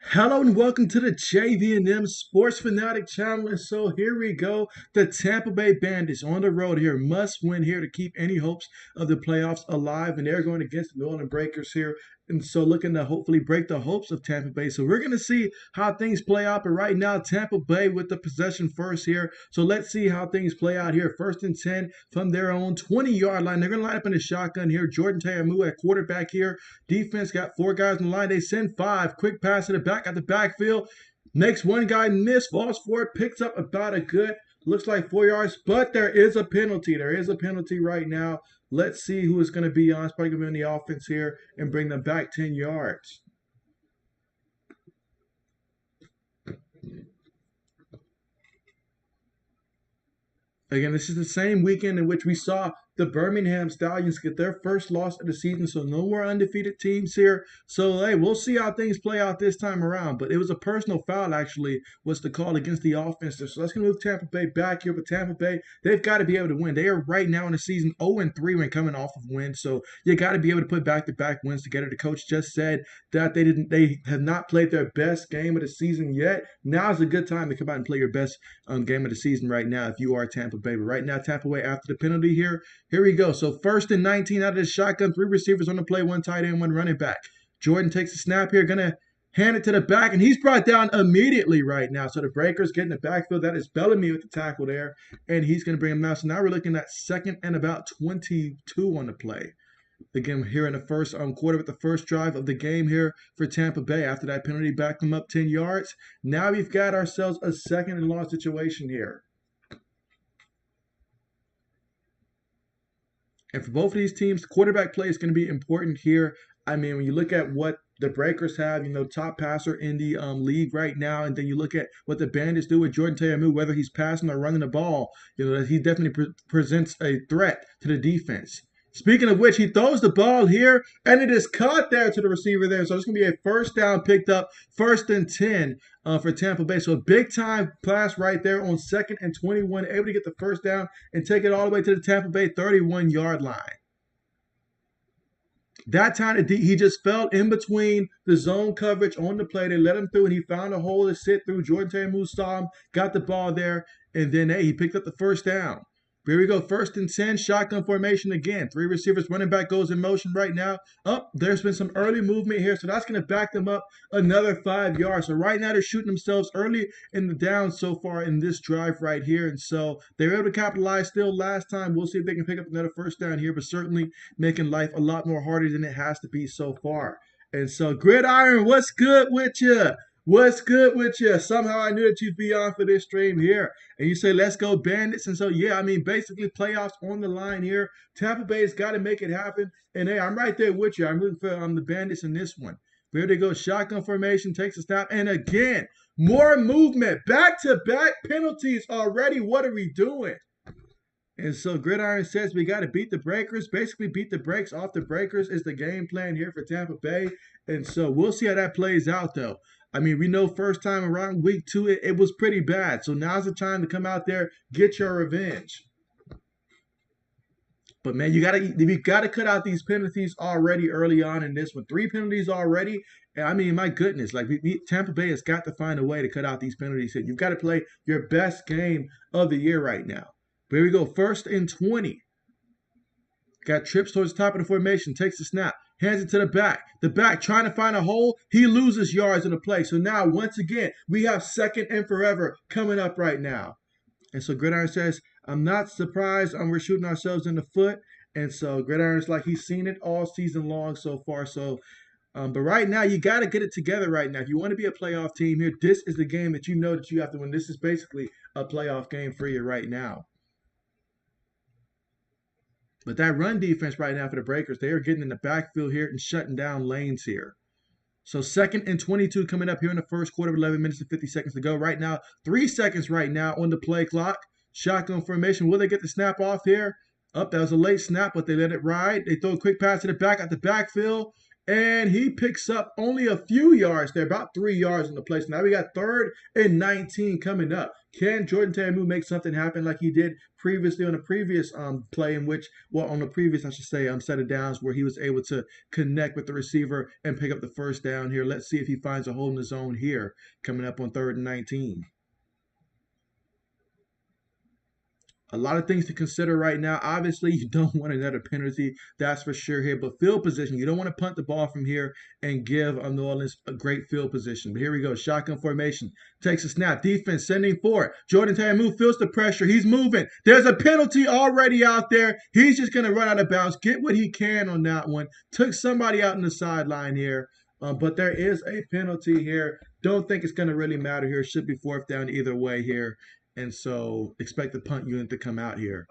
Hello and welcome to the JB&M Sports Fanatic channel. And so here we go. The Tampa Bay Bandits on the road here must win here to keep any hopes of the playoffs alive. And they're going against the New Orleans Breakers here. And so looking to hopefully break the hopes of Tampa Bay. So we're going to see how things play out. But right now, Tampa Bay with the possession first here. So let's see how things play out here. First and 10 from their own 20-yard line. They're going to line up in the shotgun here. Jordan Ta'amu at quarterback here. Defense got four guys in the line. They send five. Quick pass to the back at the backfield. Makes one guy miss. Falls forward. Picks up about a good, looks like 4 yards. But there is a penalty. There is a penalty right now. Let's see who is going to be on. It's probably going to be on the offense here and bring them back 10 yards. Again, this is the same weekend in which we saw the Birmingham Stallions get their first loss of the season, so no more undefeated teams here. So, hey, we'll see how things play out this time around. But it was a personal foul, actually, was the call against the offense there. So that's going to move Tampa Bay back here. But Tampa Bay, they've got to be able to win. They are right now in the season 0-3 when coming off of wins. So you got to be able to put back-to-back wins together. The coach just said that they have not played their best game of the season yet. Now is a good time to come out and play your best game of the season right now if you are Tampa Bay. But right now, Tampa Bay after the penalty here. Here we go. So first and 19 out of the shotgun. Three receivers on the play, one tight end, one running back. Jordan takes the snap here. Going to hand it to the back, and he's brought down immediately right now. So the Breakers get in the backfield. That is Bellamy with the tackle there, and he's going to bring him down. So now we're looking at second and about 22 on the play. Again, here in the first quarter with the first drive of the game here for Tampa Bay. After that penalty, backed them up 10 yards. Now we've got ourselves a second and long situation here. And for both of these teams, quarterback play is going to be important here. I mean, when you look at what the Breakers have, top passer in the league right now, and then you look at what the Bandits do with Jordan Ta'amu, whether he's passing or running the ball, he definitely presents a threat to the defense. Speaking of which, he throws the ball here, and it is caught there to the receiver there. So it's going to be a first down picked up, first and 10 for Tampa Bay. So a big-time pass right there on second and 21, able to get the first down and take it all the way to the Tampa Bay 31-yard line. That time, he just fell in between the zone coverage on the play. They let him through, and he found a hole to sit through. Jordan Ta'amu saw him, got the ball there, and then, hey, he picked up the first down. Here we go, first and 10, shotgun formation again. Three receivers, running back goes in motion right now. There's been some early movement here, so that's going to back them up another 5 yards. So right now they're shooting themselves early in the down so far in this drive right here. And so they were able to capitalize still last time. We'll see if they can pick up another first down here, but certainly making life a lot more harder than it has to be so far. And so, Gridiron, what's good with you? What's good with you? Somehow I knew that you'd be on for this stream here. And you say, let's go Bandits. And so, yeah, I mean, basically playoffs on the line here. Tampa Bay's got to make it happen. And, hey, I'm right there with you. I'm rooting for the Bandits in this one. Here they go. Shotgun formation, takes a stop. And again, more movement. Back-to-back penalties already. What are we doing? And so Gridiron says we got to beat the Breakers. Basically beat the brakes off the Breakers is the game plan here for Tampa Bay. And so we'll see how that plays out, though. I mean, we know first time around week 2, it was pretty bad. So now's the time to come out there, get your revenge. But, man, you got to cut out these penalties already early on in this one. 3 penalties already. I mean, my goodness, like Tampa Bay has got to find a way to cut out these penalties here. You've got to play your best game of the year right now. Here we go, first and 20. Got trips towards the top of the formation, takes the snap, hands it to the back. The back trying to find a hole. He loses yards in the play. So now, once again, we have second and forever coming up right now. And so Gridiron says, I'm not surprised we're shooting ourselves in the foot. And so Gridiron's like he's seen it all season long so far. So, but right now, you got to get it together right now. If you want to be a playoff team here, this is the game that you know that you have to win. This is basically a playoff game for you right now. But that run defense right now for the Breakers, they are getting in the backfield here and shutting down lanes here. So second and 22 coming up here in the first quarter of 11 minutes and 50 seconds to go. Right now, 3 seconds right now on the play clock. Shotgun formation. Will they get the snap off here? That was a late snap, but they let it ride. They throw a quick pass to the back at the backfield. And he picks up only a few yards there, about 3 yards on the play. So now we got 3rd and 19 coming up. Can Jordan Ta'amu make something happen like he did previously on a previous play in which, well, on the previous, I should say, set of downs where he was able to connect with the receiver and pick up the first down here. Let's see if he finds a hole in the zone here coming up on 3rd and 19. A lot of things to consider right now. Obviously, you don't want another penalty, that's for sure here. But field position, you don't want to punt the ball from here and give New Orleans a great field position. But here we go. Shotgun formation. Takes a snap. Defense sending for it. Jordan Ta'amu feels the pressure. He's moving. There's a penalty already out there. He's just going to run out of bounds. Get what he can on that one. Took somebody out in the sideline here. But there is a penalty here. Don't think it's going to really matter here. It should be 4th down either way here. And so expect the punt unit to come out here.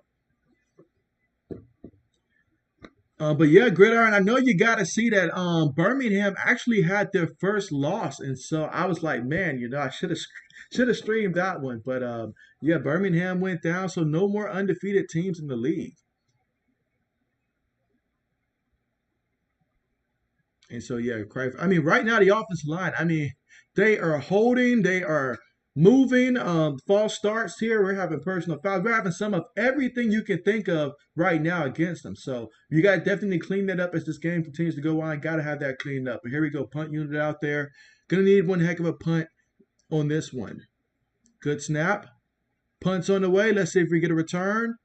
But yeah, Gridiron, I know you got to see that Birmingham actually had their first loss. And so I was like, man, I should have streamed that one. But yeah, Birmingham went down. So no more undefeated teams in the league. And so, yeah, I mean, right now, the offensive line, I mean, they are holding, they are moving, false starts here. We're having personal fouls. We're having some of everything you can think of right now against them. So you got to definitely clean that up as this game continues to go on. Got to have that cleaned up. But here we go. Punt unit out there. Going to need one heck of a punt on this one. Good snap. Punt's on the way. Let's see if we get a return.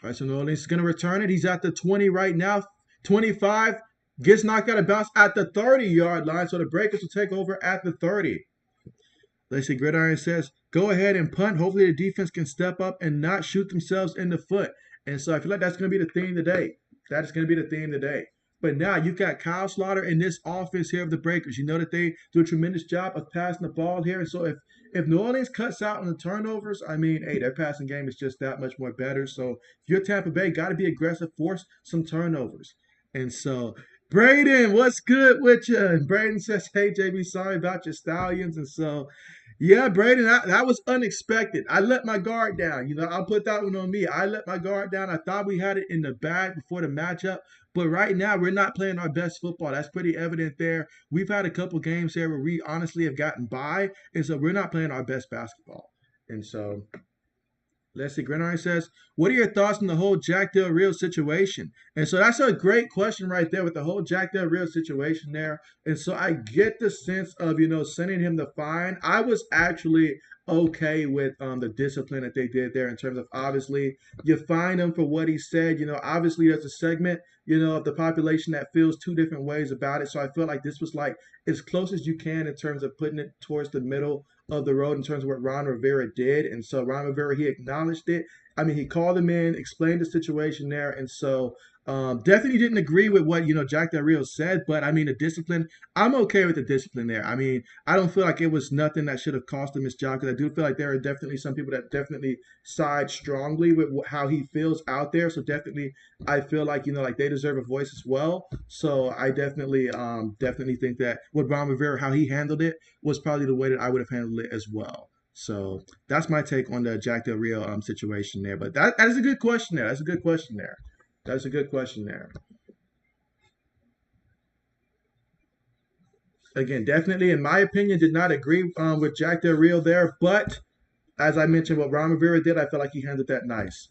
All right, so New Orleans is going to return it. He's at the 20 right now. 25, gets knocked out of bounds at the 30-yard line, so the Breakers will take over at the 30. Let's see, Gridiron says, go ahead and punt. Hopefully the defense can step up and not shoot themselves in the foot. And so I feel like that's going to be the theme today. That is going to be the theme today. But now you've got Kyle Slaughter in this offense here of the Breakers. You know that they do a tremendous job of passing the ball here. And so if New Orleans cuts out on the turnovers, I mean, hey, their passing game is just that much more better. So if you're Tampa Bay, got to be aggressive, force some turnovers. And so, Braden, what's good with you? And Braden says, hey, JB, sorry about your Stallions. And so, yeah, Braden, that was unexpected. I let my guard down. I'll put that one on me. I let my guard down. I thought we had it in the bag before the matchup. But right now, we're not playing our best football. That's pretty evident there. We've had a couple games here where we honestly have gotten by. And so, we're not playing our best basketball. And so, let's see. Gridiron says, what are your thoughts on the whole Jack Del Rio situation? And so that's a great question right there with the whole Jack Del Rio situation there. And so I get the sense of, sending him the fine. I was actually okay with the discipline that they did there in terms of obviously you fine him for what he said. Obviously there's a segment, of the population that feels two different ways about it. So I feel like this was like as close as you can in terms of putting it towards the middle of the road in terms of what Ron Rivera did. And so Ron Rivera, he acknowledged it. I mean, he called him in, explained the situation there. And so definitely didn't agree with what, Jack Del Rio said. But I mean, the discipline, I'm okay with the discipline there. I mean, I don't feel like it was nothing that should have cost him his job, because I do feel like there are definitely some people that definitely side strongly with how he feels out there. So definitely, I feel like, like they deserve a voice as well. So I definitely think that what Ron Rivera, how he handled it was probably the way that I would have handled it as well. So that's my take on the Jack Del Rio situation there. But that is a good question there. That's a good question there. That's a good question there. Again, definitely, in my opinion, did not agree with Jack Del Rio there. But as I mentioned, what Ron Rivera did, I felt like he handled that nice.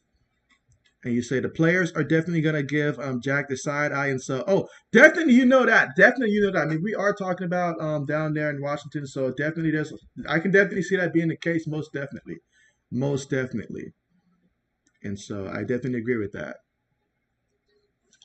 And you say the players are definitely going to give Jack the side eye. And so, definitely you know that. Definitely you know that. I mean, we are talking about down there in Washington. So definitely I can definitely see that being the case. Most definitely. Most definitely. And so I definitely agree with that.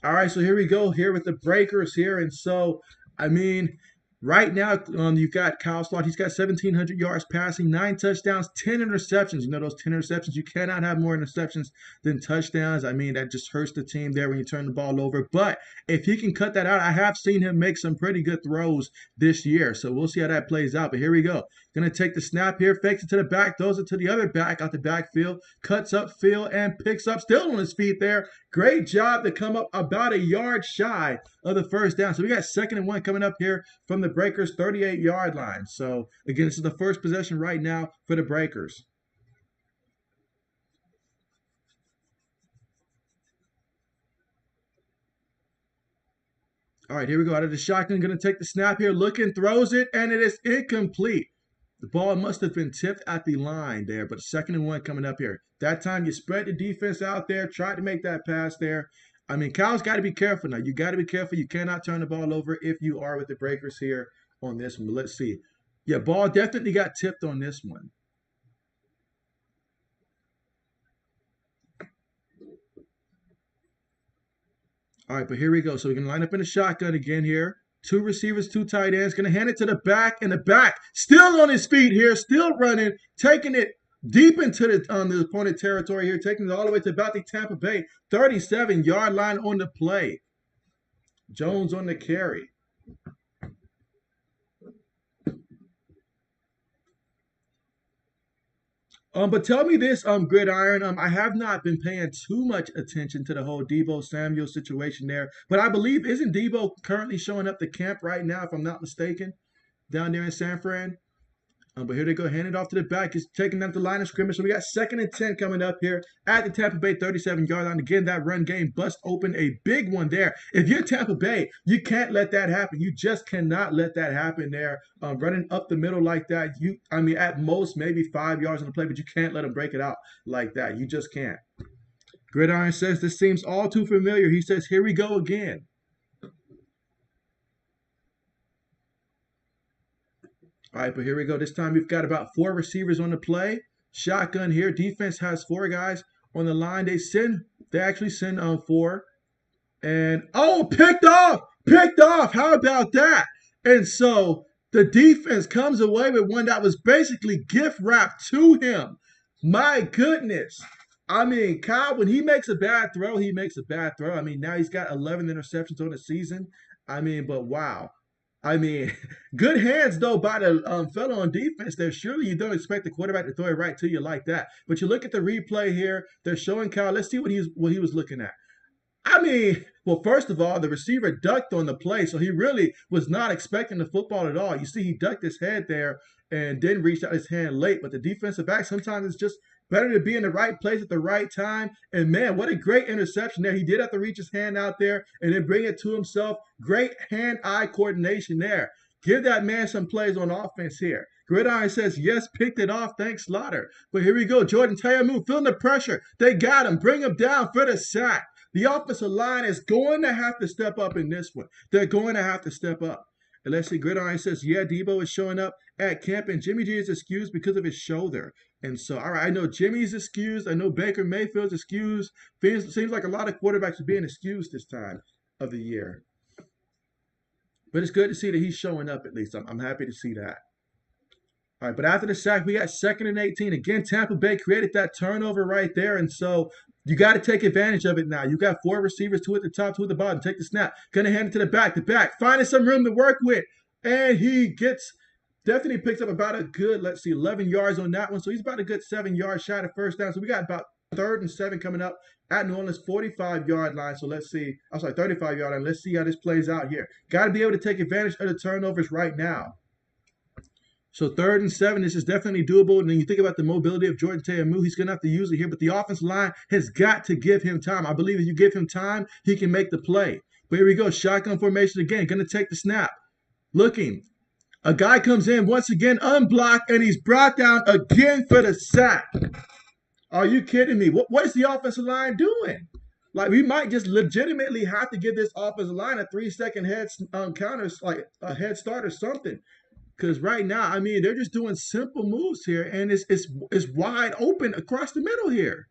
All right, so here we go here with the Breakers here. And so, I mean, right now, you've got Kyle Slaughter. He's got 1,700 yards passing, 9 touchdowns, 10 interceptions. You know those 10 interceptions? You cannot have more interceptions than touchdowns. I mean, that just hurts the team there when you turn the ball over. But if he can cut that out, I have seen him make some pretty good throws this year. So we'll see how that plays out. But here we go. Going to take the snap here, fakes it to the back, throws it to the other back out the backfield, cuts up field and picks up, still on his feet there. Great job to come up about a yard shy of the first down. So we got 2nd and 1 coming up here from the Breakers 38-yard line. So again, this is the first possession right now for the Breakers. All right, here we go. Out of the shotgun, going to take the snap here. Looking, throws it, and it is incomplete. The ball must have been tipped at the line there, but 2nd and 1 coming up here. That time you spread the defense out there, try to make that pass there. I mean, Kyle's got to be careful now. You got to be careful. You cannot turn the ball over if you are with the Breakers here on this one. But let's see. Yeah, ball definitely got tipped on this one. All right, but here we go. So we can line up in a shotgun again here. 2 receivers, 2 tight ends. Going to hand it to the back, and the back still on his feet here, still running, taking it deep into the opponent territory here, taking it all the way to about the Tampa Bay 37-yard line on the play. Jones on the carry. But tell me this, Gridiron. I have not been paying too much attention to the whole Deebo Samuel situation there. But I believe, isn't Deebo currently showing up to camp right now, if I'm not mistaken, down there in San Fran? But here they go, hand it off to the back. He's taking them to the line of scrimmage. So we got 2nd and 10 coming up here at the Tampa Bay 37-yard line. Again, that run game bust open a big one there. If you're Tampa Bay, you can't let that happen. You just cannot let that happen there. Running up the middle like that, at most maybe 5 yards on the play, but you can't let them break it out like that. You just can't. Gridiron says, this seems all too familiar. He says, here we go again. All right, but here we go. This time we've got about 4 receivers on the play. Shotgun here. Defense has 4 guys on the line. They actually send 4. And, picked off! Picked off! How about that? And so the defense comes away with one that was basically gift wrapped to him. My goodness. I mean, Kyle, when he makes a bad throw, he makes a bad throw. I mean, now he's got 11 interceptions on the season. I mean, but wow. I mean, good hands, though, by the fellow on defense there. Surely you don't expect the quarterback to throw it right to you like that. But you look at the replay here. They're showing Kyle. Let's see what he was looking at. I mean, well, first of all, the receiver ducked on the play, so he really was not expecting the football at all. You see, he ducked his head there and then reached out his hand late. But the defensive back, sometimes it's just better to be in the right place at the right time. And, man, what a great interception there. He did have to reach his hand out there and then bring it to himself. Great hand-eye coordination there. Give that man some plays on offense here. Gridiron says, yes, picked it off. Thanks, Slaughter. But here we go. Jordan Tayamu feeling the pressure. They got him. Bring him down for the sack. The offensive line is going to have to step up in this one. They're going to have to step up. And let's see, Gridiron says, yeah, Deebo is showing up at camp, and Jimmy G is excused because of his shoulder. And so, all right, I know Jimmy's excused. I know Baker Mayfield's excused. Seems like a lot of quarterbacks are being excused this time of the year. But it's good to see that he's showing up at least. I'm happy to see that. All right, but after the sack, we got 2nd and 18. Again, Tampa Bay created that turnover right there, and so you got to take advantage of it now. You got 4 receivers, 2 at the top, 2 at the bottom. Take the snap. Gonna hand it to the back. Finding some room to work with, and he definitely picks up about a good, 11 yards on that one. So he's about a good 7-yard shot at first down. So we got about 3rd and 7 coming up at New Orleans 45-yard line. So let's see. 35-yard line. Let's see how this plays out here. Got to be able to take advantage of the turnovers right now. So 3rd and 7, this is definitely doable. And then you think about the mobility of Jordan Tayamu, he's going to have to use it here. But the offensive line has got to give him time. I believe if you give him time, he can make the play. But here we go. Shotgun formation again. Going to take the snap. Looking. A guy comes in once again, unblocked, and he's brought down again for the sack. Are you kidding me? What is the offensive line doing? Like, we might just legitimately have to give this offensive line a 3-second counter, like a head start or something. Because right now, I mean, they're just doing simple moves here, and it's wide open across the middle here.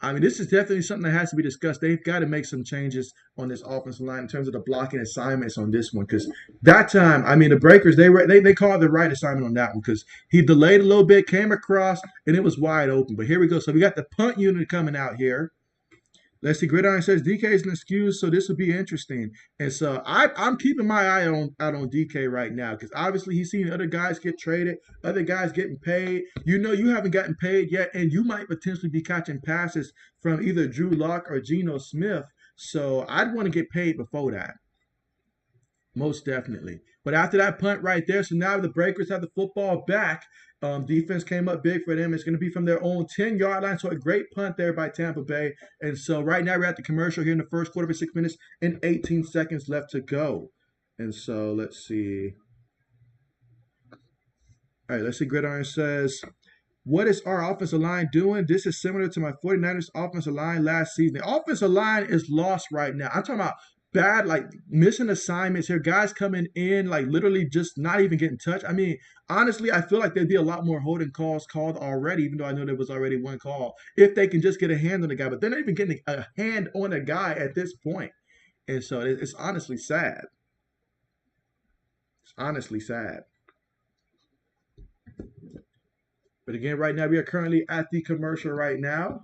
I mean, this is definitely something that has to be discussed. They've got to make some changes on this offensive line in terms of the blocking assignments on this one. Because that time, I mean, the Breakers, they called the right assignment on that one because he delayed a little bit, came across, and it was wide open. But here we go. So we got the punt unit coming out here. Let's see. Gridiron says DK is an excuse, so this will be interesting. And so I'm keeping my eye out on DK right now because obviously he's seen other guys get traded, other guys getting paid. You know you haven't gotten paid yet, and you might potentially be catching passes from either Drew Lock or Geno Smith. So I'd want to get paid before that. Most definitely. But after that punt right there, so now the Breakers have the football back. Defense came up big for them. It's going to be from their own 10-yard line. So a great punt there by Tampa Bay. And so right now we're at the commercial here in the first quarter for 6 minutes and 18 seconds left to go. And so let's see. All right, let's see. Gridiron says, what is our offensive line doing? This is similar to my 49ers offensive line last season. The offensive line is lost right now. I'm talking about bad, like missing assignments here. Guys coming in, like literally just not even getting touched. I mean, honestly, I feel like there'd be a lot more holding calls called already, even though I know there was already one call, if they can just get a hand on the guy. But they're not even getting a hand on a guy at this point. And so it's honestly sad. It's honestly sad. But again, right now, we are currently at the commercial right now.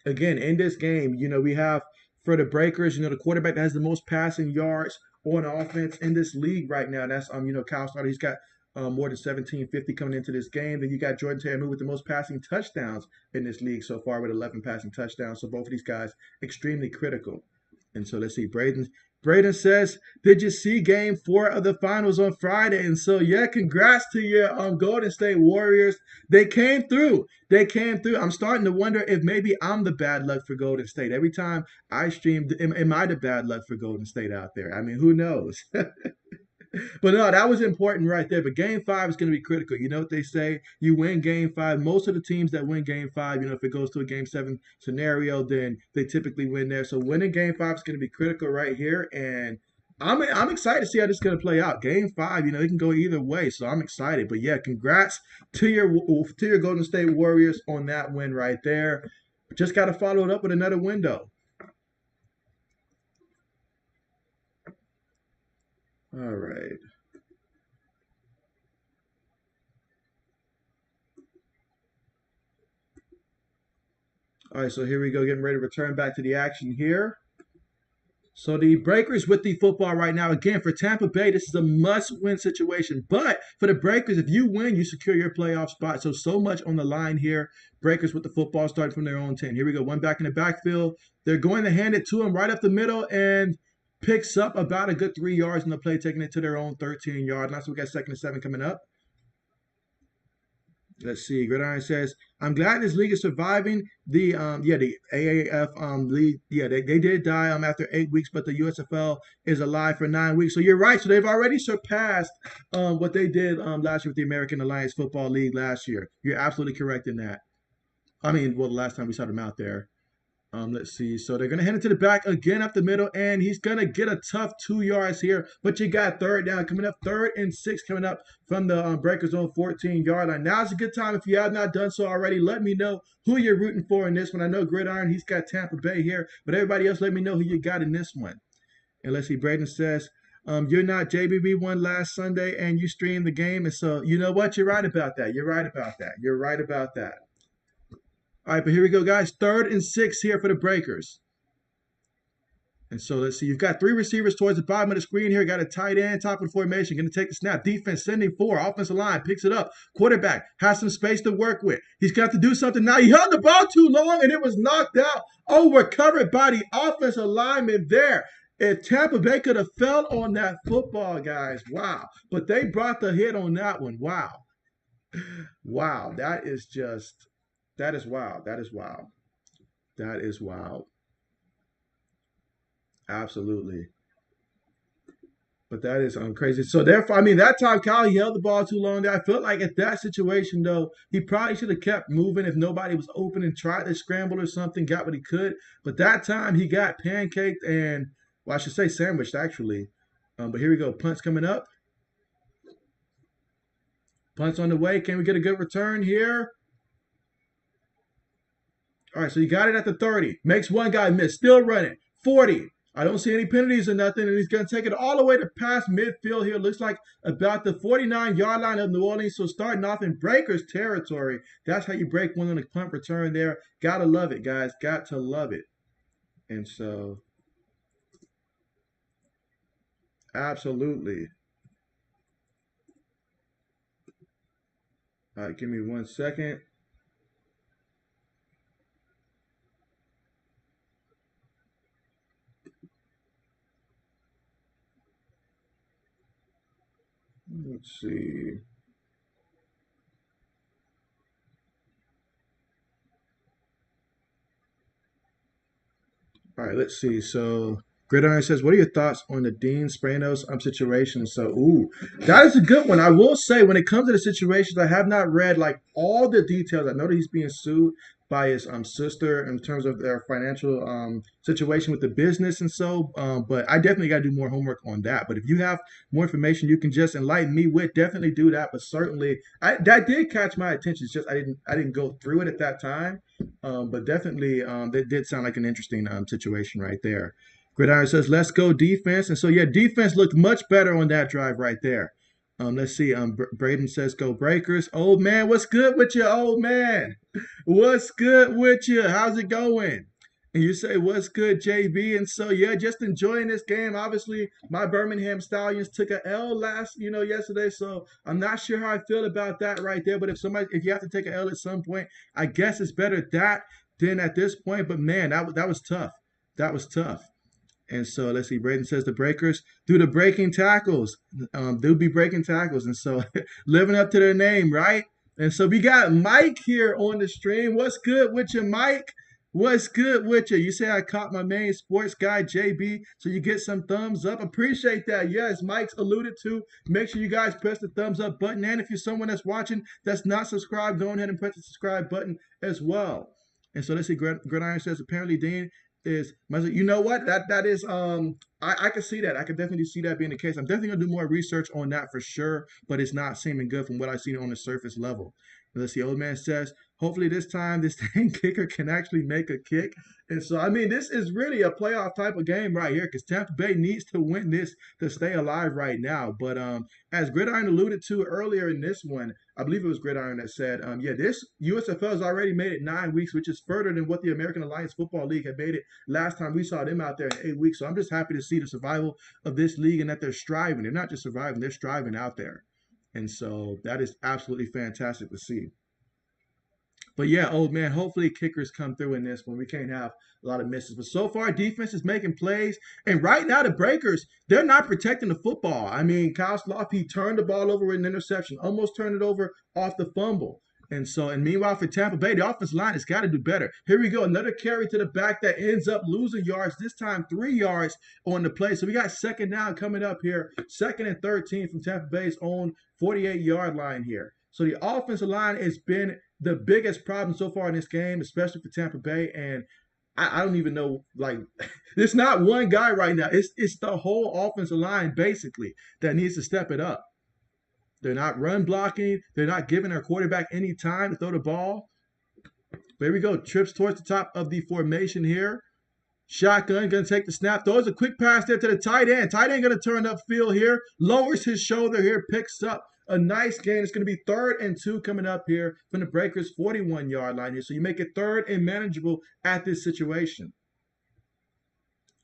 Again, in this game, we have for the Breakers, the quarterback that has the most passing yards on offense in this league right now. That's Kyle Snyder. He's got more than 1750 coming into this game. Then you got Jordan Taylor with the most passing touchdowns in this league so far with 11 passing touchdowns. So both of these guys extremely critical. And so let's see, Braden says, did you see game 4 of the finals on Friday? And so, yeah, congrats to your Golden State Warriors. They came through. I'm starting to wonder if maybe I'm the bad luck for Golden State. Every time I stream, am I the bad luck for Golden State out there? I mean, who knows? But no, that was important right there. But game 5 is going to be critical. You know what they say? You win game 5. Most of the teams that win game 5, if it goes to a game 7 scenario, then they typically win there. So winning game 5 is going to be critical right here. And I'm excited to see how this is going to play out. Game 5, it can go either way. So I'm excited. But yeah, congrats to your Golden State Warriors on that win right there. Just got to follow it up with another window. All right. All right, so here we go, getting ready to return back to the action here. So the Breakers with the football right now. Again, for Tampa Bay, this is a must-win situation. But for the Breakers, if you win, you secure your playoff spot. So much on the line here. Breakers with the football starting from their own 10. Here we go, one back in the backfield. They're going to hand it to him right up the middle and picks up about a good 3 yards in the play, taking it to their own 13-yard line. So we got 2nd and 7 coming up. Let's see. Gridiron says, I'm glad this league is surviving the AAF league. Yeah, they did die after 8 weeks, but the USFL is alive for 9 weeks. So you're right. So they've already surpassed what they did last year with the American Alliance Football League last year. You're absolutely correct in that. I mean, well, the last time we saw them out there. Let's see. So they're going to hand it to the back again up the middle, and he's going to get a tough 2 yards here. But you got 3rd down coming up, 3rd and 6 coming up from the Breakers on 14-yard line. Now's a good time. If you have not done so already, let me know who you're rooting for in this one. I know Gridiron, he's got Tampa Bay here, but everybody else, let me know who you got in this one. And let's see. Braden says, you're not JBB won last Sunday, and you streamed the game. And so, you know what? You're right about that. You're right about that. All right, but here we go, guys. 3rd and 6 here for the Breakers. And so let's see. You've got 3 receivers towards the bottom of the screen here. Got a tight end, top of the formation. Going to take the snap. Defense sending 4. Offensive line picks it up. Quarterback has some space to work with. He's got to do something now. He held the ball too long, and it was knocked out. Oh, recovered by the offensive lineman there. If Tampa Bay could have fell on that football, guys, wow. But they brought the hit on that one. Wow. Wow. That is wild. That is wild. Absolutely. But that is crazy. So therefore, I mean, that time Kyle, he held the ball too long there. I felt like at that situation, though, he probably should have kept moving if nobody was open and tried to scramble or something, got what he could. But that time he got pancaked and, well, I should say sandwiched, actually. But here we go. Punt's coming up. Punt's on the way. Can we get a good return here? All right, so you got it at the 30. Makes one guy miss. Still running. 40. I don't see any penalties or nothing, and he's going to take it all the way to past midfield here. Looks like about the 49-yard line of New Orleans. So starting off in Breakers territory. That's how you break one on the punt return there. Got to love it, guys. Got to love it. And so, absolutely. All right, give me 1 second. Let's see. All right, let's see. So Gridiron says, "What are your thoughts on the Dean Spranos situation?" So, that is a good one. I will say, when it comes to the situations, I have not read like all the details. I know that he's being sued by his sister in terms of their financial situation with the business and so. But I definitely got to do more homework on that. But if you have more information, you can just enlighten me with. Definitely do that. But certainly, that did catch my attention. It's just I didn't go through it at that time. But definitely, that did sound like an interesting situation right there. Gridiron says, "Let's go defense." And so, yeah, defense looked much better on that drive right there. Let's see. Braden says, "Go Breakers." Old man, what's good with you, old man? What's good with you? How's it going? And you say, "What's good, JB?" And so, yeah, just enjoying this game. Obviously, my Birmingham Stallions took a L yesterday. So I'm not sure how I feel about that right there. But if you have to take an L at some point, I guess it's better that than at this point. But man, that was tough. That was tough. And so let's see. Braden says the Breakers do the breaking tackles. They'll be breaking tackles, and so living up to their name, right? And so we got Mike here on the stream. What's good with you, Mike? What's good with you? You say I caught my main sports guy, JB, so you get some thumbs up. Appreciate that. Yes, Mike's alluded to. Make sure you guys press the thumbs up button. And if you're someone that's watching that's not subscribed, go ahead and press the subscribe button as well. And so let's see. Gridiron says apparently Dean is, you know what, that is I can see that. I can definitely see that being the case. I'm definitely gonna do more research on that for sure, but it's not seeming good from what I've seen on the surface level. Let's see. Old man says, hopefully this time this dang kicker can actually make a kick. And so, I mean, this is really a playoff type of game right here because Tampa Bay needs to win this to stay alive right now. But as Gridiron alluded to earlier in this one, I believe it was Gridiron that said, yeah, this USFL has already made it 9 weeks, which is further than what the American Alliance Football League had made it last time we saw them out there in 8 weeks. So I'm just happy to see the survival of this league and that they're striving. They're not just surviving, they're striving out there. And so that is absolutely fantastic to see. But yeah, old man, hopefully kickers come through in this one. We can't have a lot of misses. But so far, defense is making plays. And right now, the Breakers, they're not protecting the football. I mean, Kyle Sloth, he turned the ball over with an interception, almost turned it over off the fumble. And meanwhile, for Tampa Bay, the offensive line has got to do better. Here we go. Another carry to the back that ends up losing yards, this time 3 yards on the play. So we got second down coming up here, 2nd and 13 from Tampa Bay's own 48-yard line here. So the offensive line has been the biggest problem so far in this game, especially for Tampa Bay. And I don't even know, like, it's not one guy right now. It's the whole offensive line, basically, that needs to step it up. They're not run blocking. They're not giving their quarterback any time to throw the ball. There we go. Trips towards the top of the formation here. Shotgun going to take the snap. Throws a quick pass there to the tight end. Tight end going to turn upfield here. Lowers his shoulder here. Picks up a nice gain. It's going to be 3rd and 2 coming up here from the Breakers' 41-yard line here. So you make it 3rd and manageable at this situation.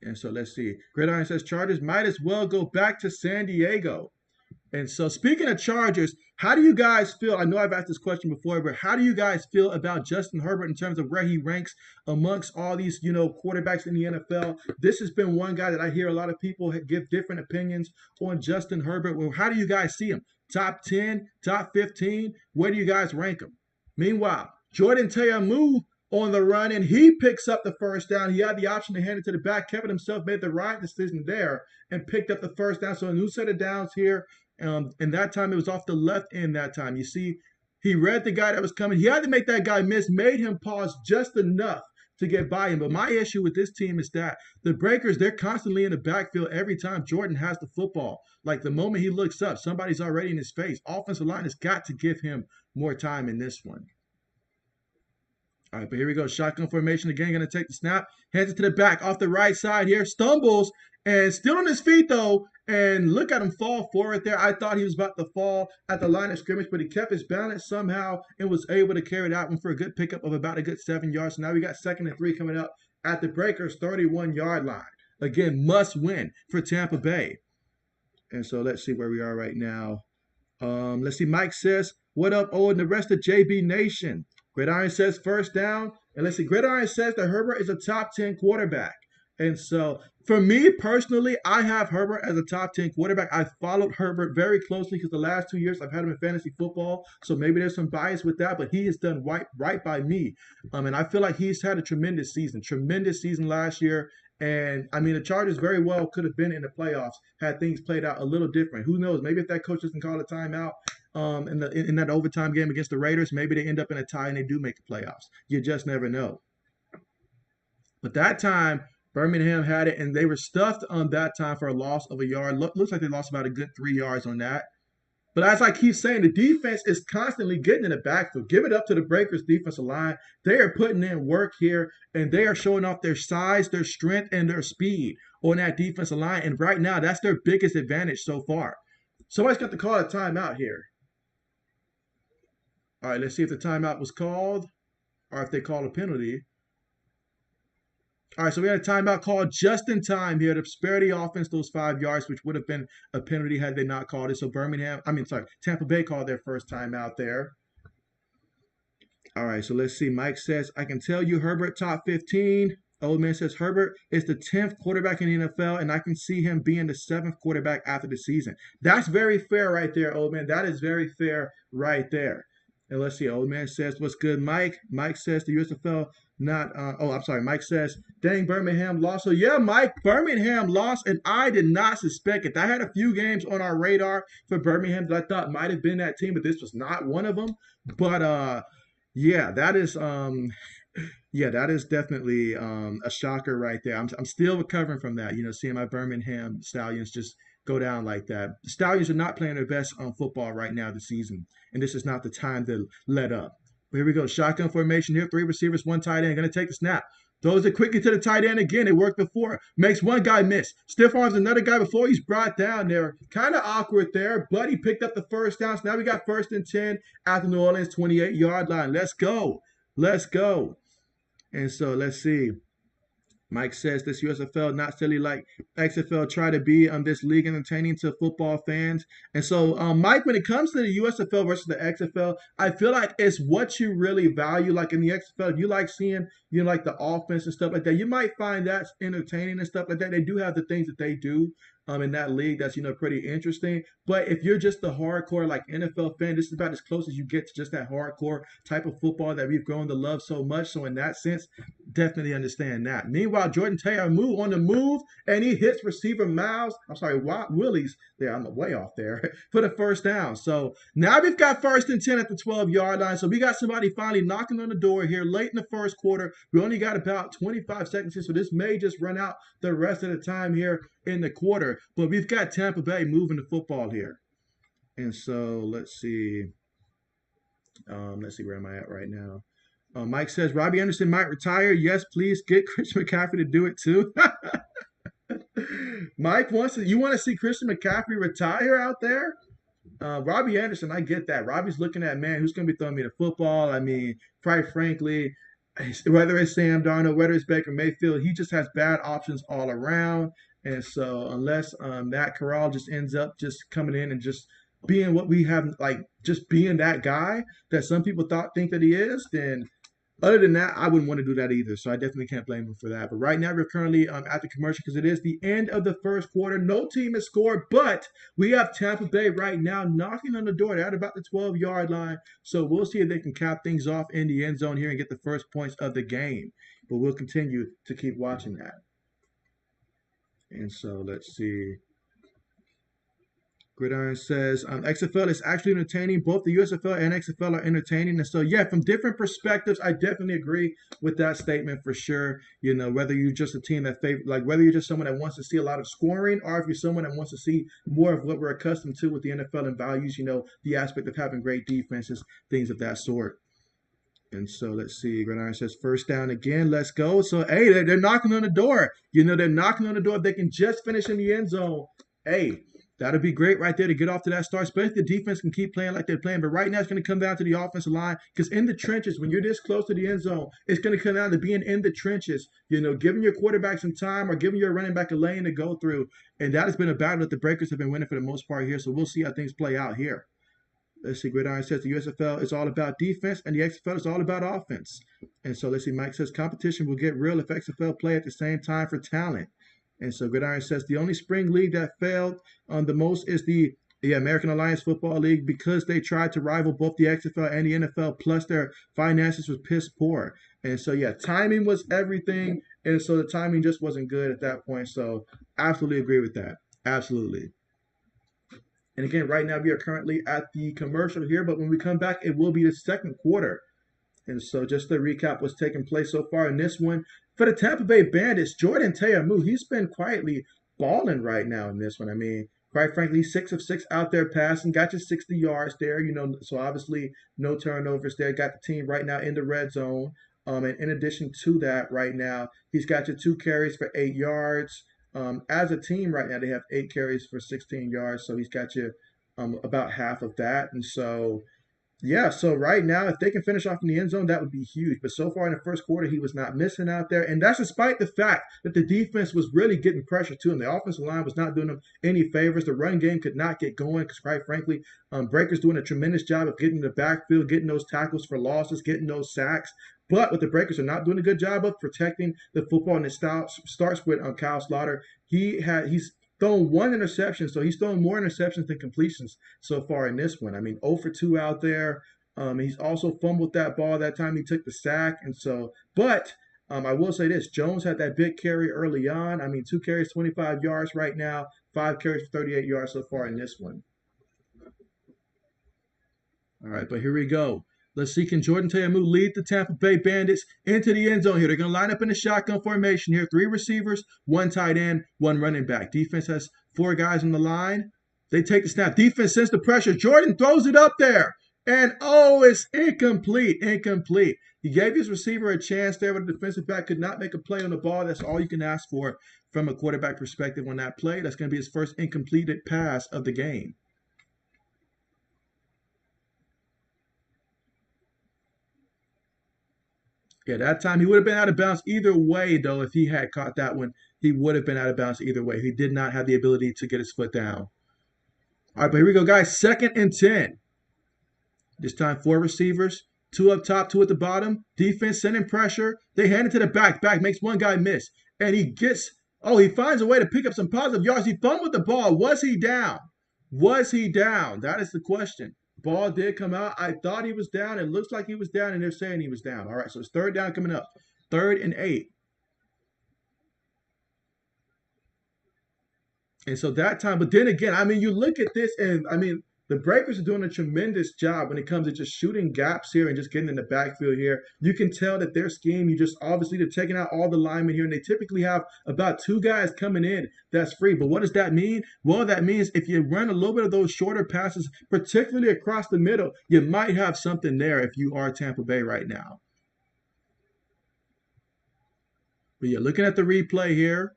And so let's see. Gridiron says Chargers might as well go back to San Diego. And so speaking of Chargers, how do you guys feel? I know I've asked this question before, but how do you guys feel about Justin Herbert in terms of where he ranks amongst all these, quarterbacks in the NFL? This has been one guy that I hear a lot of people give different opinions on Justin Herbert. Well, how do you guys see him? Top 10, top 15? Where do you guys rank him? Meanwhile, Jordan Ta'amu on the run, and he picks up the first down. He had the option to hand it to the back. Kevin himself made the right decision there and picked up the first down. So a new set of downs here. And that time it was off the left end that time. You see, he read the guy that was coming. He had to make that guy miss, made him pause just enough to get by him. But my issue with this team is that the Breakers, they're constantly in the backfield every time Jordan has the football. Like the moment he looks up, somebody's already in his face. Offensive line has got to give him more time in this one. All right, but here we go. Shotgun formation again. Going to take the snap. Hands it to the back off the right side here. Stumbles and still on his feet, though. And look at him fall forward there. I thought he was about to fall at the line of scrimmage, but he kept his balance somehow and was able to carry that one for a good pickup of about a good 7 yards. So now we got 2nd and 3 coming up at the Breakers' 31-yard line. Again, must win for Tampa Bay. And so let's see where we are right now. Let's see. Mike says, what up, Owen, the rest of JB Nation? Gridiron says first down. And let's see, Gridiron says that Herbert is a top 10 quarterback. And so For me personally, I have Herbert as a top 10 quarterback. I followed Herbert very closely because the last 2 years I've had him in fantasy football. So maybe there's some bias with that, but he has done right by me. And I feel like he's had a tremendous season last year. And I mean, the Chargers very well could have been in the playoffs had things played out a little different. Who knows? Maybe if that coach doesn't call a timeout in that overtime game against the Raiders, maybe they end up in a tie and they do make the playoffs. You just never know. But that time, Birmingham had it, and they were stuffed on that time for a loss of a yard. Looks like they lost about a good 3 yards on that. But as I keep saying, the defense is constantly getting in the backfield. Give it up to the Breakers defensive line. They are putting in work here, and they are showing off their size, their strength, and their speed on that defensive line. And right now, that's their biggest advantage so far. Somebody's got to call a timeout here. All right, let's see if the timeout was called or if they called a penalty. All right, so we had a timeout called just in time here to spare the offense those 5 yards, which would have been a penalty had they not called it. So Tampa Bay called their first timeout there. All right, so let's see. Mike says, I can tell you Herbert top 15. Old man says Herbert is the 10th quarterback in the NFL, and I can see him being the 7th quarterback after the season. That's very fair right there, old man. That is very fair right there. And let's see. Old man says, what's good, Mike? Mike says the USFL Mike says, dang, Birmingham lost. So yeah, Mike, Birmingham lost, and I did not suspect it. I had a few games on our radar for Birmingham that I thought might have been that team, but this was not one of them. But yeah, that is definitely a shocker right there. I'm still recovering from that, seeing my Birmingham Stallions just go down like that. The Stallions are not playing their best football right now this season, and this is not the time to let up. Here we go. Shotgun formation here. 3 receivers, 1 tight end. Going to take the snap. Throws it quickly to the tight end again. It worked before. Makes one guy miss. Stiff arms another guy before he's brought down there. Kind of awkward there, but he picked up the first down. So now we got 1st and 10 at the New Orleans 28-yard line. Let's go. Let's go. And so let's see. Mike says this USFL not silly like XFL try to be this league entertaining to football fans. And so Mike, when it comes to the USFL versus the XFL, I feel like it's what you really value. Like in the XFL, if you like seeing like the offense and stuff like that, you might find that entertaining and stuff like that. They do have the things that they do in that league that's pretty interesting. But if you're just the hardcore like NFL fan, this is about as close as you get to just that hardcore type of football that we've grown to love so much. So in that sense, definitely understand that. Meanwhile, Jordan Taylor on the move, and he hits receiver Willies there. I'm way off there for the first down. So now we've got 1st and 10 at the 12-yard line. So we got somebody finally knocking on the door here late in the first quarter. We only got about 25 seconds here, so this may just run out the rest of the time here in the quarter. But we've got Tampa Bay moving the football here. And so let's see. Where am I at right now? Mike says Robbie Anderson might retire. Yes, please get Christian McCaffrey to do it too. Mike you want to see Christian McCaffrey retire out there? Robbie Anderson, I get that. Robbie's looking at, man, who's going to be throwing me the football? I mean, quite frankly, whether it's Sam Darnold, whether it's Baker Mayfield, he just has bad options all around. And so unless Matt Corral just ends up just coming in and just being what we have, like just being that guy that some people think that he is, then other than that, I wouldn't want to do that either. So I definitely can't blame him for that. But right now, we're currently at the commercial because it is the end of the first quarter. No team has scored, but we have Tampa Bay right now knocking on the door. They're at about the 12-yard line. So we'll see if they can cap things off in the end zone here and get the first points of the game. But we'll continue to keep watching that. And so let's see. Gridiron says, XFL is actually entertaining. Both the USFL and XFL are entertaining. And so, yeah, from different perspectives, I definitely agree with that statement for sure. Whether you're just a team that whether you're just someone that wants to see a lot of scoring, or if you're someone that wants to see more of what we're accustomed to with the NFL and values, the aspect of having great defenses, things of that sort. And so let's see. Gridiron says 1st down again. Let's go. So, hey, they're knocking on the door. They're knocking on the door. If they can just finish in the end zone, hey, that'll be great right there to get off to that start, especially if the defense can keep playing like they're playing. But right now, it's going to come down to the offensive line because in the trenches, when you're this close to the end zone, it's going to come down to being in the trenches, giving your quarterback some time or giving your running back a lane to go through. And that has been a battle that the Breakers have been winning for the most part here. So we'll see how things play out here. Let's see. Gridiron says the USFL is all about defense and the XFL is all about offense. And so let's see. Mike says competition will get real if XFL play at the same time for talent. And so Gridiron says the only spring league that failed the most is the American Alliance Football League because they tried to rival both the XFL and the NFL, plus their finances was piss poor. And so, yeah, timing was everything. And so the timing just wasn't good at that point. So, absolutely agree with that. Absolutely. And again, right now we are currently at the commercial here, but when we come back, it will be the second quarter. And so just to recap what's taking place so far in this one. For the Tampa Bay Bandits, Jordan Teamu, he's been quietly balling right now in this one. I mean, quite frankly, 6 of 6 out there passing, got you 60 yards there, so obviously no turnovers there. Got the team right now in the red zone. And in addition to that, right now, he's got you 2 carries for 8 yards. As a team right now, they have 8 carries for 16 yards, so he's got you about half of that. And so yeah, so right now, if they can finish off in the end zone, that would be huge. But so far in the first quarter, he was not missing out there. And that's despite the fact that the defense was really getting pressure to him. The offensive line was not doing him any favors. The run game could not get going because, quite frankly, Breaker's doing a tremendous job of getting the backfield, getting those tackles for losses, getting those sacks. But what the Breakers are not doing a good job of protecting the football, and it starts with Kyle Slaughter. He's thrown 1 interception, so he's thrown more interceptions than completions so far in this one. I mean, 0 for 2 out there. He's also fumbled that ball that time he took the sack. And so, but I will say this, Jones had that big carry early on. I mean, 2 carries, 25 yards right now, 5 carries for 38 yards so far in this one. All right, but here we go. Let's see, can Jordan Teamu lead the Tampa Bay Bandits into the end zone here? They're going to line up in a shotgun formation here. 3 receivers, 1 tight end, 1 running back. Defense has 4 guys on the line. They take the snap. Defense sends the pressure. Jordan throws it up there. And, oh, it's incomplete. Incomplete. He gave his receiver a chance there, but the defensive back could not make a play on the ball. That's all you can ask for from a quarterback perspective on that play. That's going to be his first incompleted pass of the game. Yeah, that time he would have been out of bounds either way, though. If he had caught that one, he would have been out of bounds either way. He did not have the ability to get his foot down. All right, but here we go, guys. 2nd and 10. This time 4 receivers, 2 up top, 2 at the bottom. Defense sending pressure. They hand it to the back. Back makes one guy miss. And he finds a way to pick up some positive yards. He fumbled the ball. Was he down? Was he down? That is the question. Ball did come out. I thought he was down. It looks like he was down, and they're saying he was down. All right, so it's 3rd down coming up. 3rd and 8. And so that time, but then again, I mean, you look at this, and I mean, the Breakers are doing a tremendous job when it comes to just shooting gaps here and just getting in the backfield here. You can tell that their scheme, you just obviously they're taking out all the linemen here, and they typically have about 2 guys coming in that's free. But what does that mean? Well, that means if you run a little bit of those shorter passes, particularly across the middle, you might have something there if you are Tampa Bay right now. But yeah, looking at the replay here.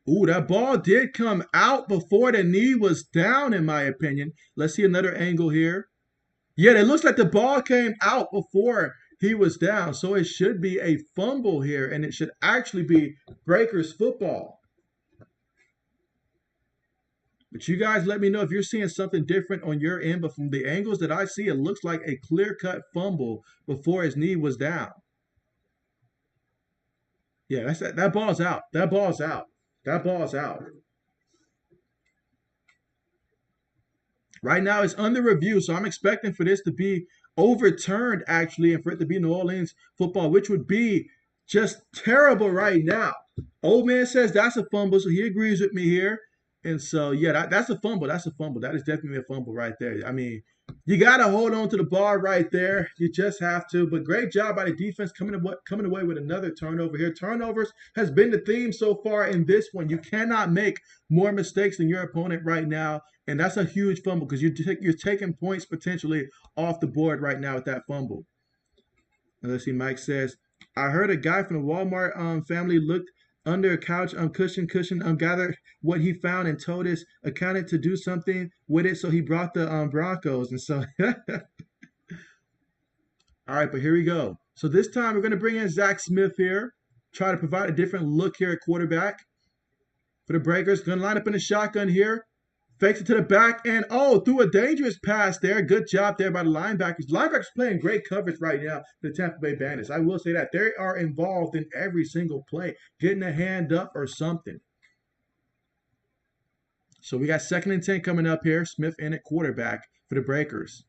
Ooh, that ball did come out before the knee was down, in my opinion. Let's see another angle here. Yeah, it looks like the ball came out before he was down. So it should be a fumble here, and it should actually be Breakers football. But you guys let me know if you're seeing something different on your end. But from the angles that I see, it looks like a clear-cut fumble before his knee was down. Yeah, that ball's out. That ball's out. That ball's out. Right now, it's under review, so I'm expecting for this to be overturned, actually, and for it to be New Orleans football, which would be just terrible right now. Old man says that's a fumble, so he agrees with me here. And so, yeah, that's a fumble. That's a fumble. That is definitely a fumble right there. I mean, you got to hold on to the ball right there. You just have to. But great job by the defense coming away with another turnover here. Turnovers has been the theme so far in this one. You cannot make more mistakes than your opponent right now. And that's a huge fumble because you're taking points potentially off the board right now with that fumble. And let's see, Mike says, I heard a guy from the Walmart family looked under a couch, cushion, gathered what he found and told his accountant to do something with it. So he brought the Broncos. And so, all right, but here we go. So this time we're going to bring in Zack Smith here, try to provide a different look here at quarterback for the Breakers. Going to line up in a shotgun here. Fakes it to the back and, threw a dangerous pass there. Good job there by the linebackers. Linebackers playing great coverage right now, the Tampa Bay Bandits. I will say that. They are involved in every single play, getting a hand up or something. So we got 2nd and 10 coming up here. Smith in at quarterback for the Breakers.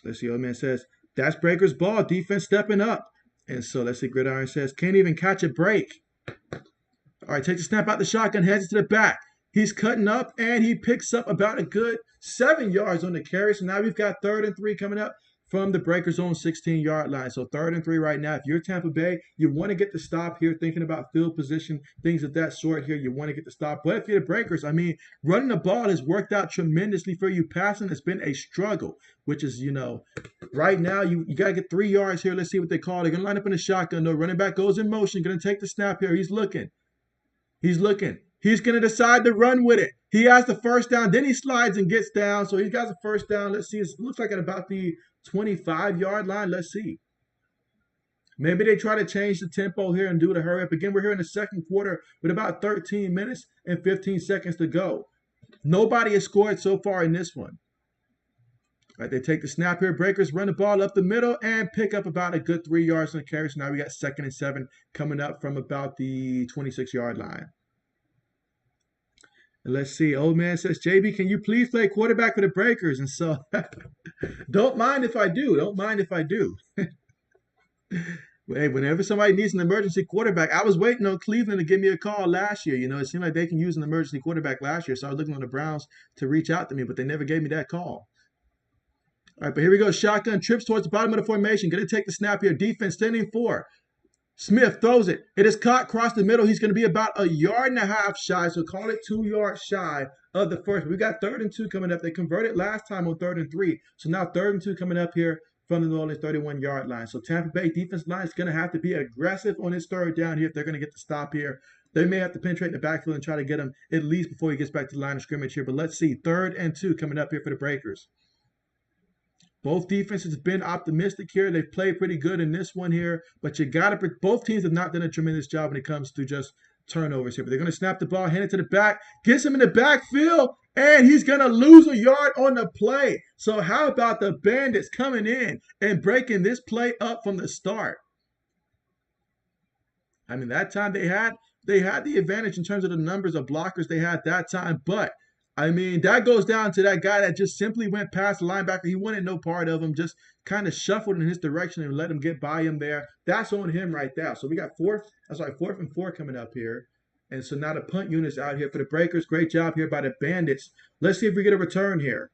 Let's see, old man says, that's Breakers' ball. Defense stepping up. And so let's see, Gridiron says, can't even catch a break. All right, takes a snap out the shotgun, heads it to the back. He's cutting up, and he picks up about a good 7 yards on the carry. So now we've got 3rd and 3 coming up from the Breakers' own 16-yard line. So 3rd and 3 right now. If you're Tampa Bay, you want to get the stop here, thinking about field position, things of that sort here. You want to get the stop. But if you're the Breakers, I mean, running the ball has worked out tremendously for you. Passing has been a struggle, which is, right now you got to get 3 yards here. Let's see what they call. They're going to line up in a shotgun. The running back goes in motion, going to take the snap here. He's looking. He's looking. He's going to decide to run with it. He has the first down. Then he slides and gets down. So he got the first down. Let's see. It looks like at about the 25-yard line. Let's see. Maybe they try to change the tempo here and do the hurry up. Again, we're here in the 2nd quarter with about 13 minutes and 15 seconds to go. Nobody has scored so far in this one. All right, they take the snap here. Breakers run the ball up the middle and pick up about a good 3 yards on the carry. So now we got 2nd and 7 coming up from about the 26-yard line. And let's see. Old man says, JB, can you please play quarterback for the Breakers? And so, don't mind if I do. Don't mind if I do. Hey, whenever somebody needs an emergency quarterback, I was waiting on Cleveland to give me a call last year. It seemed like they can use an emergency quarterback last year. So I was looking on the Browns to reach out to me, but they never gave me that call. All right, but here we go. Shotgun trips towards the bottom of the formation. Going to take the snap here. Defense standing for. Smith throws it. It is caught across the middle. He's going to be about 1.5 yards shy, so call it 2 yards shy of the first. We got 3rd and 2 coming up. They converted last time on 3rd and 3, so now 3rd and 2 coming up here from the New Orleans 31-yard line. So Tampa Bay defense line is going to have to be aggressive on this 3rd down here if they're going to get the stop here. They may have to penetrate in the backfield and try to get him at least before he gets back to the line of scrimmage here. But let's see, 3rd and 2 coming up here for the Breakers. Both defenses have been optimistic here. They've played pretty good in this one here, but both teams have not done a tremendous job when it comes to just turnovers here. But they're going to snap the ball, hand it to the back, gets him in the backfield, and he's going to lose a yard on the play. So how about the Bandits coming in and breaking this play up from the start? I mean, that time they had the advantage in terms of the numbers of blockers they had that time, but I mean, that goes down to that guy that just simply went past the linebacker. He wanted no part of him, just kind of shuffled in his direction and let him get by him there. That's on him right there. So we got 4th and 4 coming up here. And so now the punt unit's out here for the Breakers. Great job here by the Bandits. Let's see if we get a return here.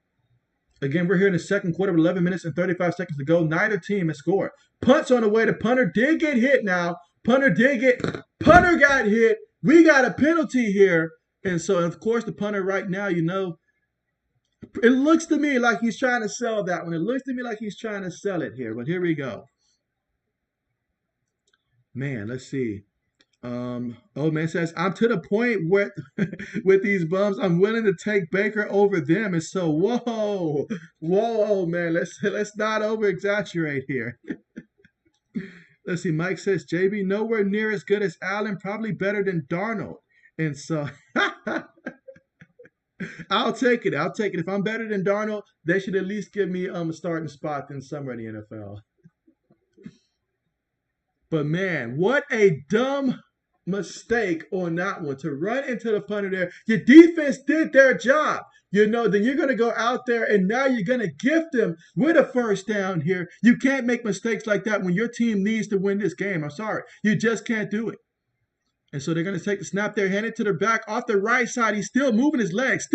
Again, we're here in the 2nd quarter with 11 minutes and 35 seconds to go. Neither team has scored. Punt's on the way. The punter did get hit now. Punter got hit. We got a penalty here. And so, of course, the punter right now, it looks to me like he's trying to sell that one. It looks to me like he's trying to sell it here. But here we go. Man, let's see. Old man says, I'm to the point where with these bums, I'm willing to take Baker over them. And so, whoa, man, let's not over-exaggerate here. Let's see. Mike says, JB, nowhere near as good as Allen, probably better than Darnold. And so I'll take it. If I'm better than Darnold, they should at least give me a starting spot in somewhere in the NFL. But man, what a dumb mistake on that one to run into the punter there. Your defense did their job. Then you're going to go out there and now you're going to gift them with a first down here. You can't make mistakes like that when your team needs to win this game. I'm sorry. You just can't do it. And so they're going to take the snap there, hand it to the back off the right side. He's still moving his legs.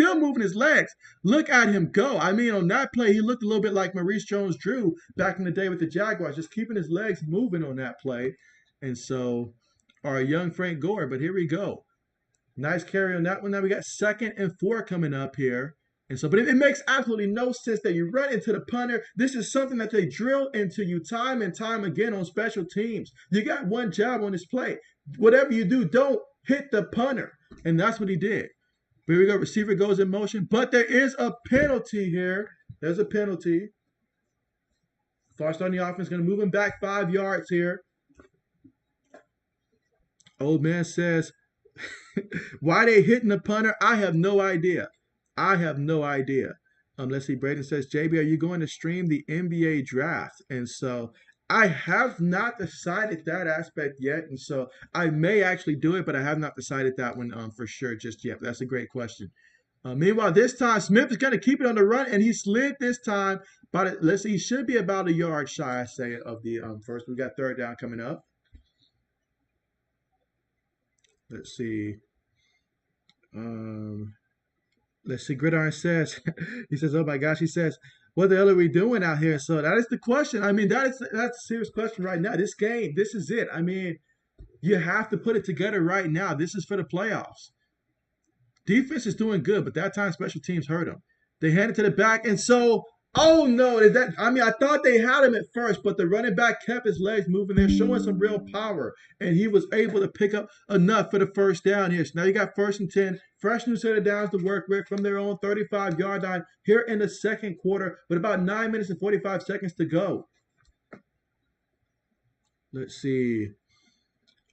Look at him go. I mean, on that play, he looked a little bit like Maurice Jones-Drew back in the day with the Jaguars, just keeping his legs moving on that play. And so, our young Frank Gore, but here we go. Nice carry on that one. Now we got 2nd and 4 coming up here. And so, but it makes absolutely no sense that you run into the punter. This is something that they drill into you time and time again on special teams. You got one job on this play. Whatever you do, don't hit the punter. And that's what he did. Here we go. Receiver goes in motion. But there is a penalty here. There's a penalty. Far start on the offense. Going to move him back 5 yards here. Old man says, Why they hitting the punter? I have no idea. I have no idea. Let's see. Braden says, JB, are you going to stream the NBA draft? And so I have not decided that aspect yet. And so I may actually do it, but I have not decided that one for sure just yet. But that's a great question. Meanwhile, this time Smith is going to keep it on the run, and he slid this time. But let's see, he should be about a yard shy, I say, of the first. We got third down coming up. Let's see. Um, let's see. Gridiron says, he says, "Oh my gosh," he says, "What the hell are we doing out here?" So that is the question. I mean, that's a serious question right now. This game, this is it. I mean, you have to put it together right now. This is for the playoffs. Defense is doing good, but that time special teams hurt them. They hand it to the back, and so oh no, is that I mean I thought they had him at first, but the running back kept his legs moving. They're showing some real power, and he was able to pick up enough for the first down here. So now you got 1st and 10, fresh new set of downs to work with from their own 35-yard line here in the second quarter, with about 9 minutes and 45 seconds to go. Let's see.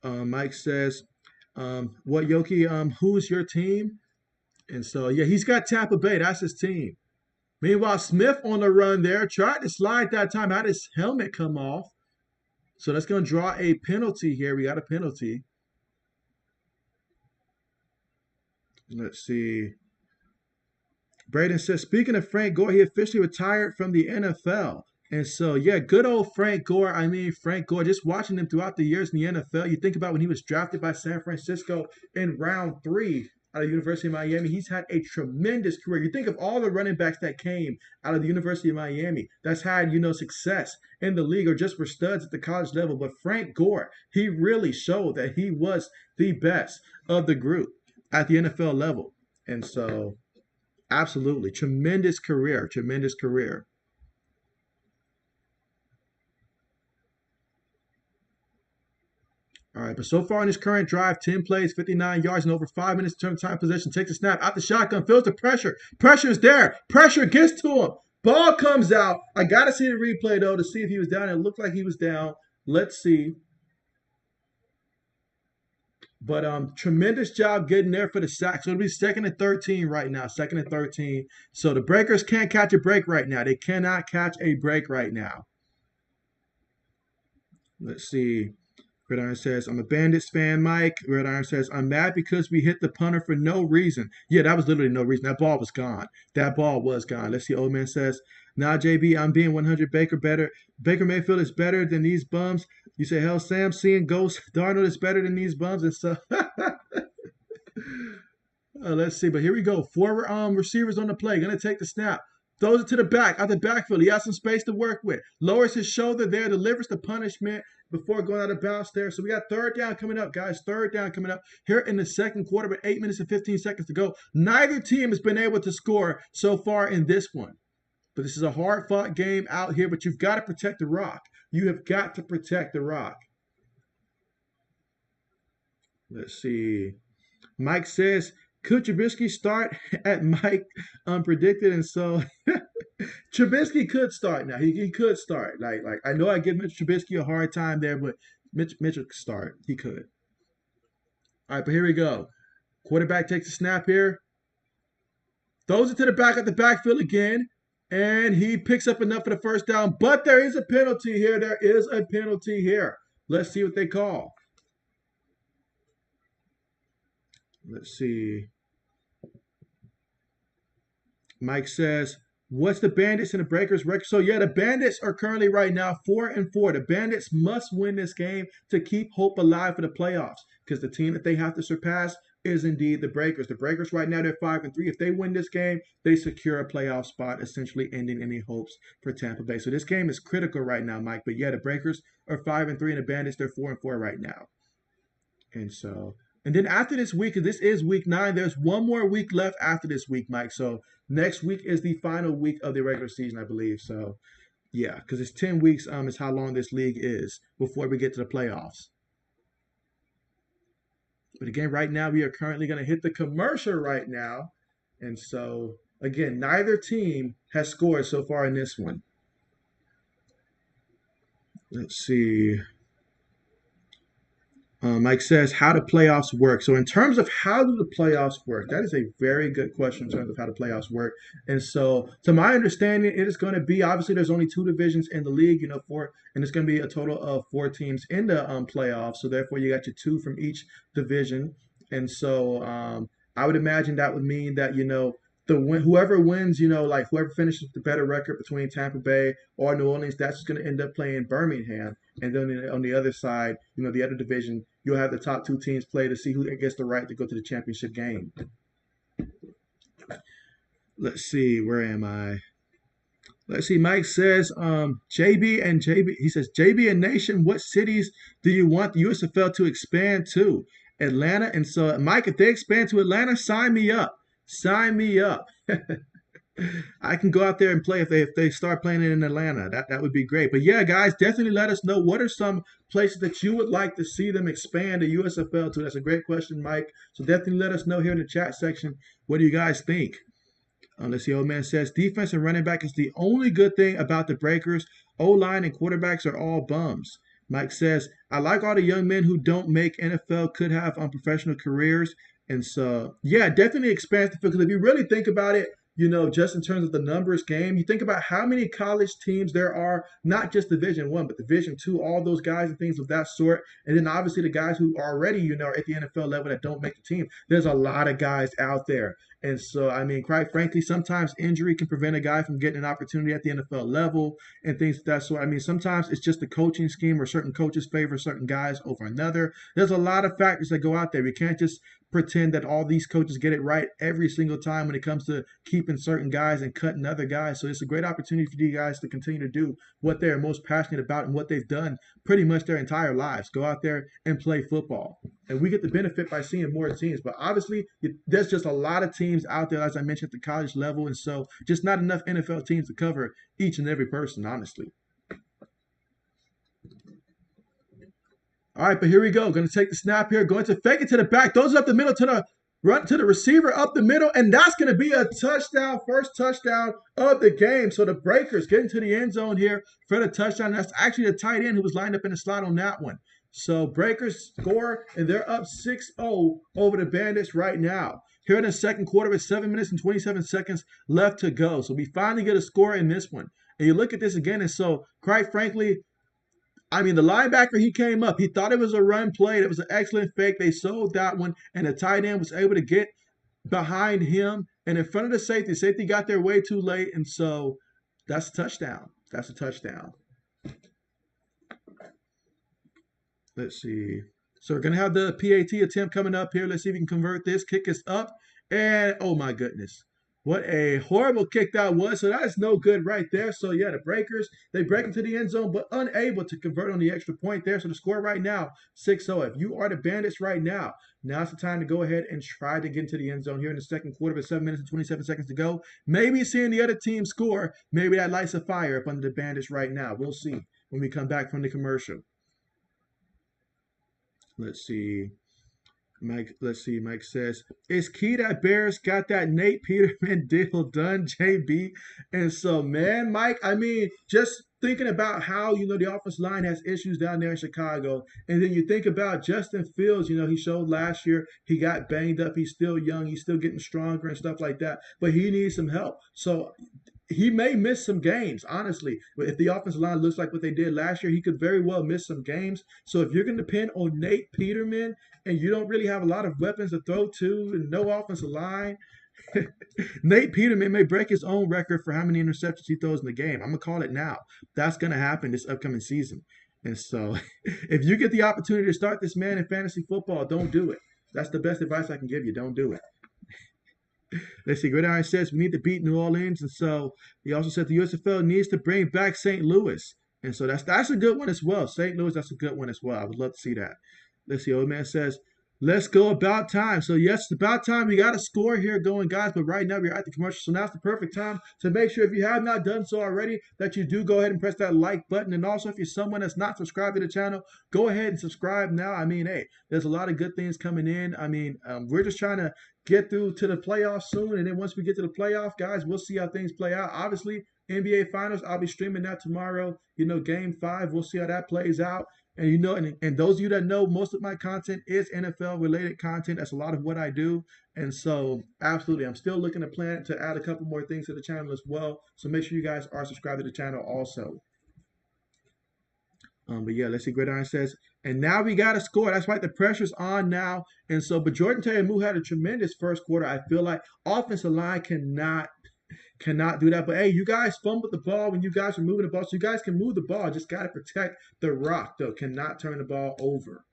Mike says, "What Yoki? Who's your team?" And so yeah, he's got Tampa Bay. That's his team. Meanwhile, Smith on the run there, tried to slide that time, had his helmet come off. So that's going to draw a penalty here. We got a penalty. Let's see. Braden says, speaking of Frank Gore, he officially retired from the NFL. And so, yeah, good old Frank Gore. I mean, Frank Gore, just watching him throughout the years in the NFL, you think about when he was drafted by San Francisco in round 3 out of the University of Miami. He's had a tremendous career. You think of all the running backs that came out of the University of Miami that's had, success in the league or just were studs at the college level. But Frank Gore, he really showed that he was the best of the group at the NFL level. And so, absolutely, tremendous career, tremendous career. All right, but so far in his current drive, 10 plays, 59 yards, and over 5 minutes to turn time possession. Takes a snap out the shotgun, feels the pressure. Pressure is there. Pressure gets to him. Ball comes out. I got to see the replay, though, to see if he was down. It looked like he was down. Let's see. But tremendous job getting there for the sack. So it'll be 2nd and 13 right now. 2nd and 13. So the Breakers can't catch a break right now. They cannot catch a break right now. Let's see. Gridiron says, I'm a Bandits fan, Mike. Gridiron says, I'm mad because we hit the punter for no reason. Yeah, that was literally no reason. That ball was gone. That ball was gone. Let's see. Old man says, nah, JB, I'm being 100 Baker better. Baker Mayfield is better than these bums. You say, hell, Sam, seeing ghosts. Darnold is better than these bums. And so, let's see. But here we go. 4 receivers on the play. Going to take the snap. Throws it to the back, out the backfield. He has some space to work with. Lowers his shoulder there, delivers the punishment before going out of bounds there. So we got third down coming up, guys. Third down coming up here in the second quarter with 8 minutes and 15 seconds to go. Neither team has been able to score so far in this one. But this is a hard-fought game out here, but you've got to protect the rock. You have got to protect the rock. Let's see. Mike says, could Trubisky start at Mike unpredicted? And so Trubisky could start now. He could start. Like I know I give Mitch Trubisky a hard time there, but Mitch could start. He could. All right, but here we go. Quarterback takes a snap here. Throws it to the back of the backfield again. And he picks up enough for the first down. But there is a penalty here. There is a penalty here. Let's see what they call. Let's see. Mike says, what's the Bandits and the Breakers record? So, yeah, the Bandits are currently right now 4-4. The Bandits must win this game to keep hope alive for the playoffs because the team that they have to surpass is indeed the Breakers. The Breakers right now, they're 5-3. If they win this game, they secure a playoff spot, essentially ending any hopes for Tampa Bay. So this game is critical right now, Mike. But, yeah, the Breakers are 5-3 and the Bandits, they're 4-4 right now. And so... And then after this week, this is week 9, there's one more week left after this week, Mike. So next week is the final week of the regular season, I believe. So, yeah, because it's 10 weeks is how long this league is before we get to the playoffs. But again, right now, we are currently going to hit the commercial right now. And so, again, neither team has scored so far in this one. Let's see. Mike says, how do playoffs work? So, in terms of how do the playoffs work, that is a very good question in terms of how the playoffs work. And so, to my understanding, it is going to be obviously there's only two divisions in the league, four, and it's going to be a total of four teams in the playoffs. So, therefore, you got your two from each division. And so, I would imagine that would mean that, whoever wins, like whoever finishes with the better record between Tampa Bay or New Orleans, that's going to end up playing Birmingham. And then on the other side, the other division, you'll have the top two teams play to see who gets the right to go to the championship game. Let's see, where am I? Let's see. Mike says, JB, he says, JB and Nation, what cities do you want the USFL to expand to? Atlanta. And so, Mike, if they expand to Atlanta, sign me up. Sign me up. I can go out there and play if they start playing it in Atlanta. That would be great. But yeah, guys, definitely let us know what are some places that you would like to see them expand the USFL to. That's a great question, Mike. So definitely let us know here in the chat section. What do you guys think? Let's see. Old man says defense and running back is the only good thing about the Breakers. O-line and quarterbacks are all bums. Mike says, I like all the young men who don't make NFL could have unprofessional careers. And so, yeah, definitely expands the field. Because if you really think about it, just in terms of the numbers game, you think about how many college teams there are, not just Division One, but Division Two, all those guys and things of that sort. And then obviously the guys who are already, are at the NFL level that don't make the team. There's a lot of guys out there. And so, I mean, quite frankly, sometimes injury can prevent a guy from getting an opportunity at the NFL level and things of that sort. I mean, sometimes it's just the coaching scheme or certain coaches favor certain guys over another. There's a lot of factors that go out there. We can't just pretend that all these coaches get it right every single time when it comes to keeping certain guys and cutting other guys. So it's a great opportunity for you guys to continue to do what they're most passionate about and what they've done pretty much their entire lives. Go out there and play football. And we get the benefit by seeing more teams. But obviously, there's just a lot of teams out there, as I mentioned, at the college level. And so just not enough NFL teams to cover each and every person, honestly. All right, but here we go. Going to take the snap here. Going to fake it to the back. Throws it up the middle to the run to the receiver up the middle. And that's going to be a touchdown. First touchdown of the game. So the Breakers getting to the end zone here for the touchdown. That's actually the tight end who was lined up in the slot on that one. So Breakers score, and they're up 6-0 over the Bandits right now. Here in the second quarter with 7 minutes and 27 seconds left to go. So we finally get a score in this one. And you look at this again, and so, quite frankly, I mean, the linebacker, he came up. He thought it was a run play. It was an excellent fake. They sold that one, and the tight end was able to get behind him and in front of the safety. Safety got there way too late, and so that's a touchdown. That's a touchdown. Let's see. So we're going to have the PAT attempt coming up here. Let's see if we can convert this. Kick is up, and oh, my goodness. What a horrible kick that was. So that is no good right there. So, yeah, the Breakers, they break into the end zone, but unable to convert on the extra point there. So the score right now, 6-0. If you are the Bandits right now, now's the time to go ahead and try to get into the end zone here in the second quarter with 7 minutes and 27 seconds to go. Maybe seeing the other team score, maybe that lights a fire up under the Bandits right now. We'll see when we come back from the commercial. Let's see. Mike says, it's key that Bears got that Nate Peterman deal done, JB. And so, man, Mike, I mean, just thinking about how, the offensive line has issues down there in Chicago. And then you think about Justin Fields, he showed last year he got banged up. He's still young. He's still getting stronger and stuff like that. But he needs some help. So he may miss some games, honestly. If the offensive line looks like what they did last year, he could very well miss some games. So if you're going to depend on Nate Peterman and you don't really have a lot of weapons to throw to and no offensive line, Nate Peterman may break his own record for how many interceptions he throws in the game. I'm going to call it now. That's going to happen this upcoming season. And so if you get the opportunity to start this man in fantasy football, don't do it. That's the best advice I can give you. Don't do it. Let's see. Gridiron says we need to beat New Orleans. And so he also said the USFL needs to bring back St. Louis. And so that's a good one as well. St. Louis, that's a good one as well. I would love to see that. Let's see. Old man says, let's go about time. So, yes, it's about time. We got a score here going, guys. But right now, we're at the commercial. So now's the perfect time to make sure, if you have not done so already, that you do go ahead and press that like button. And also, if you're someone that's not subscribed to the channel, go ahead and subscribe now. I mean, hey, there's a lot of good things coming in. I mean, we're just trying to get through to the playoffs soon. And then once we get to the playoff, guys, we'll see how things play out. Obviously, NBA Finals, I'll be streaming that tomorrow. Game 5, we'll see how that plays out. And you know, and those of you that know, most of my content is NFL related content. That's a lot of what I do. And so, absolutely, I'm still looking to plan to add a couple more things to the channel as well. So make sure you guys are subscribed to the channel also. But yeah, let's see. Gridiron says, and now we got to score. That's right. The pressure's on now. And so, but Jordan Taylor had a tremendous first quarter. I feel like offensive line cannot do that. But hey, you guys fumbled the ball when you guys were moving the ball. So you guys can move the ball. Just got to protect the rock, though. Cannot turn the ball over.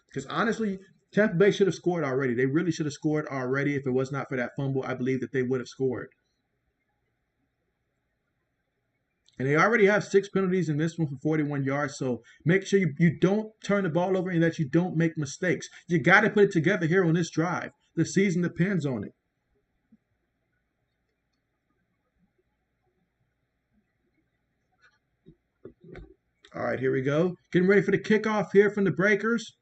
Because honestly, Tampa Bay should have scored already. They really should have scored already. If it was not for that fumble, I believe that they would have scored. And they already have 6 penalties in this one for 41 yards. So make sure you don't turn the ball over and that you don't make mistakes. You got to put it together here on this drive. The season depends on it. All right, here we go. Getting ready for the kickoff here from the Breakers.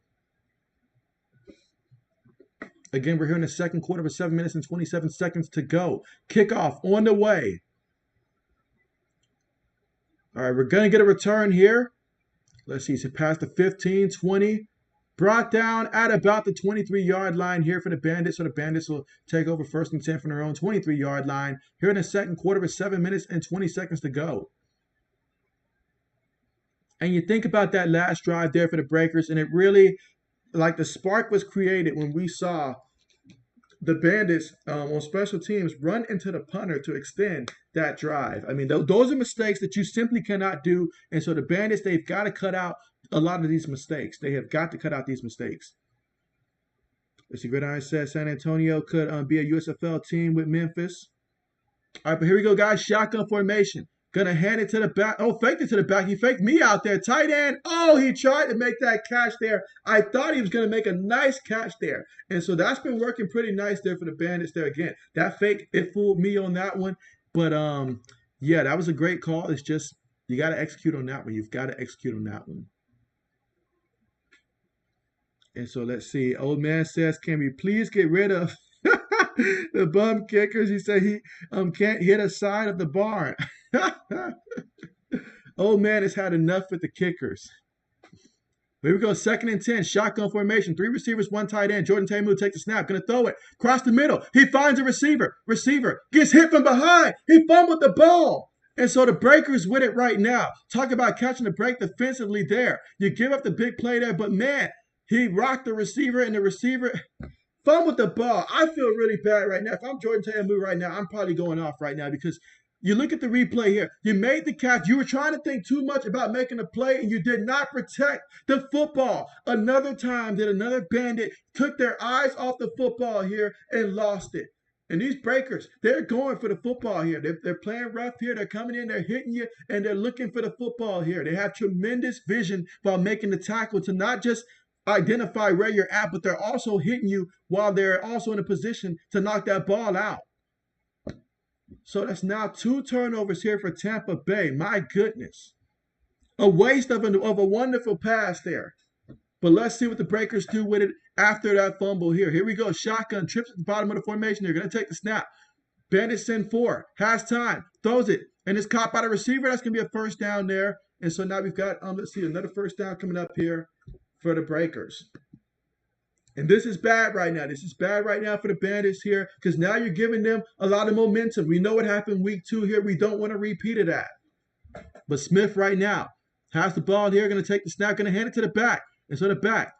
Again, we're here in the second quarter with 7 minutes and 27 seconds to go. Kickoff on the way. All right, we're going to get a return here. Let's see, so past the 15, 20. Brought down at about the 23-yard line here for the Bandits. So the Bandits will take over 1st and 10 from their own 23-yard line. Here in the second quarter with 7 minutes and 20 seconds to go. And you think about that last drive there for the Breakers, and it really, like the spark was created when we saw the Bandits on special teams run into the punter to extend that drive. I mean, those are mistakes that you simply cannot do. And so the Bandits, they've got to cut out a lot of these mistakes. They have got to cut out these mistakes. Let's see, Gridiron says San Antonio could be a USFL team with Memphis. All right, but here we go, guys. Shotgun formation. Gonna hand it to the back. Oh, faked it to the back. He faked me out there. Tight end. Oh, he tried to make that catch there. I thought he was gonna make a nice catch there. And so that's been working pretty nice there for the Bandits there again. That fake, it fooled me on that one. But yeah, that was a great call. It's just you gotta execute on that one. You've got to execute on that one. And so let's see. Old man says, can we please get rid of the bum kickers? He said he can't hit a side of the barn. Old man has had enough with the kickers. Here we go, 2nd and 10, shotgun formation. 3 receivers, 1 tight end. Jordan Taylor takes the snap, gonna throw it. Cross the middle. He finds a receiver. Receiver gets hit from behind. He fumbled the ball. And so the Breakers with it right now. Talk about catching the break defensively there. You give up the big play there, but man, he rocked the receiver, and the receiver fumbled the ball. I feel really bad right now. If I'm Jordan Taylor right now, I'm probably going off right now because you look at the replay here. You made the catch. You were trying to think too much about making a play, and you did not protect the football. Another time that another Bandit took their eyes off the football here and lost it. And these Breakers, they're going for the football here. They're playing rough here. They're coming in, they're hitting you, and they're looking for the football here. They have tremendous vision while making the tackle to not just identify where you're at, but they're also hitting you while they're also in a position to knock that ball out. So that's now 2 turnovers here for Tampa Bay. My goodness. A waste of a wonderful pass there. But let's see what the Breakers do with it after that fumble here. Here we go. Shotgun trips at the bottom of the formation. They're going to take the snap. Bandits send 4. Has time. Throws it. And it's caught by the receiver. That's going to be a first down there. And so now we've got, let's see, another first down coming up here for the Breakers. And this is bad right now. This is bad right now for the Bandits here because now you're giving them a lot of momentum. We know what happened week 2 here. We don't want to repeat of that. But Smith right now has the ball here, going to take the snap, going to hand it to the back. And so the back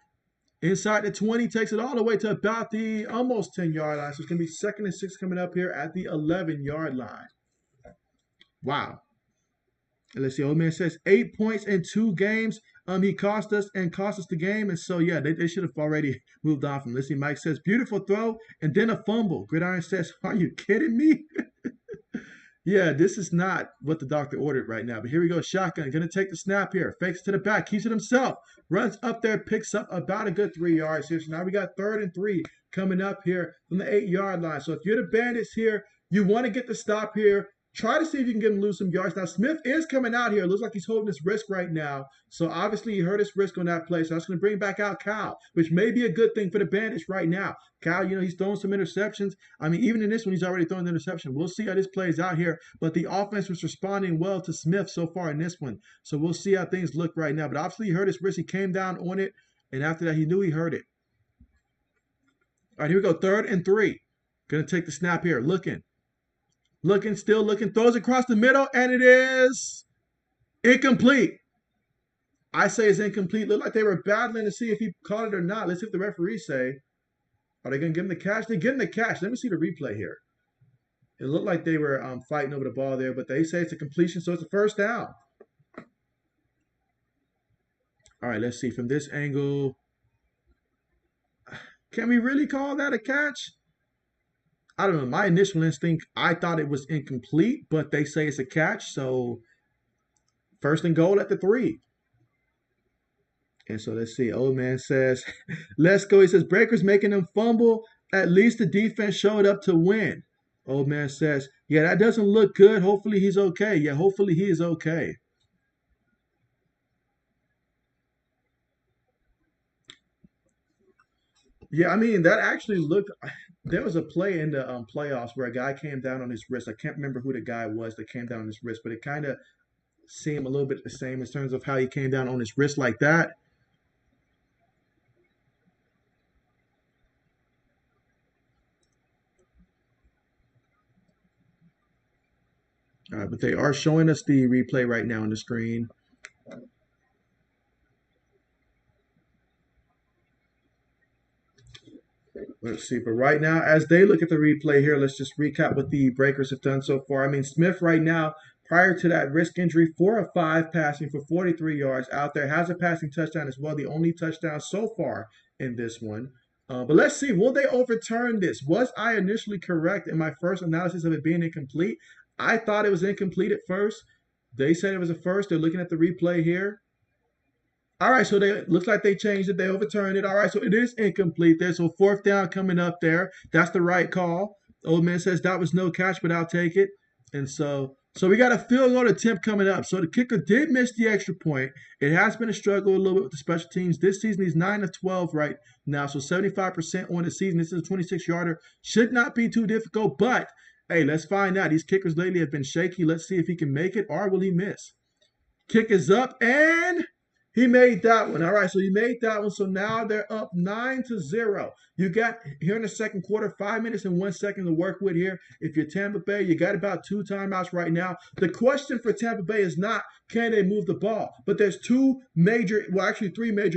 inside the 20 takes it all the way to about the almost 10-yard line. So it's going to be 2nd and 6 coming up here at the 11-yard line. Wow. And let's see, old man says 8 points in 2 games. He cost us the game. And so, yeah, they should have already moved on from. Let's see, Mike says, beautiful throw and then a fumble. Gridiron says, are you kidding me? Yeah, this is not what the doctor ordered right now. But here we go, shotgun. Going to take the snap here. Fakes to the back. Keeps it himself. Runs up there. Picks up about a good 3 yards here. So now we got 3rd and 3 coming up here from the 8-yard line. So if you're the Bandits here, you want to get the stop here. Try to see if you can get him to lose some yards. Now, Smith is coming out here. It looks like he's holding his wrist right now. So, obviously, he hurt his wrist on that play. So, that's going to bring back out Kyle, which may be a good thing for the Bandits right now. Kyle, he's throwing some interceptions. I mean, even in this one, he's already throwing the interception. We'll see how this plays out here. But the offense was responding well to Smith so far in this one. So, we'll see how things look right now. But, obviously, he hurt his wrist. He came down on it. And after that, he knew he hurt it. All right, here we go. 3rd and 3. Going to take the snap here. Still looking, throws across the middle, and it is incomplete. I say it's incomplete. Looked like they were battling to see if he caught it or not. Let's see if the referees say. Are they going to give him the catch? They give him the catch. Let me see the replay here. It looked like they were fighting over the ball there, but they say it's a completion, so it's a first down. All right, let's see from this angle. Can we really call that a catch? I don't know. My initial instinct, I thought it was incomplete, but they say it's a catch. So 1st and goal at the 3. And so let's see. Old man says, let's go. He says, Breakers making them fumble. At least the defense showed up to win. Old man says, yeah, that doesn't look good. Hopefully he's okay. Yeah, hopefully he is okay. Yeah, I mean, that actually looked. There was a play in the playoffs where a guy came down on his wrist. I can't remember who the guy was that came down on his wrist, but it kind of seemed a little bit the same in terms of how he came down on his wrist like that. All right, but they are showing us the replay right now on the screen. Let's see. But right now, as they look at the replay here, let's just recap what the Breakers have done so far. I mean, Smith right now, prior to that wrist injury, 4 of 5 passing for 43 yards out there. Has a passing touchdown as well, the only touchdown so far in this one. But let's see, will they overturn this? Was I initially correct in my first analysis of it being incomplete? I thought it was incomplete at first. They said it was a first. They're looking at the replay here. All right, so they looks like they changed it. They overturned it. All right, so it is incomplete there. So 4th down coming up there. That's the right call. Old man says that was no catch, but I'll take it. And so we got a field goal attempt coming up. So the kicker did miss the extra point. It has been a struggle a little bit with the special teams. This season, he's 9 of 12 right now. So 75% on the season. This is a 26-yarder. Should not be too difficult, but hey, let's find out. These kickers lately have been shaky. Let's see if he can make it or will he miss. Kick is up and he made that one. All right, so he made that one. So now they're up 9-0. You got here in the second quarter, 5 minutes and 1 second to work with here. If you're Tampa Bay, you got about 2 timeouts right now. The question for Tampa Bay is not, can they move the ball? But there's 3 major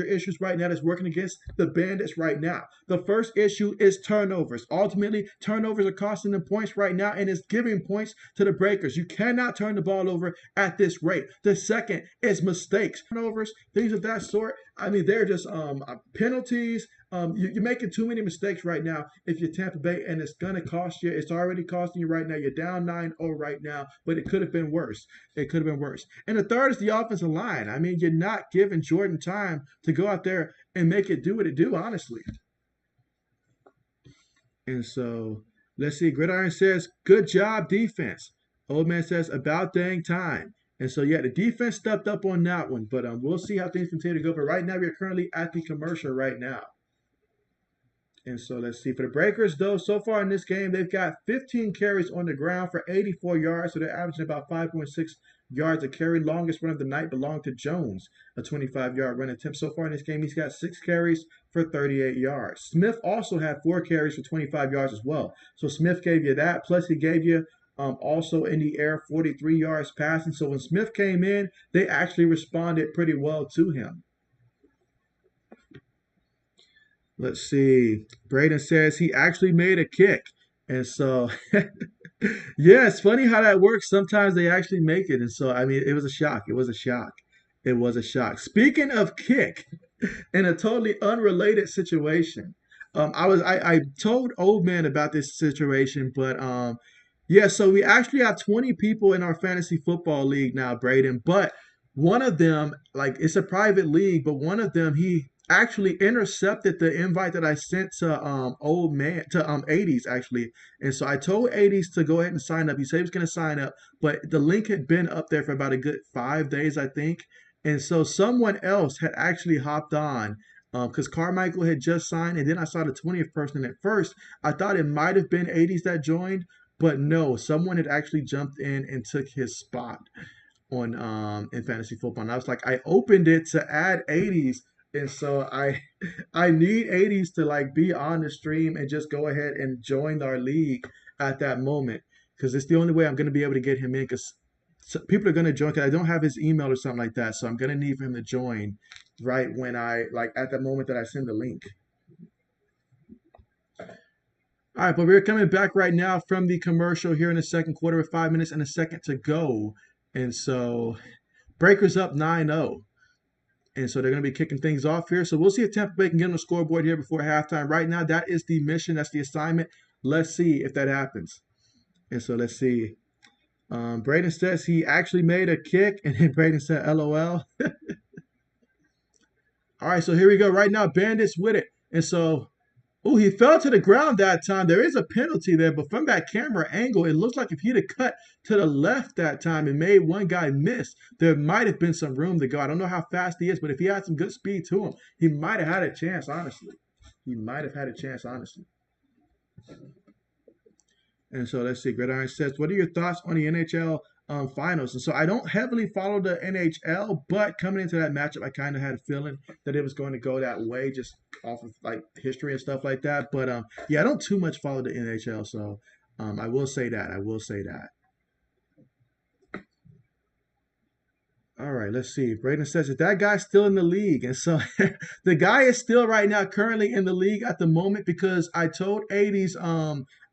issues right now that's working against the Bandits right now. The first issue is turnovers. Ultimately, turnovers are costing them points right now, and it's giving points to the Breakers. You cannot turn the ball over at this rate. The second is mistakes. Turnovers, things of that sort. I mean, they're just penalties. You're making too many mistakes right now if you're Tampa Bay, and it's going to cost you. It's already costing you right now. You're down 9-0 right now, but it could have been worse. It could have been worse. And the third is the offensive line. I mean, you're not giving Jordan time to go out there and make it do what it do, honestly. And so, let's see. Gridiron says, good job, defense. Old man says, about dang time. And so, yeah, the defense stepped up on that one. But we'll see how things continue to go. But right now, we're currently at the commercial right now. And so, let's see. For the Breakers, though, so far in this game, they've got 15 carries on the ground for 84 yards. So, they're averaging about 5.6 yards a carry. Longest run of the night belonged to Jones, a 25-yard run attempt. So far in this game, he's got 6 carries for 38 yards. Smith also had 4 carries for 25 yards as well. So, Smith gave you that. Plus, he gave you also in the air, 43 yards passing. So when Smith came in, they actually responded pretty well to him. Let's see. Braden says he actually made a kick. And so, yeah, it's funny how that works. Sometimes they actually make it. And so, I mean, it was a shock. It was a shock. It was a shock. Speaking of kick, in a totally unrelated situation, I told Old Man about this situation, but yeah, so we actually have 20 people in our fantasy football league now, Braden. But one of them, like it's a private league, but one of them, actually intercepted the invite that I sent to old man to 80s actually. And so I told 80s to go ahead and sign up. He said he was going to sign up, but the link had been up there for about a good 5 days, I think. And so someone else had actually hopped on because Carmichael had just signed, and then I saw the 20th person. And at first, I thought it might have been 80s that joined, but no, someone had actually jumped in and took his spot on in fantasy football. And I was like, I opened it to add 80s, and so I need 80s to like be on the stream and just go ahead and join our league at that moment because it's the only way I'm going to be able to get him in because people are going to join because I don't have his email or something like that. So I'm going to need for him to join right when I like at the moment that I send the link. All right, but we're coming back right now from the commercial here in the second quarter with 5 minutes and a second to go. And so Breakers up 9-0. And so they're going to be kicking things off here. So we'll see if Tampa Bay can get on the scoreboard here before halftime. Right now, that is the mission. That's the assignment. Let's see if that happens. And so let's see. Braden says he actually made a kick. And then Braden said, LOL. All right, so here we go. Right now, Bandits with it. And so, oh, he fell to the ground that time. There is a penalty there, but from that camera angle, it looks like if he'd have cut to the left that time and made one guy miss, there might have been some room to go. I don't know how fast he is, but if he had some good speed to him, he might have had a chance, honestly. He might have had a chance, honestly. And so let's see. Gridiron says, what are your thoughts on the NHL finals? And so I don't heavily follow the NHL, but coming into that matchup, I kind of had a feeling that it was going to go that way just off of like history and stuff like that. But yeah, I don't too much follow the NHL. So I will say that. I will say that. All right, let's see. Braden says, is that guy still in the league? And so the guy is still right now currently in the league at the moment because I told 80s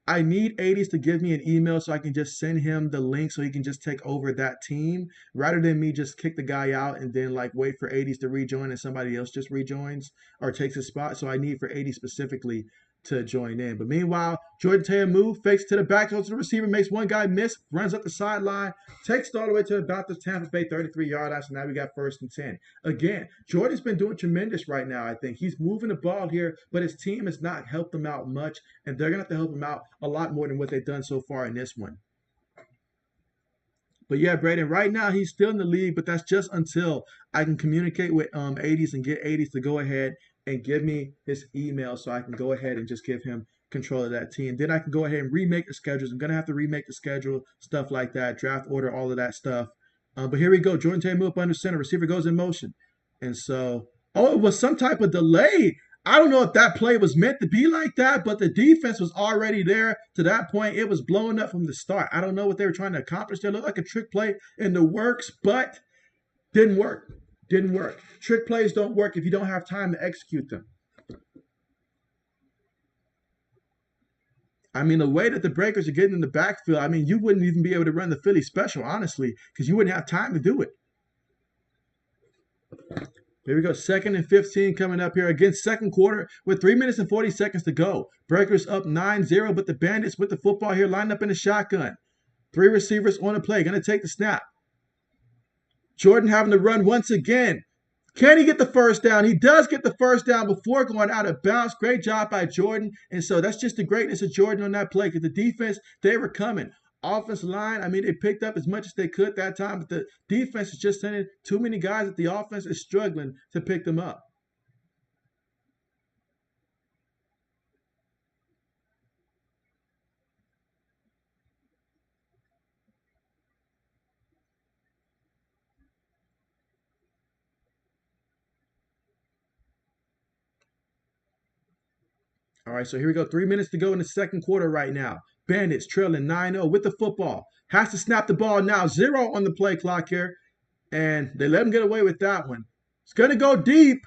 I need 80s to give me an email so I can just send him the link so he can just take over that team rather than me just kick the guy out and then like wait for 80s to rejoin and somebody else just rejoins or takes his spot. So I need for 80 specifically to join in. But meanwhile, Jordan Taylor move, fakes to the back, goes to the receiver, makes one guy miss, runs up the sideline, takes it all the way to about the Tampa Bay 33-yard line. So now we got 1st and 10. Again, Jordan's been doing tremendous right now, I think. He's moving the ball here, but his team has not helped him out much, and they're going to have to help him out a lot more than what they've done so far in this one. But yeah, Braden, right now he's still in the league, but that's just until I can communicate with 80s and get 80s to go ahead and give me his email so I can go ahead and just give him control of that team. Then I can go ahead and remake the schedules. I'm going to have to remake the schedule, stuff like that, draft order, all of that stuff. But here we go. Jordan Taylor up under center. Receiver goes in motion. And so, oh, it was some type of delay. I don't know if that play was meant to be like that, but the defense was already there to that point. It was blowing up from the start. I don't know what they were trying to accomplish. They looked like a trick play in the works, but didn't work. Didn't work. Trick plays don't work if you don't have time to execute them. I mean, the way that the Breakers are getting in the backfield, I mean, you wouldn't even be able to run the Philly special, honestly, because you wouldn't have time to do it. Here we go. 2nd and 15 coming up here. Again, second quarter with 3 minutes and 40 seconds to go. Breakers up 9-0, but the Bandits with the football here lined up in the shotgun. 3 receivers on the play. Going to take the snap. Jordan having to run once again. Can he get the first down? He does get the first down before going out of bounds. Great job by Jordan. And so that's just the greatness of Jordan on that play because the defense, they were coming. Offensive line, I mean, they picked up as much as they could that time, but the defense is just sending too many guys that the offense is struggling to pick them up. All right, so here we go. 3 minutes to go in the second quarter right now. Bandits trailing 9-0 with the football. Has to snap the ball now. 0 on the play clock here. And they let him get away with that one. It's going to go deep.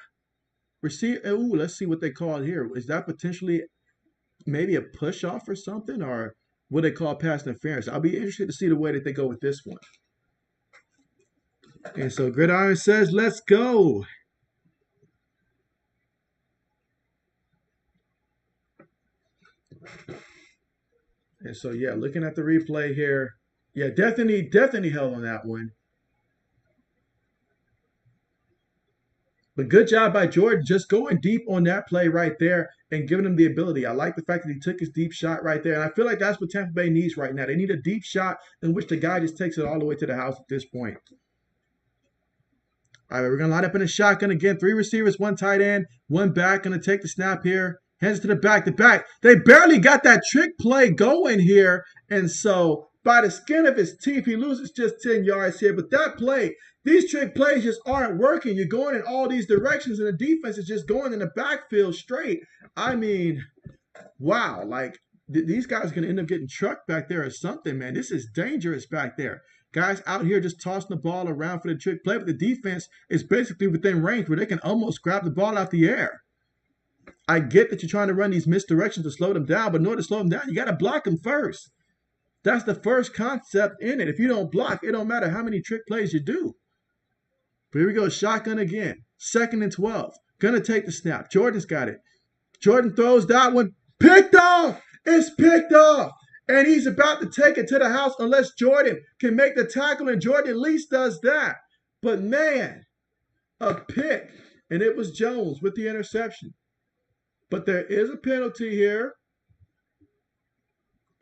Ooh, let's see what they call it here. Is that potentially maybe a push off or something? Or what they call pass interference? I'll be interested to see the way that they go with this one. And so Gridiron says, let's go. And so, yeah, looking at the replay here, yeah, definitely held on that one. But good job by Jordan just going deep on that play right there and giving him the ability. I like the fact that he took his deep shot right there. And I feel like that's what Tampa Bay needs right now. They need a deep shot in which the guy just takes it all the way to the house at this point. All right, we're going to line up in a shotgun again. 3 receivers, 1 tight end, 1 back. Going to take the snap here. Hands to the back, They barely got that trick play going here. And so by the skin of his teeth, he loses just 10 yards here. But that play, these trick plays just aren't working. You're going in all these directions, and the defense is just going in the backfield straight. I mean, wow. Like, these guys are going to end up getting trucked back there or something, man. This is dangerous back there. Guys out here just tossing the ball around for the trick play, but the defense is basically within range where they can almost grab the ball out the air. I get that you're trying to run these misdirections to slow them down, but in order to slow them down, you got to block them first. That's the first concept in it. If you don't block, it don't matter how many trick plays you do. But here we go, shotgun again. 2nd and 12. Gonna take the snap. Jordan's got it. Jordan throws that one. Picked off! It's picked off! And he's about to take it to the house unless Jordan can make the tackle, and Jordan at least does that. But man, a pick. And it was Jones with the interception. But there is a penalty here.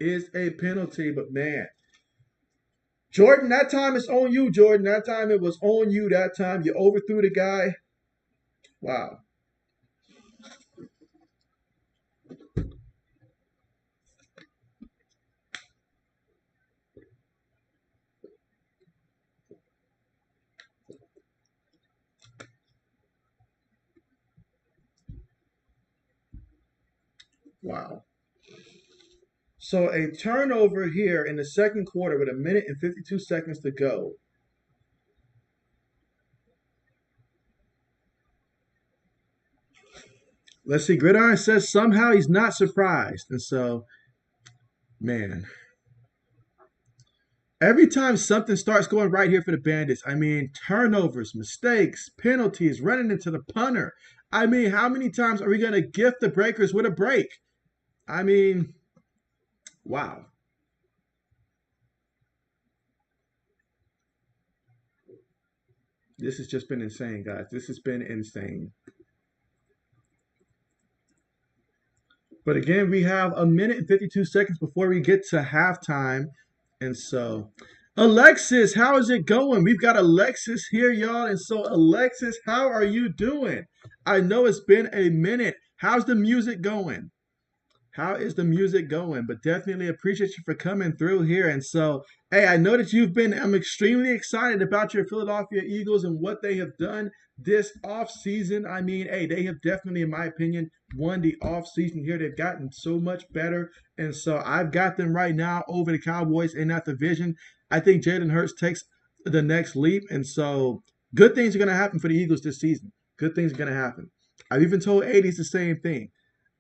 Is a penalty, but man. Jordan, that time it's on you, Jordan. That time it was on you that time. You overthrew the guy. Wow. Wow. So a turnover here in the second quarter with 1 minute and 52 seconds to go. Let's see. Gridiron says somehow he's not surprised. And so, man, every time something starts going right here for the Bandits, I mean, turnovers, mistakes, penalties, running into the punter. I mean, how many times are we going to gift the Breakers with a break? I mean, wow. This has just been insane, guys. This has been insane. But again, we have 1 minute and 52 seconds before we get to halftime. And so, Alexis, how is it going? We've got Alexis here, y'all. And so, Alexis, how are you doing? I know it's been a minute. How's the music going? How is the music going? But definitely appreciate you for coming through here. And so, hey, I know that I'm extremely excited about your Philadelphia Eagles and what they have done this offseason. I mean, hey, they have definitely, in my opinion, won the offseason here. They've gotten so much better. And so I've got them right now over the Cowboys in that division. I think Jalen Hurts takes the next leap. And so good things are going to happen for the Eagles this season. Good things are going to happen. I've even told 80s the same thing.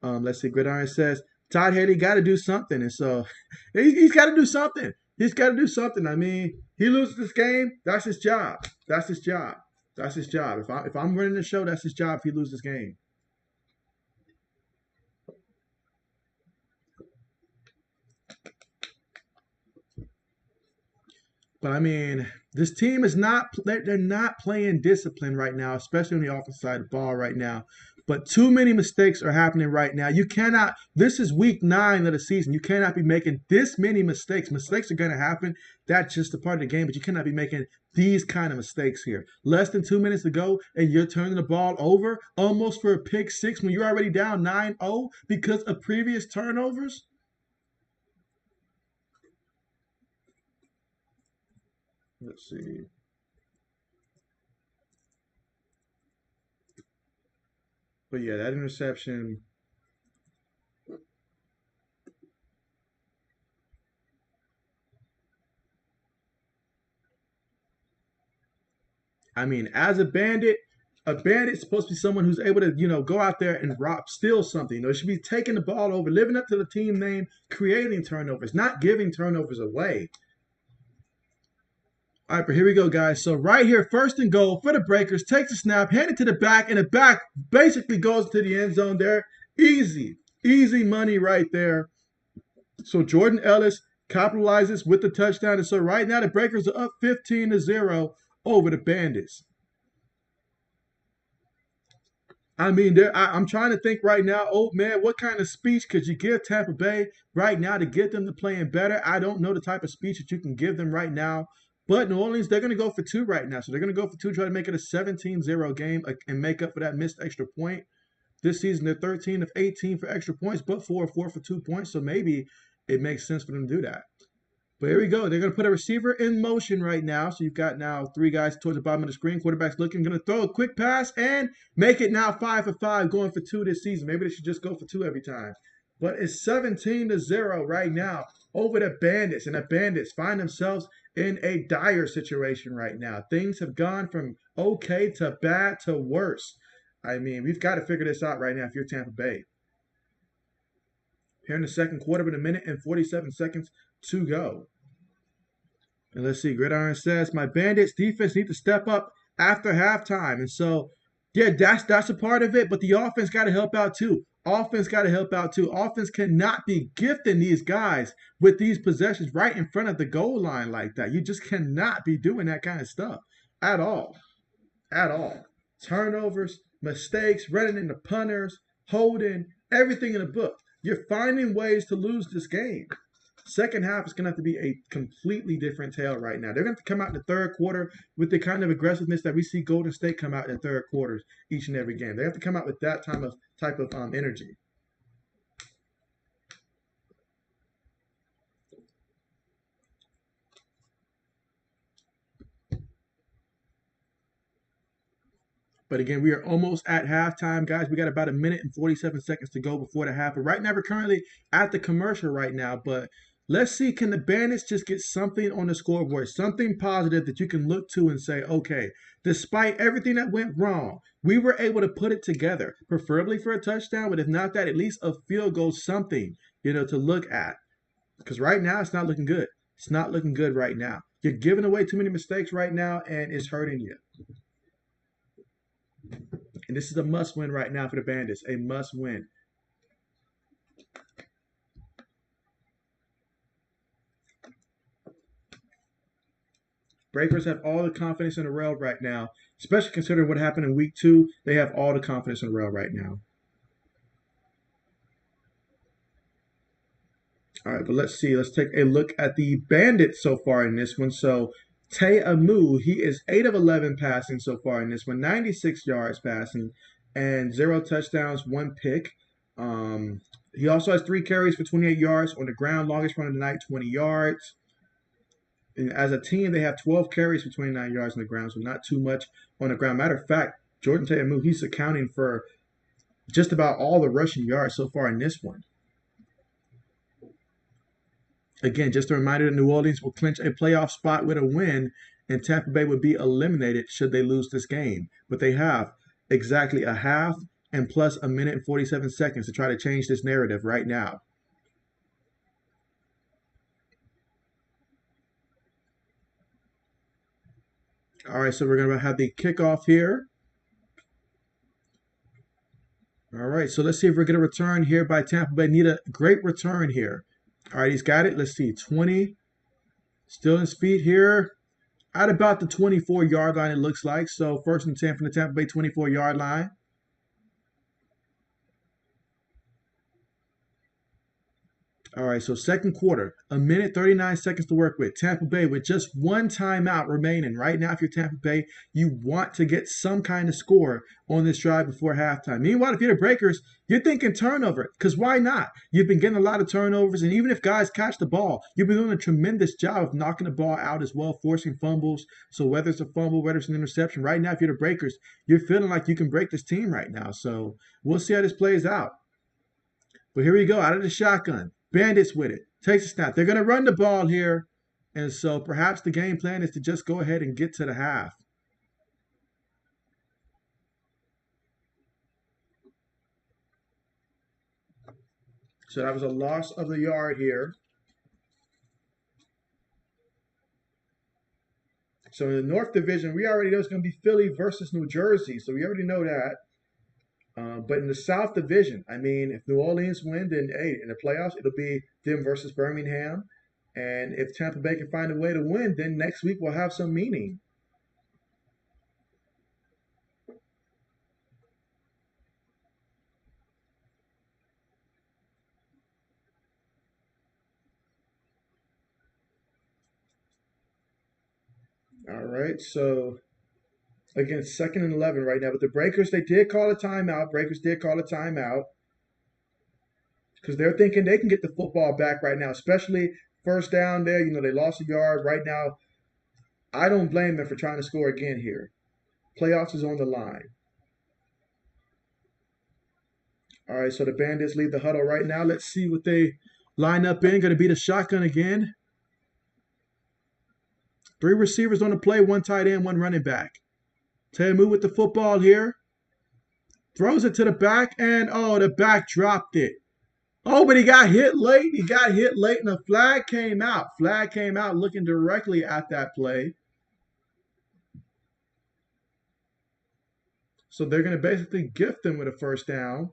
Let's see. Gridiron says Todd Haley got to do something, and so he's got to do something. He's got to do something. I mean, he loses this game. That's his job. That's his job. That's his job. If I'm running the show, that's his job. If he loses this game. But I mean, this team is they're not playing discipline right now, especially on the offensive side of the ball right now. But too many mistakes are happening right now. You cannot, this is week 9 of the season. You cannot be making this many mistakes. Mistakes are going to happen. That's just a part of the game, but you cannot be making these kind of mistakes here. Less than 2 minutes to go, and you're turning the ball over almost for a pick 6 when you're already down 9-0 because of previous turnovers. Let's see. But yeah, that interception. I mean, as a bandit's supposed to be someone who's able to, go out there and steal something. It should be taking the ball over, living up to the team name, creating turnovers, not giving turnovers away. All right, but here we go, guys. So right here, 1st and goal for the Breakers. Takes the snap, hand it to the back, and the back basically goes to the end zone there. Easy money right there. So Jordan Ellis capitalizes with the touchdown. And so right now the Breakers are up 15-0 over the Bandits. I mean, I'm trying to think right now, oh man, what kind of speech could you give Tampa Bay right now to get them to playing better? I don't know the type of speech that you can give them right now. But New Orleans, they're going to go for two right now. So they're going to go for two, try to make it a 17-0 game and make up for that missed extra point. This season, they're 13 of 18 for extra points, but 4 for 2 points. So maybe it makes sense for them to do that. But here we go. They're going to put a receiver in motion right now. So you've got now three guys towards the bottom of the screen. Quarterback's looking, going to throw a quick pass and make it now 5 for 5, going for 2 this season. Maybe they should just go for 2 every time. But it's 17-0 right now over the Bandits. And the Bandits find themselves in a dire situation right now. Things have gone from okay to bad to worse. I mean, we've got to figure this out right now if you're Tampa Bay. Here in the second quarter with a minute and 47 seconds to go. And let's see, Gridiron says, my Bandits defense need to step up after halftime. And so, yeah, that's a part of it, but the offense got to help out too. Offense got to help out too. Offense cannot be gifting these guys with these possessions right in front of the goal line like that. You just cannot be doing that kind of stuff at all. At all. Turnovers, mistakes, running into punters, holding, everything in the book. You're finding ways to lose this game. Second half is going to have to be a completely different tale right now. They're going to have to come out in the third quarter with the kind of aggressiveness that we see Golden State come out in the third quarters each and every game. They have to come out with that type of energy. But again, we are almost at halftime, guys. We got about a minute and 47 seconds to go before the half. But right now, we're currently at the commercial right now. But let's see, can the Bandits just get something on the scoreboard, something positive that you can look to and say, okay, despite everything that went wrong, we were able to put it together, preferably for a touchdown, but if not that, at least a field goal, something, to look at. Because right now, it's not looking good. It's not looking good right now. You're giving away too many mistakes right now, and it's hurting you. And this is a must win right now for the Bandits. A must win. Breakers have all the confidence in the world right now, especially considering what happened in week 2. They have all the confidence in the world right now. All right, but let's see. Let's take a look at the Bandits so far in this one. So Amu, he is 8 of 11 passing so far in this one, 96 yards passing, and 0 touchdowns, 1 pick. He also has 3 carries for 28 yards on the ground, longest run of the night, 20 yards. And as a team, they have 12 carries for 29 yards on the ground, so not too much on the ground. Matter of fact, Jordan Amu, he's accounting for just about all the rushing yards so far in this one. Again, just a reminder that New Orleans will clinch a playoff spot with a win, and Tampa Bay would be eliminated should they lose this game. But they have exactly a half and plus a minute and 47 seconds to try to change this narrative right now. All right, so we're going to have the kickoff here. All right, so let's see if we're going to return here by Tampa Bay. Need a great return here. All right, he's got it. Let's see, 20. Still in speed here. At about the 24-yard line, it looks like. So first and 10 from the Tampa Bay 24-yard line. All right, so second quarter, a minute 39 seconds to work with. Tampa Bay with just one timeout remaining. Right now, if you're Tampa Bay, you want to get some kind of score on this drive before halftime. Meanwhile, if you're the Breakers, you're thinking turnover, because why not? You've been getting a lot of turnovers, and even if guys catch the ball, you've been doing a tremendous job of knocking the ball out as well, forcing fumbles. So whether it's a fumble, whether it's an interception, right now, if you're the Breakers, you're feeling like you can break this team right now. So we'll see how this plays out. But here we go, out of the shotgun. Bandits with it. Takes a snap. They're going to run the ball here. And so perhaps the game plan is to just go ahead and get to the half. So that was a loss of the yard here. So in the North Division, we already know it's going to be Philly versus New Jersey. So we already know that. But in the South Division, I mean, if New Orleans win, then hey, in the playoffs, it'll be them versus Birmingham. And if Tampa Bay can find a way to win, then next week will have some meaning. All right, so again, 2nd and 11 right now. But the Breakers, they did call a timeout. Breakers did call a timeout because they're thinking they can get the football back right now, especially first down there. You know, they lost a yard right now. I don't blame them for trying to score again here. Playoffs is on the line. All right, so the Bandits lead the huddle right now. Let's see what they line up in. Going to be the shotgun again. 3 receivers on the play, 1 tight end, 1 running back. Tamu with the football here. Throws it to the back, and oh, the back dropped it. Oh, but he got hit late. He got hit late, and the flag came out. Flag came out looking directly at that play. So they're going to basically gift them with a first down.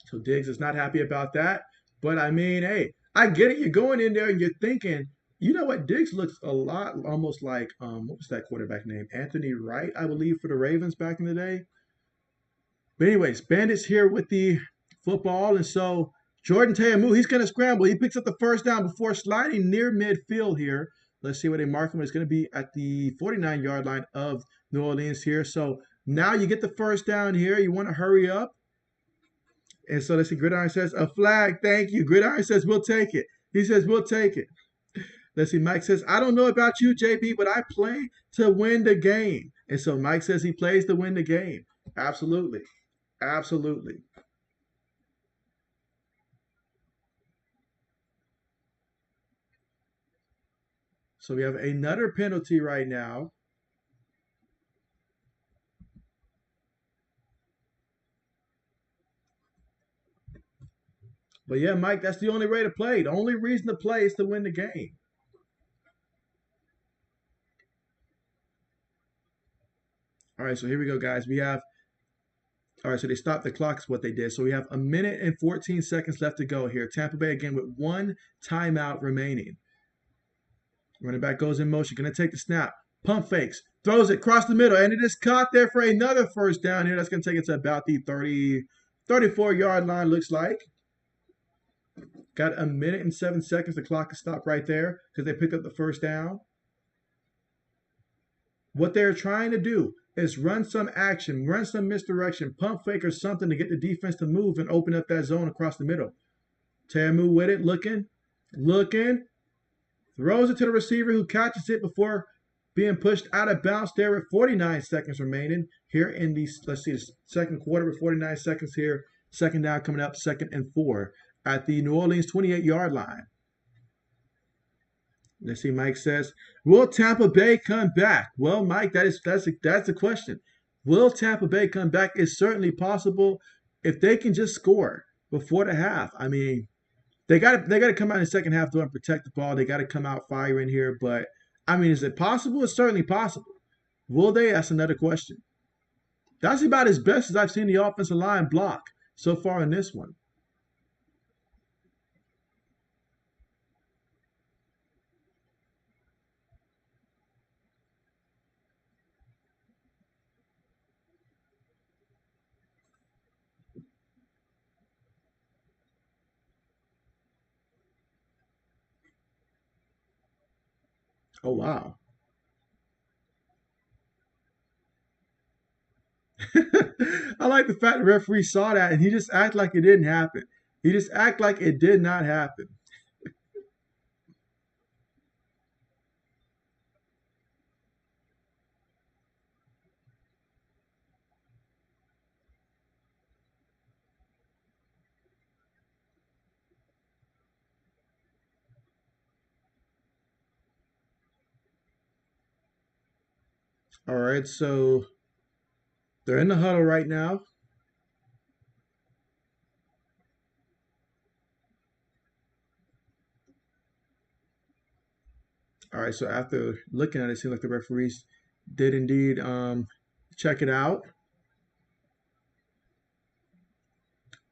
So Diggs is not happy about that. But I mean, hey, I get it. You're going in there and you're thinking, you know what? Diggs looks a lot almost like what was that quarterback name? Anthony Wright, I believe, for the Ravens back in the day. But anyways, Bandits here with the football, and so Jordan Ta'amu, he's going to scramble. He picks up the first down before sliding near midfield here. Let's see where they mark him. It's going to be at the 49-yard line of New Orleans here. So now you get the first down here. You want to hurry up. And so let's see, Gridiron says, a flag, thank you. Gridiron says, we'll take it. He says, we'll take it. Let's see, Mike says, I don't know about you, JB, but I play to win the game. And so Mike says he plays to win the game. Absolutely. Absolutely. So we have another penalty right now. But yeah, Mike, that's the only way to play. The only reason to play is to win the game. All right, so here we go, guys. All right, so they stopped the clock is what they did. So we have 1 minute and 14 seconds left to go here. Tampa Bay again with 1 timeout remaining. Running back goes in motion, going to take the snap. Pump fakes, throws it across the middle, and it is caught there for another first down here. That's going to take it to about the 34-yard line, looks like. Got 1 minute and 7 seconds. The clock is stopped right there because they picked up the first down. What they're trying to do is run some action, run some misdirection, pump fake or something to get the defense to move and open up that zone across the middle. Tamu with it, looking, throws it to the receiver who catches it before being pushed out of bounds there with 49 seconds remaining here in the, let's see, the second quarter with 49 seconds here. Second down coming up, 2nd and 4 at the New Orleans 28-yard line. Let's see, Mike says, will Tampa Bay come back? Well, Mike, that's the question. Will Tampa Bay come back? It's certainly possible if they can just score before the half. I mean, they got to come out in the second half though and protect the ball. They got to come out firing here. But I mean, is it possible? It's certainly possible. Will they? That's another question. That's about as best as I've seen the offensive line block so far in this one. Oh wow. I like the fact the referee saw that and he just acted like it didn't happen. He just acted like it did not happen. All right, so they're in the huddle right now. All right, so after looking at it, it seems like the referees did indeed check it out.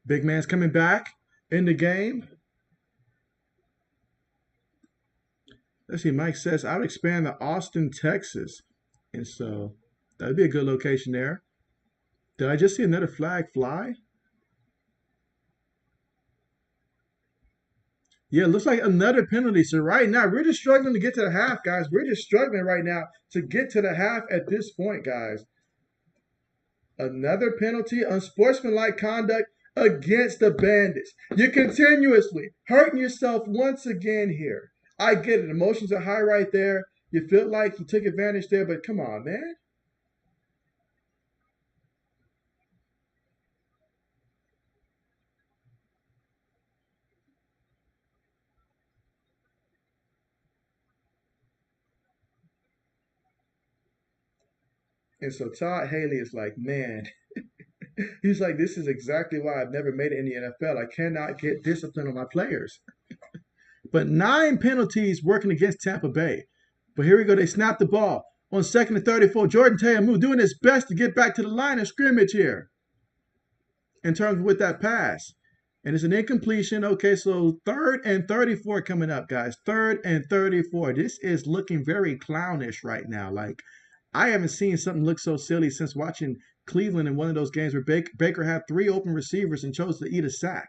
Big man's coming back in the game. Let's see, Mike says, I would expand to Austin, Texas. And so that'd be a good location there. Did I just see another flag fly? Yeah, it looks like another penalty. So right now, we're just struggling to get to the half, guys. We're just struggling right now to get to the half at this point, guys. Another penalty, unsportsmanlike conduct against the Bandits. You're continuously hurting yourself once again here. I get it. Emotions are high right there. You feel like you took advantage there, but come on, man. And so Todd Haley is like, man, he's like, this is exactly why I've never made it in the NFL. I cannot get discipline on my players. But 9 penalties working against Tampa Bay. But here we go. They snap the ball on 2nd and 34. Jordan Taylor doing his best to get back to the line of scrimmage here in terms of with that pass. And it's an incompletion. Okay, so 3rd and 34 coming up, guys. 3rd and 34. This is looking very clownish right now. Like, I haven't seen something look so silly since watching Cleveland in one of those games where Baker had 3 open receivers and chose to eat a sack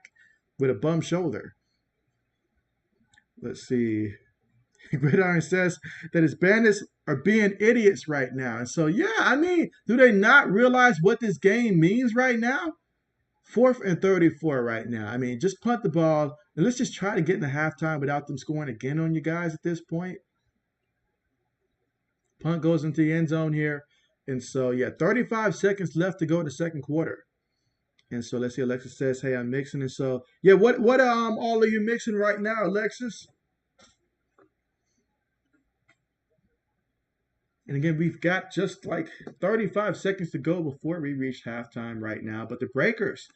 with a bum shoulder. Let's see. Gridiron says that his bandits are being idiots right now. And so, yeah, I mean, do they not realize what this game means right now? 4th and 34 right now. I mean, just punt the ball and let's just try to get in the halftime without them scoring again on you guys at this point. Punt goes into the end zone here. And so, yeah, 35 seconds left to go in the second quarter. And so let's see. Alexis says, "Hey, I'm mixing." And so, yeah, what all are you mixing right now, Alexis? And again, we've got just like 35 seconds to go before we reach halftime right now. But the Breakers,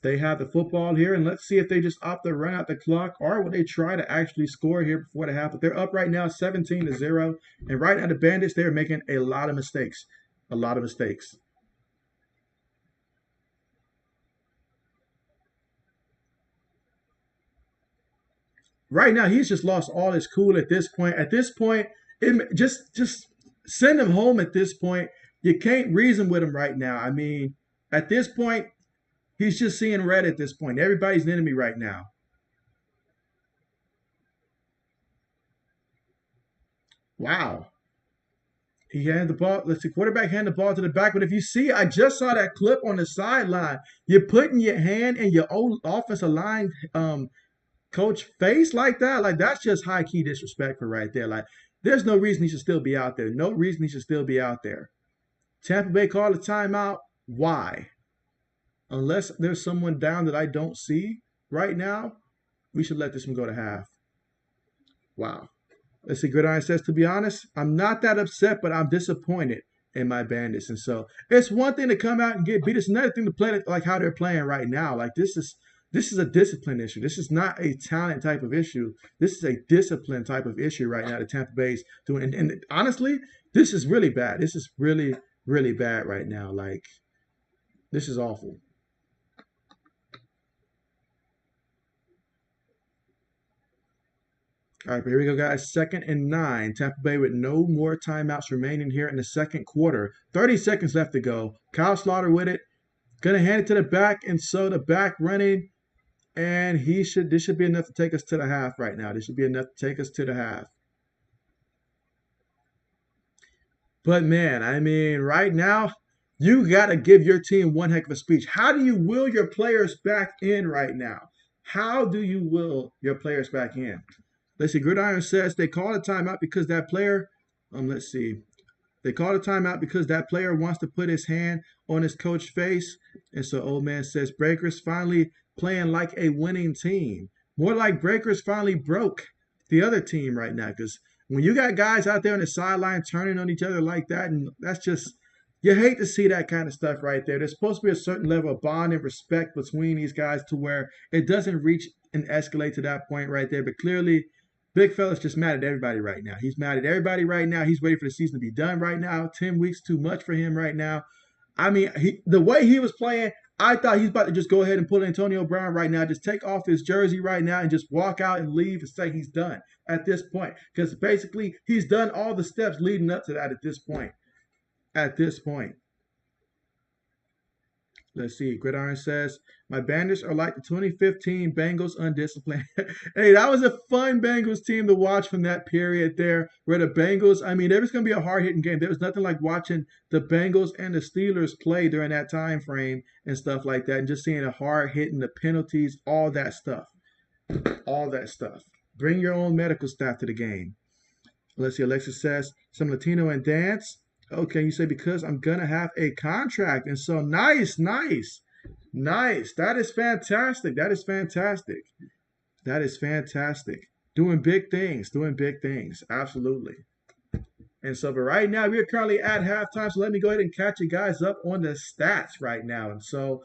they have the football here, and let's see if they just opt to run out the clock or will they try to actually score here before the half. But they're up right now 17-0. And right now, the Bandits, they're making a lot of mistakes. A lot of mistakes. Right now, he's just lost all his cool at this point. At this point, just send him home at this point. You can't reason with him right now. I mean, at this point, he's just seeing red at this point. Everybody's an enemy right now. Wow. He handed the ball. Let's see, quarterback handed the ball to the back. But if you see, I just saw that clip on the sideline. You're putting your hand in your own offensive line coach face like that. Like, that's just high key disrespectful right there. Like, there's no reason he should still be out there. No reason he should still be out there. Tampa Bay called a timeout. Why? Unless there's someone down that I don't see right now, we should let this one go to half. Wow. Let's see, Gridiron says, to be honest, I'm not that upset, but I'm disappointed in my Bandits. And so it's one thing to come out and get beat. It's another thing to play like how they're playing right now. Like, this is a discipline issue. This is not a talent type of issue. This is a discipline type of issue right now that Tampa Bay's doing. And honestly, this is really bad. This is really, really bad right now. Like, this is awful. All right, here we go, guys. 2nd and 9. Tampa Bay with no more timeouts remaining here in the second quarter. 30 seconds left to go. Kyle Slaughter with it. Gonna hand it to the back, and so the back running, and this should be enough to take us to the half right now. This should be enough to take us to the half. But man, I mean, right now, you gotta give your team one heck of a speech. How do you will your players back in right now? How do you will your players back in? Let's see. Gridiron says they called a timeout because that player. Let's see. They called a timeout because that player wants to put his hand on his coach's face. And so old man says Breakers finally playing like a winning team. More like Breakers finally broke the other team right now. Because when you got guys out there on the sideline turning on each other like that, and that's just, you hate to see that kind of stuff right there. There's supposed to be a certain level of bond and respect between these guys to where it doesn't reach and escalate to that point right there. But clearly, Big fella's just mad at everybody right now. He's mad at everybody right now. He's ready for the season to be done right now. 10 weeks too much for him right now. I mean, the way he was playing, I thought he's about to just go ahead and pull Antonio Brown right now, just take off his jersey right now and just walk out and leave and say he's done at this point. Because basically, he's done all the steps leading up to that at this point. At this point. Let's see. Gridiron says, my Bandits are like the 2015 Bengals undisciplined. Hey, that was a fun Bengals team to watch from that period there, where the Bengals, I mean, there was going to be a hard-hitting game. There was nothing like watching the Bengals and the Steelers play during that time frame and stuff like that, and just seeing a hard-hitting, the penalties, all that stuff. All that stuff. Bring your own medical staff to the game. Let's see. Alexis says, some Latino and dance. Okay, you say because I'm gonna have a contract, and so nice, nice, nice. That is fantastic. That is fantastic. That is fantastic. Doing big things. Doing big things. Absolutely. And so, but right now we are currently at halftime. So let me go ahead and catch you guys up on the stats right now. And so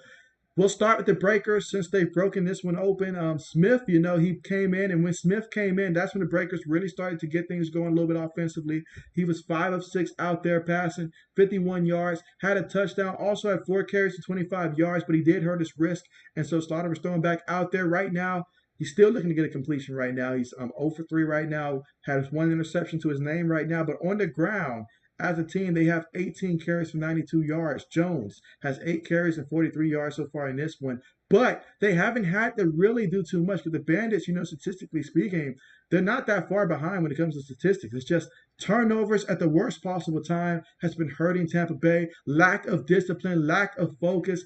we'll start with the Breakers since they've broken this one open. Smith, you know, he came in, and when Smith came in, that's when the Breakers really started to get things going a little bit offensively. He was 5 of 6 out there passing, 51 yards, had a touchdown, also had 4 carries to 25 yards, but he did hurt his wrist, and so Slaughter was throwing back out there right now. He's still looking to get a completion right now. He's 0 for 3 right now, has 1 interception to his name right now, but on the ground, as a team, they have 18 carries for 92 yards. Jones has 8 carries and 43 yards so far in this one. But they haven't had to really do too much. Because the Bandits, you know, statistically speaking, they're not that far behind when it comes to statistics. It's just turnovers at the worst possible time has been hurting Tampa Bay. Lack of discipline, lack of focus.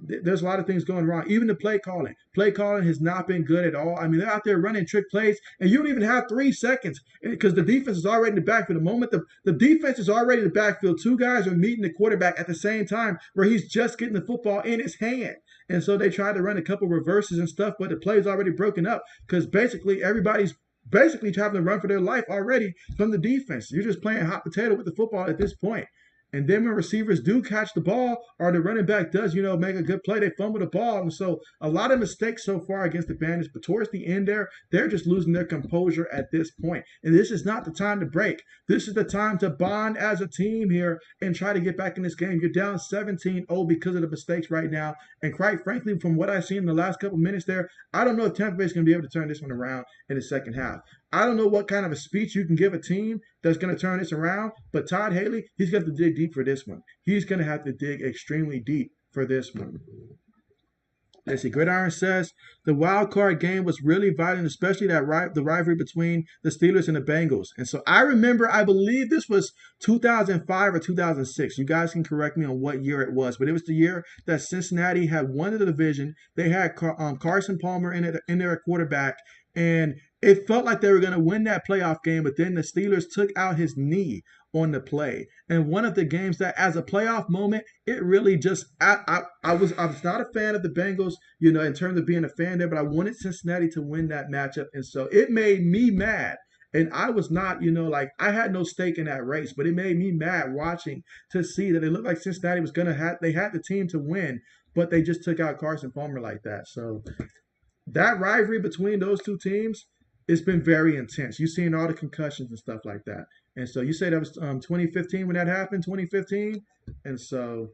There's a lot of things going wrong. Even the play calling. Play calling has not been good at all. I mean, they're out there running trick plays, and you don't even have 3 seconds because the defense is already in the backfield. The moment the defense is already in the backfield, 2 guys are meeting the quarterback at the same time where he's just getting the football in his hand. And so they tried to run a couple reverses and stuff, but the play's already broken up because basically everybody's basically having to run for their life already from the defense. You're just playing hot potato with the football at this point. And then when receivers do catch the ball or the running back does, you know, make a good play, they fumble the ball. And so a lot of mistakes so far against the Bandits. But towards the end there, they're just losing their composure at this point. And this is not the time to break. This is the time to bond as a team here and try to get back in this game. You're down 17-0 because of the mistakes right now. And quite frankly, from what I've seen in the last couple minutes there, I don't know if Tampa Bay is going to be able to turn this one around in the second half. I don't know what kind of a speech you can give a team that's going to turn this around, but Todd Haley, he's got to dig deep for this one. He's going to have to dig extremely deep for this one. Let's see. Gridiron says the wild card game was really violent, especially the rivalry between the Steelers and the Bengals. And so I remember, I believe this was 2005 or 2006. You guys can correct me on what year it was, but it was the year that Cincinnati had won the division. They had Carson Palmer in their quarterback, and it felt like they were going to win that playoff game, but then the Steelers took out his knee on the play. And one of the games that, as a playoff moment, it really just I was not a fan of the Bengals, you know, in terms of being a fan there, but I wanted Cincinnati to win that matchup, and so it made me mad. And I was not, you know, like I had no stake in that race, but it made me mad watching to see that it looked like Cincinnati was gonna have they had the team to win, but they just took out Carson Palmer like that. So that rivalry between those two teams, it's been very intense. You've seen all the concussions and stuff like that. And so you say that was 2015 when that happened, 2015? And so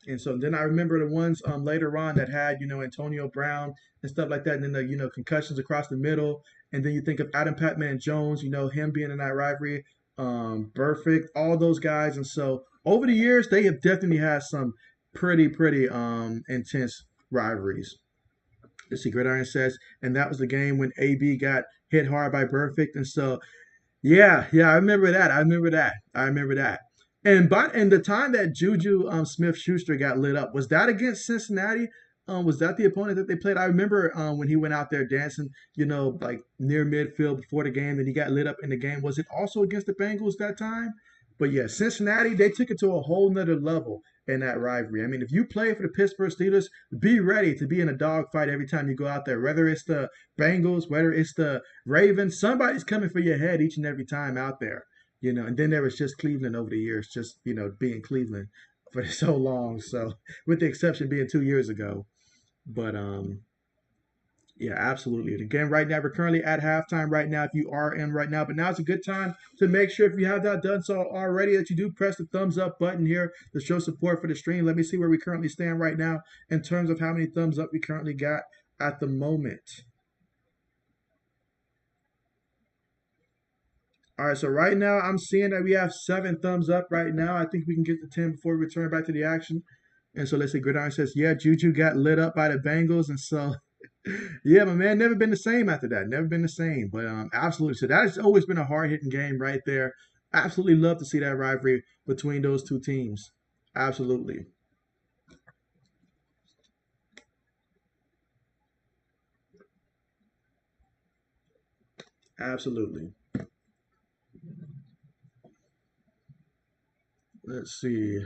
then I remember the ones later on that had, you know, Antonio Brown and stuff like that. And then the, you know, concussions across the middle. And then you think of Adam Patman Jones, you know, him being in that rivalry, Perfect, all those guys. And so over the years, they have definitely had some pretty intense rivalries. Let's see, Gridiron says, and that was the game when AB got hit hard by Perfect. And so yeah, I remember that. I remember that. And the time that Juju Smith Schuster got lit up, was that against Cincinnati? Was that the opponent that they played? I remember when he went out there dancing, you know, like near midfield before the game, and he got lit up in the game. Was it also against the Bengals that time? But yeah, Cincinnati, they took it to a whole nother level in that rivalry. I mean, if you play for the Pittsburgh Steelers, be ready to be in a dogfight every time you go out there. Whether it's the Bengals, whether it's the Ravens, somebody's coming for your head each and every time out there. You know, and then there was just Cleveland over the years, just, you know, being Cleveland for so long. So with the exception being 2 years ago. But yeah, absolutely. And again, right now, we're currently at halftime right now, if you are in right now. But now's a good time to make sure, if you have not done so already, that you do press the thumbs up button here to show support for the stream. Let me see where we currently stand right now in terms of how many thumbs up we currently got at the moment. All right, so right now I'm seeing that we have 7 thumbs up right now. I think we can get to 10 before we return back to the action. And so let's see, Gridiron says, yeah, Juju got lit up by the Bengals. And so, yeah, my man, never been the same after that. Never been the same. But absolutely. So that has always been a hard hitting game right there. Absolutely love to see that rivalry between those two teams. Absolutely. Absolutely. Let's see.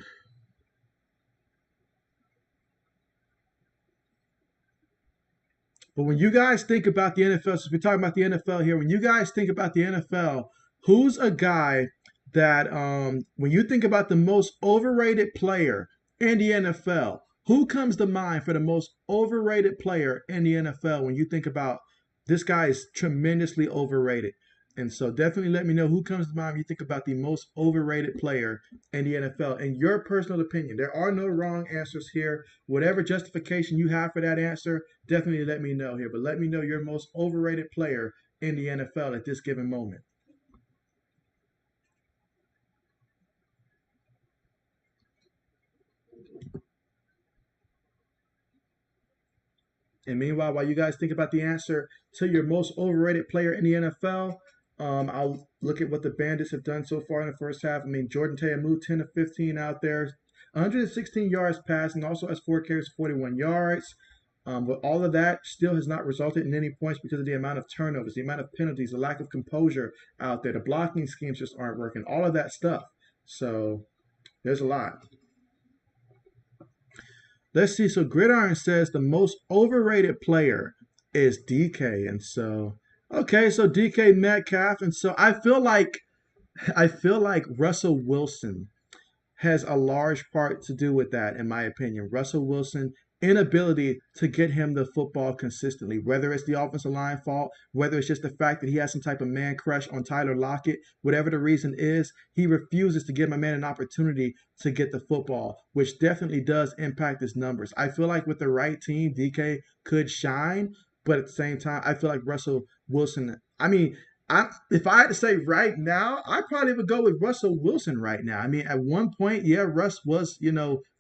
But when you guys think about the NFL, since we're talking about the NFL here, when you guys think about the NFL, who's a guy that, when you think about the most overrated player in the NFL, who comes to mind for the most overrated player in the NFL when you think about this guy is tremendously overrated? And so definitely let me know who comes to mind when you think about the most overrated player in the NFL in your personal opinion. There are no wrong answers here. Whatever justification you have for that answer, definitely let me know here. But let me know your most overrated player in the NFL at this given moment. And meanwhile, while you guys think about the answer to your most overrated player in the NFL, I'll look at what the Bandits have done so far in the first half. I mean, Jordan Taylor moved 10 to 15 out there, 116 yards passing, also has 4 carries, 41 yards. But all of that still has not resulted in any points because of the amount of turnovers, the amount of penalties, the lack of composure out there. The blocking schemes just aren't working, all of that stuff. So there's a lot. Let's see. So Gridiron says the most overrated player is DK. And so, okay, so DK Metcalf. And so I feel like Russell Wilson has a large part to do with that, in my opinion. Russell Wilson inability to get him the football consistently, whether it's the offensive line fault, whether it's just the fact that he has some type of man crush on Tyler Lockett, whatever the reason is, he refuses to give my man an opportunity to get the football, which definitely does impact his numbers. I feel like with the right team, DK could shine, but at the same time, I feel like Russell Wilson, I mean, if I had to say right now, I probably would go with Russell Wilson right now. I mean, at one point, yeah, Russ was,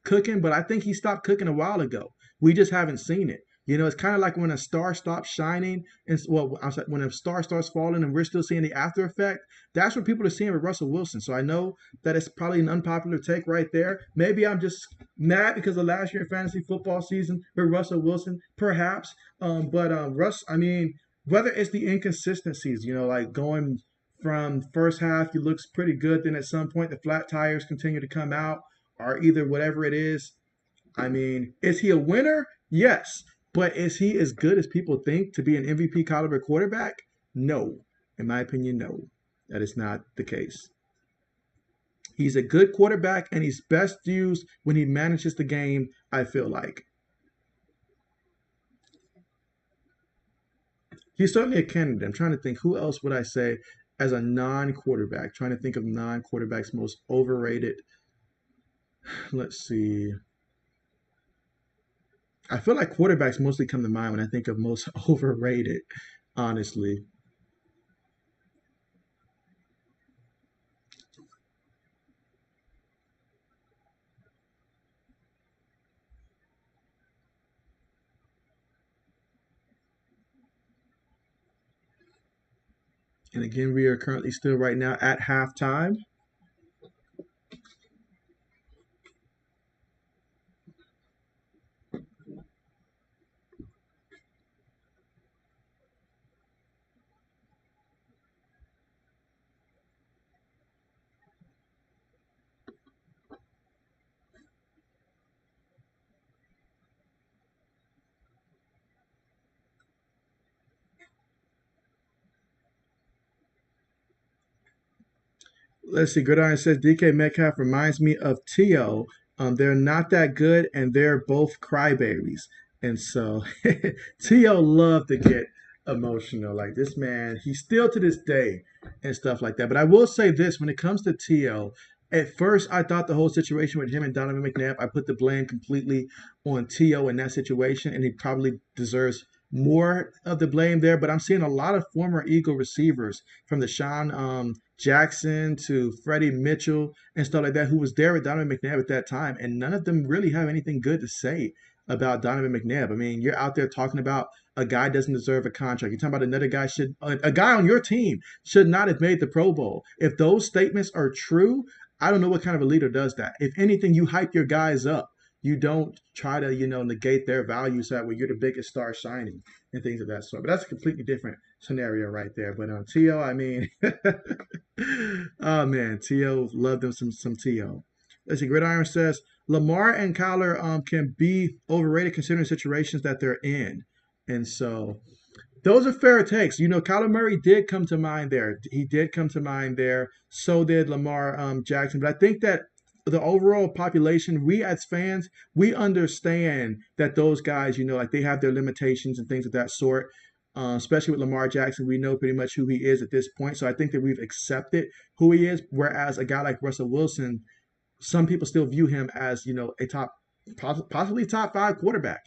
cooking, but I think he stopped cooking a while ago. We just haven't seen it. It's kind of like when a star stops shining, and well, I'm sorry, when a star starts falling, and we're still seeing the after effect. That's what people are seeing with Russell Wilson. So I know that it's probably an unpopular take right there. Maybe I'm just mad because of last year fantasy football season with Russell Wilson, perhaps. But Russ, I mean, whether it's the inconsistencies, like going from first half, he looks pretty good. Then at some point, the flat tires continue to come out, or either whatever it is. I mean, is he a winner? Yes. But is he as good as people think to be an MVP caliber quarterback? No. In my opinion, no. That is not the case. He's a good quarterback and he's best used when he manages the game, I feel like. He's certainly a candidate. I'm trying to think who else would I say as a non-quarterback. Trying to think of non-quarterbacks most overrated. Let's see. I feel like quarterbacks mostly come to mind when I think of most overrated, honestly. And again, we are currently still right now at halftime. Let's see. Gridiron says DK Metcalf reminds me of T.O. They're not that good, and they're both crybabies. And so T.O. loved to get emotional. Like this man, he's still to this day and stuff like that. But I will say this when it comes to T.O., at first I thought the whole situation with him and Donovan McNabb, I put the blame completely on T.O. in that situation, and he probably deserves more of the blame there, but I'm seeing a lot of former Eagle receivers from the Sean Jackson to Freddie Mitchell and stuff like that, who was there with Donovan McNabb at that time, and none of them really have anything good to say about Donovan McNabb. I mean, you're out there talking about a guy doesn't deserve a contract. You're talking about another guy should a guy on your team should not have made the Pro Bowl. If those statements are true, I don't know what kind of a leader does that. If anything, you hype your guys up. You don't try to, negate their value so that way you're the biggest star shining and things of that sort. But that's a completely different scenario right there. But T.O., I mean, oh man, T.O. loved them some T.O. Let's see, Gridiron says Lamar and Kyler can be overrated considering situations that they're in. And so those are fair takes. Kyler Murray did come to mind there. He did come to mind there. So did Lamar Jackson. But I think that the overall population, we as fans, we understand that those guys, like they have their limitations and things of that sort. Especially with Lamar Jackson, we know pretty much who he is at this point. So I think that we've accepted who he is. Whereas a guy like Russell Wilson, some people still view him as, a possibly top 5 quarterback.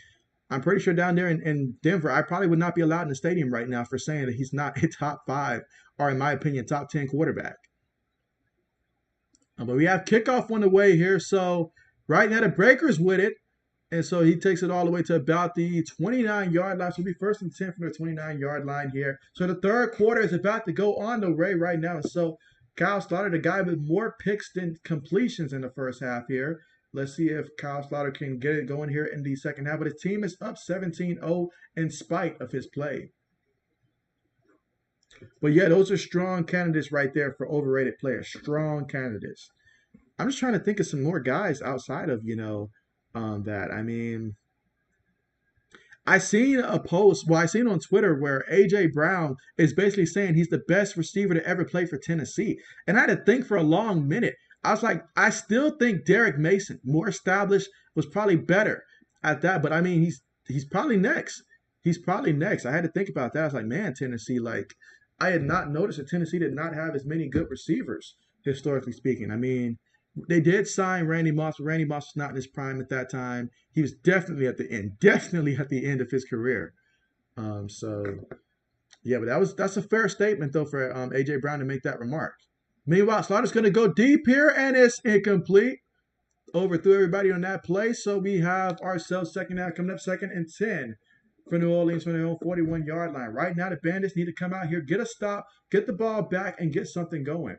I'm pretty sure down there in Denver, I probably would not be allowed in the stadium right now for saying that he's not a top 5 or, in my opinion, top 10 quarterback. But we have kickoff on the way here. So right now the Breakers with it. And so he takes it all the way to about the 29-yard line. So it'll be first and 10 from the 29-yard line here. So the third quarter is about to go on the way right now. And so Kyle Slaughter, the guy with more picks than completions in the first half here. Let's see if Kyle Slaughter can get it going here in the second half. But his team is up 17-0 in spite of his play. But yeah, those are strong candidates right there for overrated players. Strong candidates. I'm just trying to think of some more guys outside of, that. I mean, I seen a post, I seen on Twitter where A.J. Brown is basically saying he's the best receiver to ever play for Tennessee. And I had to think for a long minute. I was like, I still think Derek Mason, more established, was probably better at that. But I mean, he's probably next. He's probably next. I had to think about that. I was like, man, Tennessee, I had not noticed that Tennessee did not have as many good receivers, historically speaking. I mean, they did sign Randy Moss, but Randy Moss was not in his prime at that time. He was definitely at the end of his career. So yeah, but that's a fair statement though for A.J. Brown to make that remark. Meanwhile, Slaughter's going to go deep here, and it's incomplete. Overthrew everybody on that play, so we have ourselves second half coming up, 2nd and 10 for New Orleans from their own 41-yard line. Right now, the Bandits need to come out here, get a stop, get the ball back, and get something going.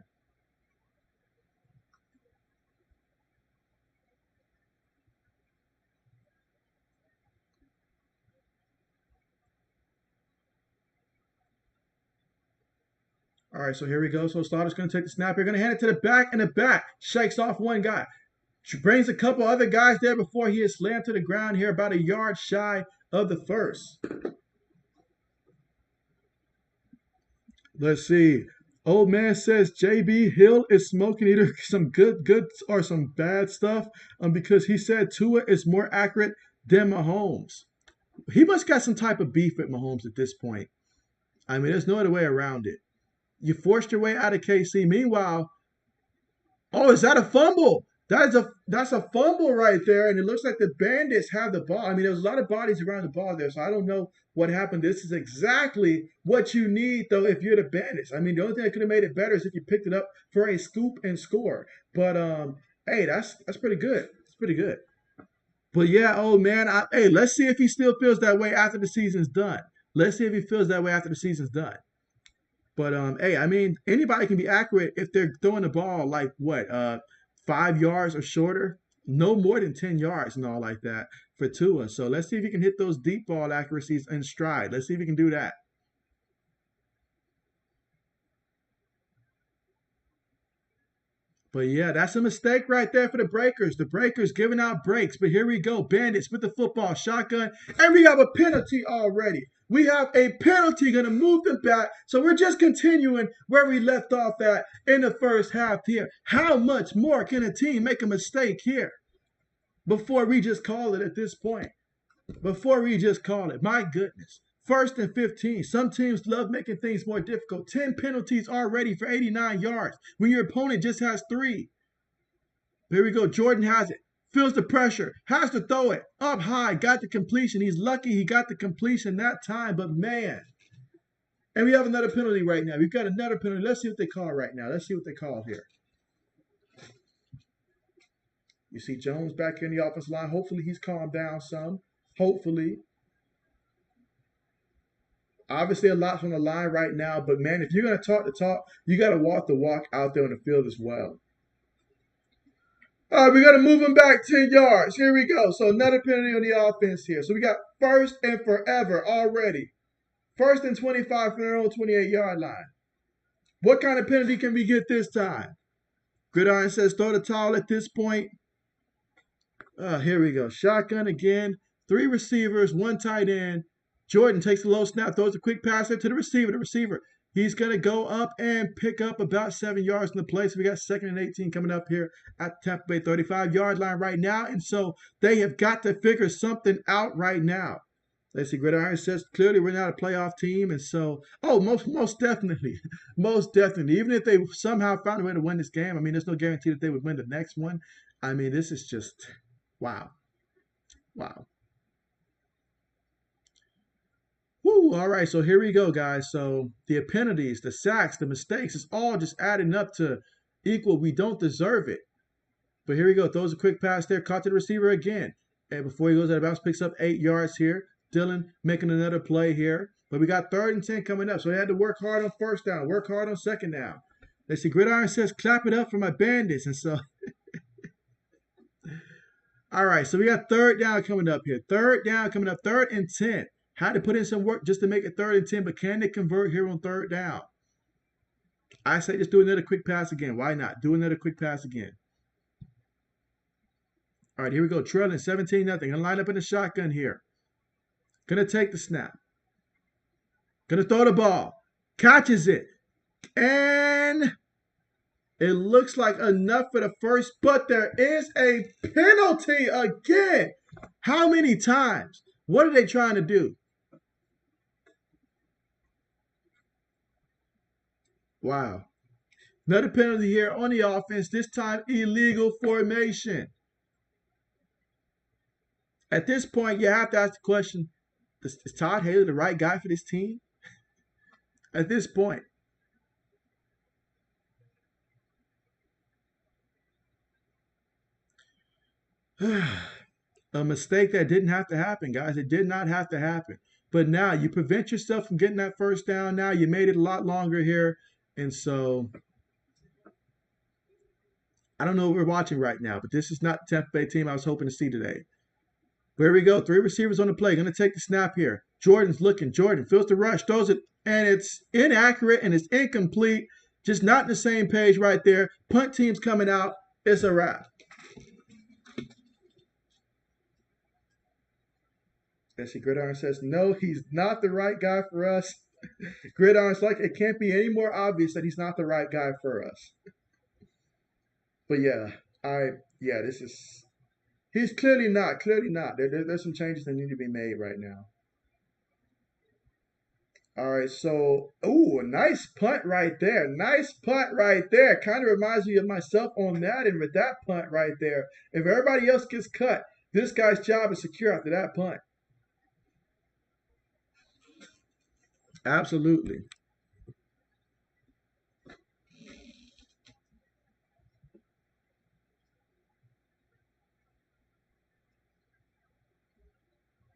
All right, so here we go. So Slaughter's going to take the snap. You're going to hand it to the back, and the back shakes off one guy. She brings a couple other guys there before he is slammed to the ground here, about a yard shy of the first. Let's see. Old man says JB Hill is smoking either some good or some bad stuff because he said Tua is more accurate than Mahomes. He must got some type of beef with Mahomes at this point. I mean, there's no other way around it. You forced your way out of KC. Meanwhile, oh, is that a fumble? That's a fumble right there, and it looks like the Bandits have the ball. I mean, there's a lot of bodies around the ball there, so I don't know what happened. This is exactly what you need, though, if you're the Bandits. I mean, the only thing that could have made it better is if you picked it up for a scoop and score. But hey, that's pretty good. It's pretty good. But yeah, oh man, hey, let's see if he still feels that way after the season's done. Let's see if he feels that way after the season's done. But hey, I mean, anybody can be accurate if they're throwing the ball like what, 5 yards or shorter, no more than 10 yards and all like that for Tua. So let's see if he can hit those deep ball accuracies in stride. Let's see if he can do that. But yeah, that's a mistake right there for the Breakers. The Breakers giving out breaks. But here we go. Bandits with the football, shotgun. And we have a penalty already. We have a penalty going to move them back. So we're just continuing where we left off at in the first half here. How much more can a team make a mistake here before we just call it at this point? Before we just call it. My goodness. 1st and 15. Some teams love making things more difficult. 10 penalties already for 89 yards when your opponent just has 3. Here we go. Jordan has it. feels the pressure, has to throw it up high, got the completion. He's lucky he got the completion that time, but man. And we have another penalty right now. We've got another penalty. Let's see what they call right now. Let's see what they call here. You see Jones back here in the offensive line. Hopefully he's calmed down some. Hopefully. Obviously a lot's on the line right now, but man, if you're going to talk the talk, you got to walk the walk out there on the field as well. All right, we got to move him back 10 yards. Here we go. So another penalty on the offense here. So we got first and forever already. First and 25 from their own 28-yard line. What kind of penalty can we get this time? Gridiron says throw the towel at this point. Here we go. Shotgun again. 3 receivers, 1 tight end. Jordan takes a low snap, throws a quick pass to the receiver. The receiver, he's going to go up and pick up about 7 yards in the play. So we got 2nd and 18 coming up here at Tampa Bay 35-yard line right now. And so they have got to figure something out right now. Let's see, Gridiron says clearly we're not a playoff team. And so, most definitely. Most definitely. Even if they somehow found a way to win this game, I mean, there's no guarantee that they would win the next one. I mean, this is just, wow. Wow. Woo, all right, so here we go, guys. So the penalties, the sacks, the mistakes, it's all just adding up to equal. We don't deserve it. But here we go. Throws a quick pass there, caught to the receiver again. And before he goes out of bounds, picks up 8 yards here. Dylan making another play here. But we got 3rd and 10 coming up. So they had to work hard on first down, work hard on second down. Let's see, Gridiron says, clap it up for my Bandits. And so, all right, so we got 3rd down coming up here. 3rd down coming up, 3rd and 10. Had to put in some work just to make it 3rd and 10, but can they convert here on 3rd down? I say just do another quick pass again. Why not? Do another quick pass again. All right, here we go. Trailing 17-0. Gonna line up in the shotgun here. Gonna take the snap. Gonna throw the ball. Catches it. And it looks like enough for the first, but there is a penalty again. How many times? What are they trying to do? Wow. Another penalty here on the offense, this time illegal formation. At this point, you have to ask the question, is Todd Haley the right guy for this team? At this point. A mistake that didn't have to happen, guys. It did not have to happen. But now you prevent yourself from getting that first down. Now you made it a lot longer here. And so I don't know what we're watching right now, but this is not the Tampa Bay team I was hoping to see today. But here we go. 3 receivers on the play. Going to take the snap here. Jordan's looking. Jordan feels the rush, throws it, and it's inaccurate and it's incomplete. Just not in the same page right there. Punt team's coming out. It's a wrap. Let's see, Gridiron says, no, he's not the right guy for us. Gridiron's like, it can't be any more obvious that he's not the right guy for us. But he's clearly not. There's some changes that need to be made right now. All right, so, a nice punt right there. Nice punt right there. Kind of reminds me of myself on that and with that punt right there. If everybody else gets cut, this guy's job is secure after that punt. Absolutely.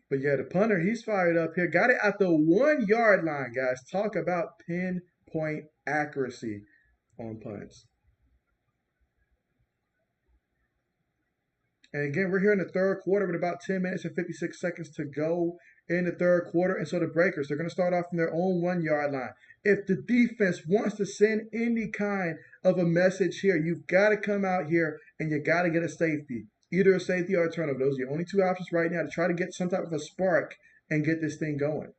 But yeah, the punter, he's fired up here. Got it at the 1-yard line, guys. Talk about pinpoint accuracy on punts. And again, we're here in the 3rd quarter with about 10 minutes and 56 seconds to go in the 3rd quarter. And so the Breakers, they're going to start off from their own 1-yard line. If the defense wants to send any kind of a message here, you've got to come out here and you got to get a safety. Either a safety or a turnover. Those are your only 2 options right now to try to get some type of a spark and get this thing going.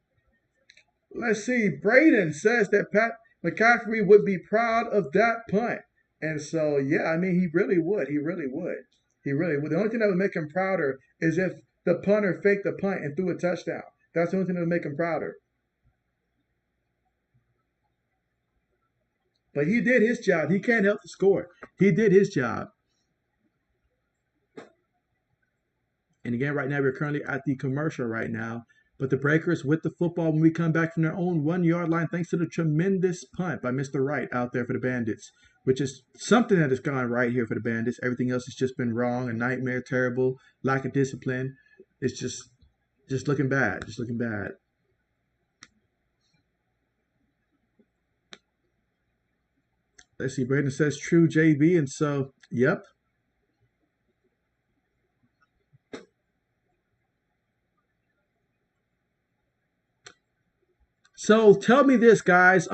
Let's see. Braden says that Pat McCaffrey would be proud of that punt. And so, yeah, I mean, he really would. He really would. He really would. The only thing that would make him prouder is if the punter faked the punt and threw a touchdown. That's the only thing that would make him prouder. But he did his job. He can't help to score. He did his job. And again, right now, we're currently at the commercial right now. But the Breakers with the football when we come back from their own 1 yard line, thanks to the tremendous punt by Mr. Wright out there for the Bandits, which is something that has gone right here for the Bandits. Everything else has just been wrong, a nightmare, terrible, lack of discipline. It's just looking bad, just looking bad. Let's see, Braden says true, JB, and so, yep. So tell me this, guys.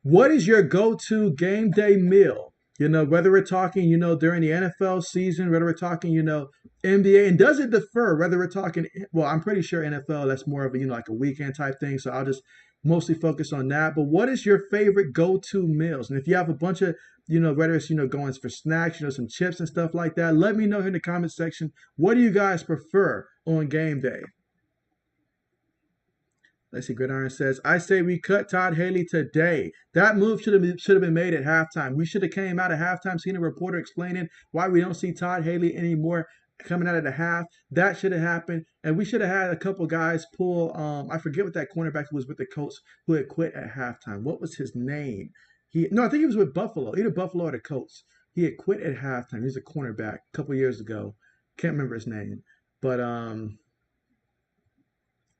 What is your go-to game day meal? Whether we're talking, during the NFL season, whether we're talking, NBA, and does it differ? Whether we're talking, well, I'm pretty sure NFL, that's more of a, like a weekend type thing. So I'll just mostly focus on that. But what is your favorite go-to meals? And if you have a bunch of, whether it's, going for snacks, some chips and stuff like that, let me know here in the comment section. What do you guys prefer on game day? Let's see. Gridiron says, I say we cut Todd Haley today. That move should have been made at halftime. We should have came out at halftime, seen a reporter explaining why we don't see Todd Haley anymore coming out of the half. That should have happened. And we should have had a couple guys pull, I forget what that cornerback who was with the Colts who had quit at halftime. What was his name? I think he was with Buffalo, either Buffalo or the Colts. He had quit at halftime. He was a cornerback a couple years ago. Can't remember his name. But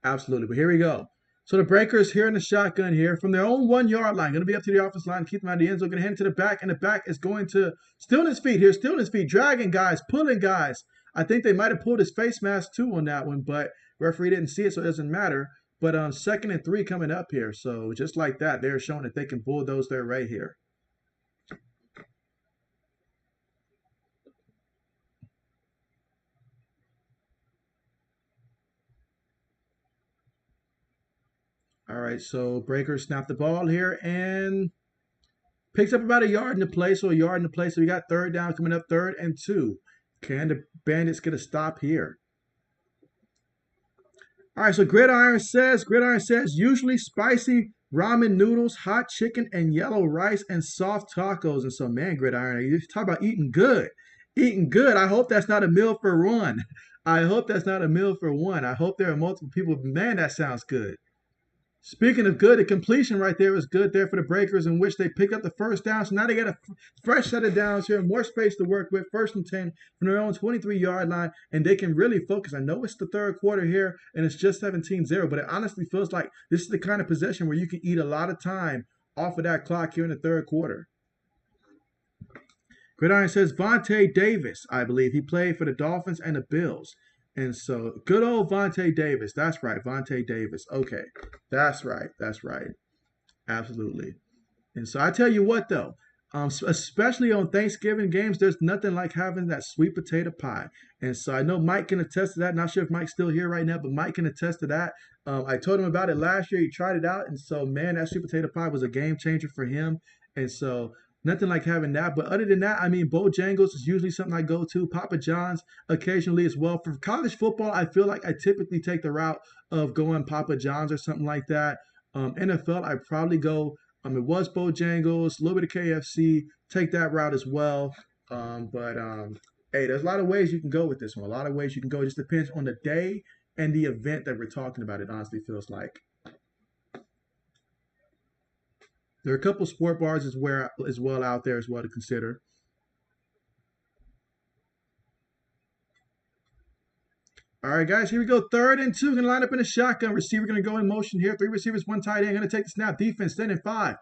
absolutely. But here we go. So the Breakers here in the shotgun here from their own 1 yard line. Going to be up to the offensive line, keep them out of the end zone. Going to hand it to the back, and the back is going to still in his feet here, still in his feet, dragging guys, pulling guys. I think they might have pulled his face mask too on that one, but referee didn't see it, so it doesn't matter. But 2nd and 3 coming up here. So just like that, they're showing that they can bulldoze their way here. All right, so Breakers snap the ball here and picks up about a yard in the play, so a yard in the play. So we got 3rd down coming up, 3rd and 2. Can the Bandits get a stop here? All right, so Gridiron says, usually spicy ramen noodles, hot chicken, and yellow rice, and soft tacos. And so, man, Gridiron, you talk about eating good. Eating good. I hope that's not a meal for one. I hope that's not a meal for one. I hope there are multiple people. Man, that sounds good. Speaking of good, the completion right there was good there for the Breakers, in which they pick up the 1st down. So now they got a fresh set of downs here, more space to work with. 1st and 10 from their own 23-yard line, and they can really focus. I know it's the 3rd quarter here, and it's just 17-0, but it honestly feels like this is the kind of possession where you can eat a lot of time off of that clock here in the 3rd quarter. Gridiron says Vontae Davis, I believe. He played for the Dolphins and the Bills. And so, good old Vontae Davis. That's right, Vontae Davis. Okay, that's right. That's right. Absolutely. And so, I tell you what, though, especially on Thanksgiving games, there's nothing like having that sweet potato pie. And so, I know Mike can attest to that. Not sure if Mike's still here right now, but Mike can attest to that. I told him about it last year. He tried it out. And so, man, that sweet potato pie was a game changer for him. And so, nothing like having that. But other than that, I mean, Bojangles is usually something I go to. Papa John's occasionally as well. For college football, I feel like I typically take the route of going Papa John's or something like that. NFL, I probably go, it was Bojangles, a little bit of KFC, take that route as well. Hey, there's a lot of ways you can go with this one. A lot of ways you can go. It just depends on the day and the event that we're talking about, it honestly feels like. There are a couple sport bars as well out there as well to consider. All right, guys, here we go. 3rd and 2. Going to line up in a shotgun. Receiver going to go in motion here. 3 receivers, 1 tight end. Going to take the snap. Defense, 10 and 5.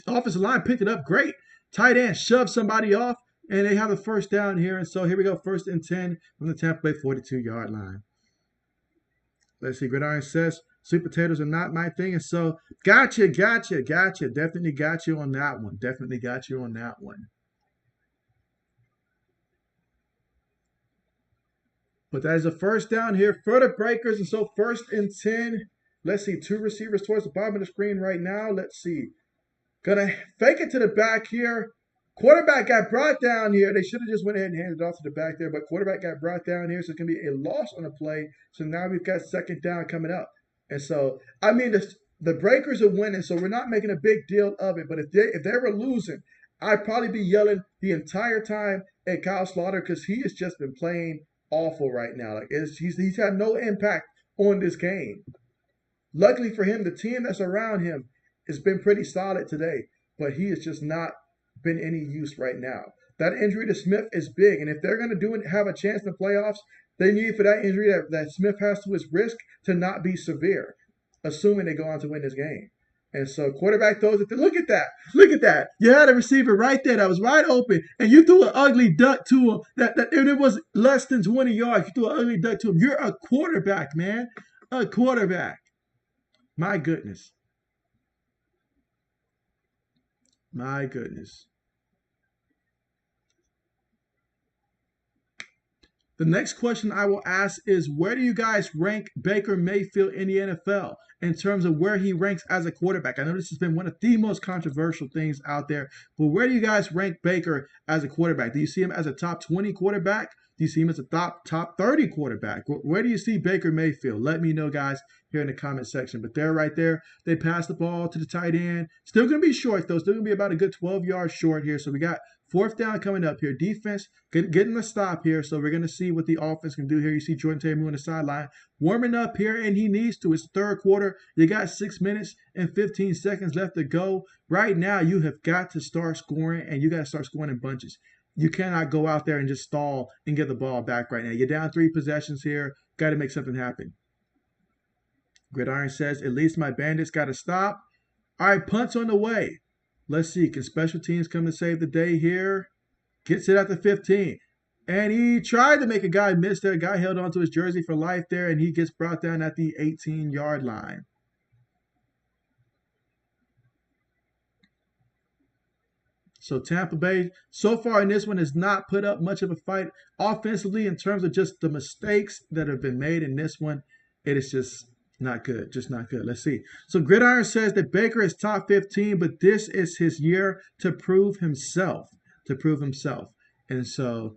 Offensive line picked it up. Great. Tight end shoves somebody off, and they have a 1st down here. And so here we go. 1st and 10 from the Tampa Bay 42-yard line. Let's see. Gridiron says, sweet potatoes are not my thing. And so, gotcha. Definitely got you on that one. Definitely got you on that one. But that is a 1st down here for the Breakers. And so 1st and 10. Let's see. 2 receivers towards the bottom of the screen right now. Let's see. Gonna fake it to the back here. Quarterback got brought down here. They should have just went ahead and handed it off to the back there, but quarterback got brought down here, so it's going to be a loss on the play. So now we've got 2nd down coming up. And so, I mean, the Breakers are winning, so we're not making a big deal of it. But if they were losing, I'd probably be yelling the entire time at Kyle Slaughter because he has just been playing awful right now. Like he's had no impact on this game. Luckily for him, the team that's around him has been pretty solid today, but he has just not been any use right now. That injury to Smith is big, and if they're going to do it, have a chance in the playoffs, they need for that injury that Smith has to his wrist to not be severe, assuming they go on to win this game. And so quarterback throws it. Look at that. Look at that. You had a receiver right there that was wide open, and you threw an ugly duck to him. And it was less than 20 yards. You threw an ugly duck to him. You're a quarterback, man. A quarterback. My goodness. My goodness. The next question I will ask is, where do you guys rank Baker Mayfield in the NFL in terms of where he ranks as a quarterback? I know this has been one of the most controversial things out there, but where do you guys rank Baker as a quarterback? Do you see him as a top 20 quarterback? Do you see him as a top 30 quarterback? Where do you see Baker Mayfield? Let me know, guys, here in the comment section. But they're right there. They pass the ball to the tight end. Still going to be short, though. Still going to be about a good 12 yards short here. So we got fourth down coming up here. Defense getting the stop here. So we're going to see what the offense can do here. You see Jordan Taylor on the sideline warming up here, and he needs to. It's the third quarter. You got 6 minutes and 15 seconds left to go. Right now, you have got to start scoring, and you got to start scoring in bunches. You cannot go out there and just stall and get the ball back right now. You're down 3 possessions here. Got to make something happen. Gridiron says, at least my Bandits got to stop. All right, punts on the way. Let's see. Can special teams come to save the day here? Gets it at the 15. And he tried to make a guy miss there. A guy held onto his jersey for life there, and he gets brought down at the 18-yard line. So Tampa Bay, so far in this one, has not put up much of a fight offensively in terms of just the mistakes that have been made in this one. It is just not good, just not good. Let's see. So Gridiron says that Baker is top 15, but this is his year to prove himself, And so,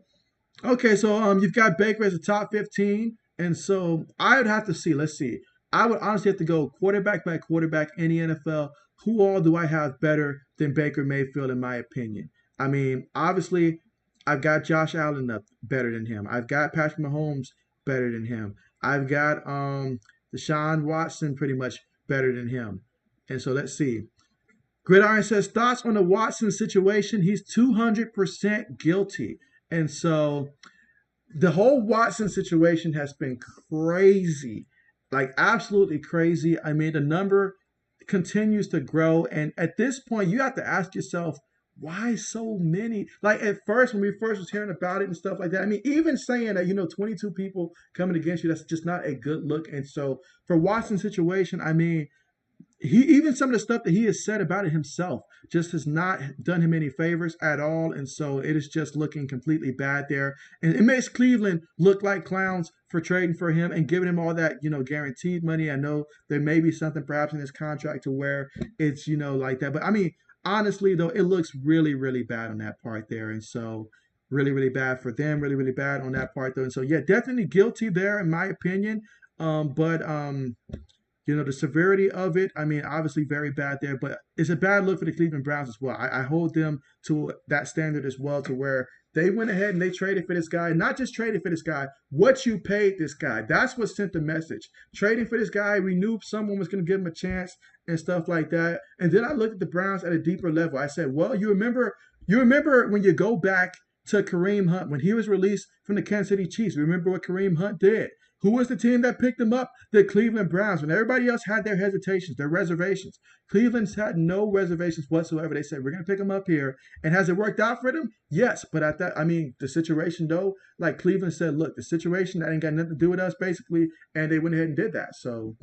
okay, so you've got Baker as a top 15, and so I would have to see. Let's see. I would honestly have to go quarterback by quarterback in the NFL. Who all do I have better than Baker Mayfield, in my opinion? I mean, obviously, I've got Josh Allen up better than him. I've got Patrick Mahomes better than him. I've got Deshaun Watson pretty much better than him. And so let's see. Gridiron says, thoughts on the Watson situation? He's 200% guilty. And so the whole Watson situation has been crazy, like absolutely crazy. I mean, the number continues to grow. And at this point, you have to ask yourself, why so many? Like at first, when we first was hearing about it and stuff like that, I mean, even saying that, 22 people coming against you, that's just not a good look. And so for Watson's situation, I mean, even some of the stuff that he has said about it himself just has not done him any favors at all. And so it is just looking completely bad there. And it makes Cleveland look like clowns for trading for him and giving him all that, guaranteed money. I know there may be something perhaps in his contract to where it's, like that. But I mean, honestly, though, it looks really, really bad on that part there. And so really, really bad for them, really, really bad on that part, though. And so, yeah, definitely guilty there, in my opinion. The severity of it, I mean, obviously very bad there, but it's a bad look for the Cleveland Browns as well. I hold them to that standard as well, to where they went ahead and they traded for this guy. Not just traded for this guy, what you paid this guy. That's what sent the message. Trading for this guy, we knew someone was going to give him a chance and stuff like that. And then I looked at the Browns at a deeper level. I said, well, you remember when you go back to Kareem Hunt, when he was released from the Kansas City Chiefs, remember what Kareem Hunt did? Who was the team that picked him up? The Cleveland Browns. When everybody else had their hesitations, their reservations, Cleveland's had no reservations whatsoever. They said, we're going to pick him up here. And has it worked out for them? Yes. But at that, I mean, the situation, though, like Cleveland said, look, the situation, that ain't got nothing to do with us, basically. And they went ahead and did that. So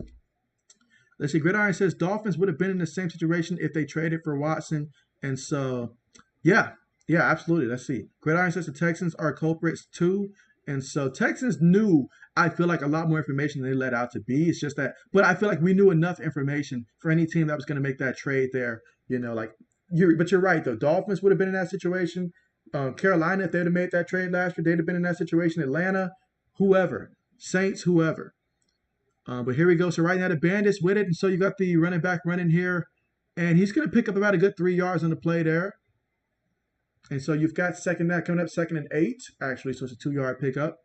let's see. Gridiron says Dolphins would have been in the same situation if they traded for Watson. And so, yeah, absolutely. Let's see. Gridiron says the Texans are culprits too. And so Texans knew, I feel like, a lot more information than they let out to be. It's just that, but I feel like we knew enough information for any team that was going to make that trade there. But you're right, though. Dolphins would have been in that situation. Carolina, if they'd have made that trade last year, they'd have been in that situation. Atlanta, whoever. Saints, whoever. But here we go. So right now the Bandits with it. And so you got the running back running here. And he's going to pick up about a good 3 yards on the play there. And so you've got second and 8, actually, so it's a 2-yard pickup.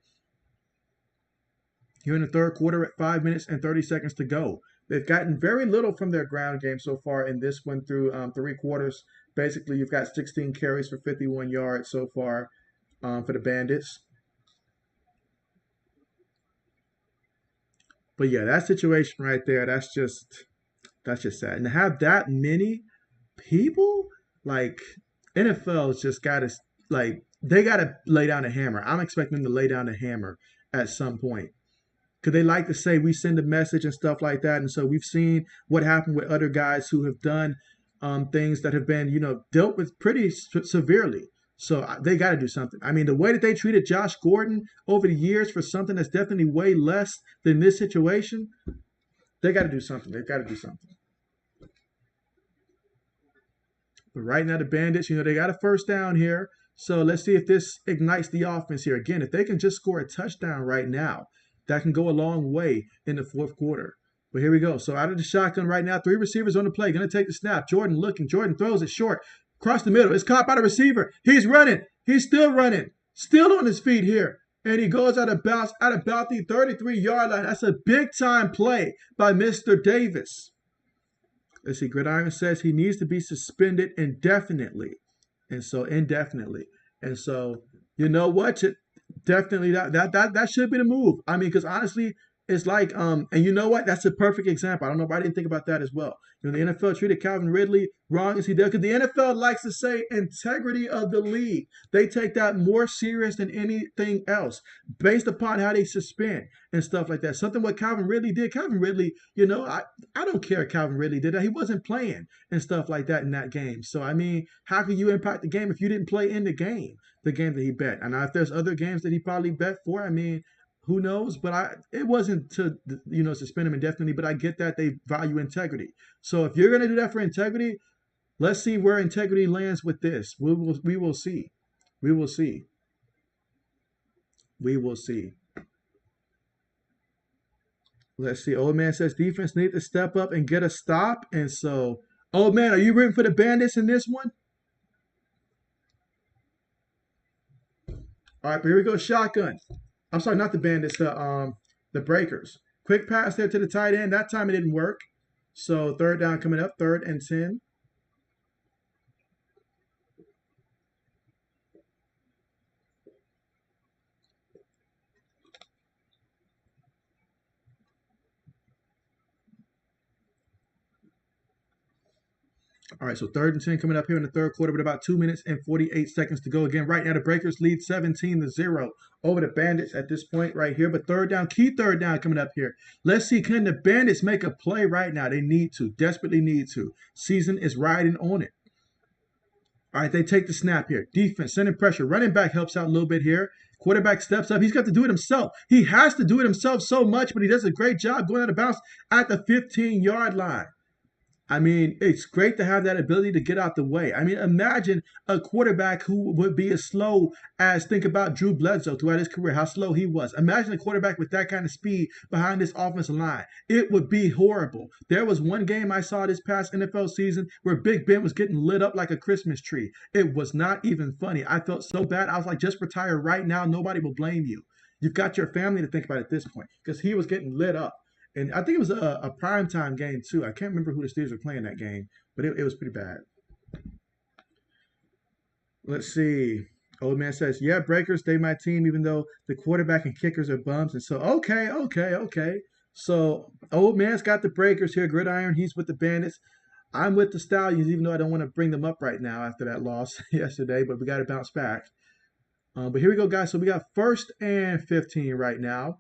here in the third quarter at 5 minutes and 30 seconds to go. They've gotten very little from their ground game so far in this one through three quarters. Basically, you've got 16 carries for 51 yards so far for the Bandits. But yeah, that situation right there, that's just sad. And to have that many people, like NFL's just gotta like they gotta lay down a hammer. I'm expecting them to lay down a hammer at some point. Because they like to say we send a message and stuff like that. And so we've seen what happened with other guys who have done things that have been, dealt with pretty severely. So they got to do something. I mean, the way that they treated Josh Gordon over the years for something that's definitely way less than this situation, they got to do something. They've got to do something. But right now, the Bandits, they got a first down here. So let's see if this ignites the offense here. Again, if they can just score a touchdown right now, that can go a long way in the fourth quarter. But here we go. So out of the shotgun right now, three receivers on the play. Going to take the snap. Jordan looking. Jordan throws it short. Across the middle. It's caught by the receiver. He's running. He's still running. Still on his feet here. And he goes out of bounds at about the 33-yard line. That's a big-time play by Mr. Davis. Let's see. Gridiron says he needs to be suspended indefinitely. And so, indefinitely. And so, you know what? Definitely that should be the move. I mean, because honestly, it's like and you know what? That's a perfect example. I don't know if I didn't think about that as well. The NFL treated Calvin Ridley wrong as he did, because the NFL likes to say integrity of the league. They take that more serious than anything else, based upon how they suspend and stuff like that. Something what Calvin Ridley did. Calvin Ridley, I don't care if Calvin Ridley did that. He wasn't playing and stuff like that in that game. So I mean, how can you impact the game if you didn't play in the game that he bet? And if there's other games that he probably bet for, I mean, who knows? But it wasn't to suspend him indefinitely. But I get that they value integrity. So if you're going to do that for integrity, let's see where integrity lands with this. We will see. We will see. We will see. Let's see. Old man says defense need to step up and get a stop. And so, old man, are you rooting for the Bandits in this one? All right, but here we go. Shotgun. I'm sorry, not the Bandits, the Breakers. Quick pass there to the tight end. That time it didn't work. So third down coming up, 3rd and 10. All right, so 3rd and 10 coming up here in the third quarter with about 2 minutes and 48 seconds to go. Again, right now the Breakers lead 17-0 over the Bandits at this point right here. But key third down coming up here. Let's see, can the Bandits make a play right now? They need to, desperately need to. Season is riding on it. All right, they take the snap here. Defense, sending pressure. Running back helps out a little bit here. Quarterback steps up. He's got to do it himself. He has to do it himself so much, but he does a great job going out of bounds at the 15-yard line. I mean, it's great to have that ability to get out the way. I mean, imagine a quarterback who would be as slow as, think about Drew Bledsoe throughout his career, how slow he was. Imagine a quarterback with that kind of speed behind this offensive line. It would be horrible. There was one game I saw this past NFL season where Big Ben was getting lit up like a Christmas tree. It was not even funny. I felt so bad. I was like, just retire right now. Nobody will blame you. You've got your family to think about at this point, because he was getting lit up. And I think it was a primetime game, too. I can't remember who the Steelers were playing that game, but it was pretty bad. Let's see. Old man says, yeah, Breakers, they my team, even though the quarterback and kickers are bums. And so, okay. So, old man's got the Breakers here. Gridiron, he's with the Bandits. I'm with the Stallions, even though I don't want to bring them up right now after that loss yesterday, but we got to bounce back. But here we go, guys. So we got 1st and 15 right now.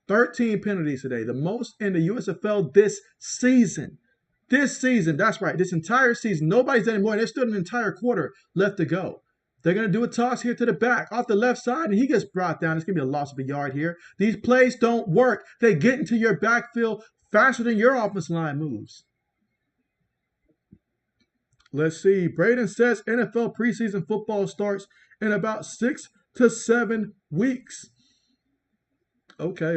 13 penalties today, the most in the USFL this season. This season, that's right, this entire season. Nobody's done more. There's still an entire quarter left to go. They're going to do a toss here to the back, off the left side, and he gets brought down. It's going to be a loss of a yard here. These plays don't work. They get into your backfield faster than your offensive line moves. Let's see. Braden says NFL preseason football starts in about 6 to 7 weeks. Okay.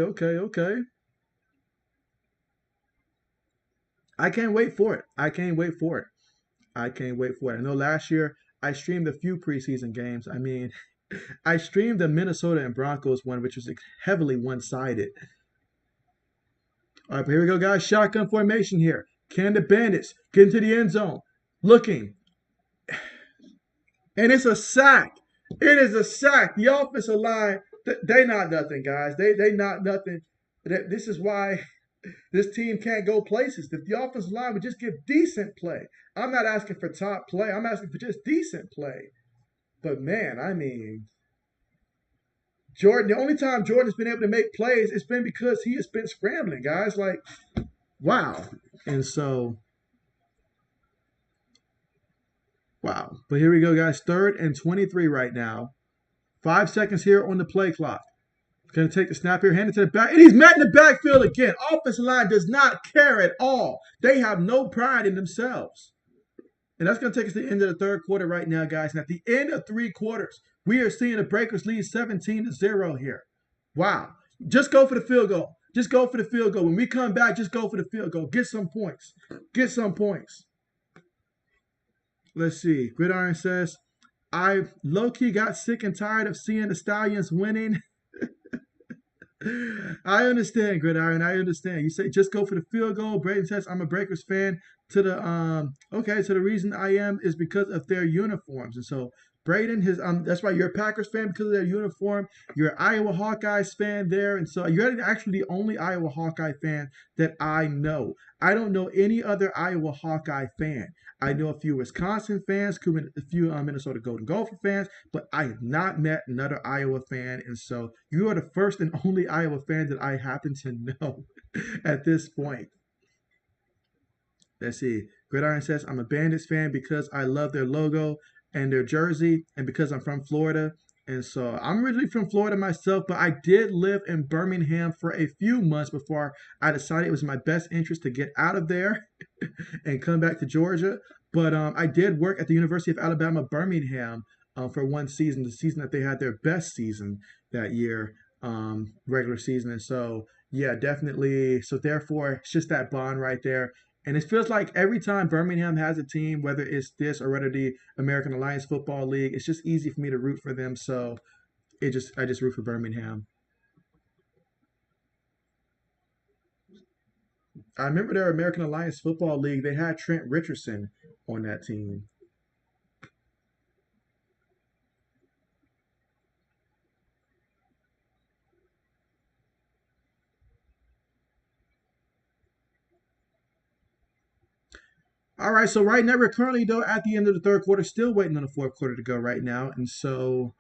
I can't wait for it. I know last year I streamed a few preseason games. I mean, I streamed the Minnesota and Broncos one, which was heavily one-sided. All right, but here we go, guys. Shotgun formation here. Can the Bandits get into the end zone? Looking. And it's a sack. It is a sack. The offensive line, they not nothing, guys. They not nothing. This is why this team can't go places. If the offensive line would just give decent play. I'm not asking for top play. I'm asking for just decent play. But, man, I mean, Jordan, the only time Jordan's been able to make plays, it's been because he has been scrambling, guys. Like, wow. And so, wow. But here we go, guys. 3rd and 23 right now. 5 seconds here on the play clock. Going to take the snap here, hand it to the back, and he's met in the backfield again. Offensive line does not care at all. They have no pride in themselves. And that's going to take us to the end of the 3rd quarter right now, guys. And at the end of 3 quarters, we are seeing the Breakers lead 17-0 here. Wow. Just go for the field goal. Just go for the field goal. When we come back, just go for the field goal. Get some points. Get some points. Let's see. Gridiron says, I low-key got sick and tired of seeing the Stallions winning. I understand, Gridiron. I understand. You say just go for the field goal. Braden says I'm a Breakers fan. To the reason I am is because of their uniforms. And so Braden, that's why you're a Packers fan because of their uniform. You're an Iowa Hawkeyes fan there, and so you're actually the only Iowa Hawkeye fan that I know. I don't know any other Iowa Hawkeye fan. I know a few Wisconsin fans, a few Minnesota Golden Gopher fans, but I have not met another Iowa fan, and so you are the first and only Iowa fan that I happen to know at this point. Let's see. Gridiron says, I'm a Bandits fan because I love their logo and their jersey and because I'm from Florida. And so I'm originally from Florida myself, but I did live in Birmingham for a few months before I decided it was my best interest to get out of there and come back to Georgia. But I did work at the University of Alabama, Birmingham for one season, the season that they had their best season that year, regular season. And so, yeah, definitely. So therefore, it's just that bond right there. And it feels like every time Birmingham has a team, whether it's this or whether the American Alliance Football League, it's just easy for me to root for them. So I just root for Birmingham. I remember their American Alliance Football League. They had Trent Richardson on that team. All right, so right now we're currently, though, at the end of the 3rd quarter, still waiting on the 4th quarter to go right now. And so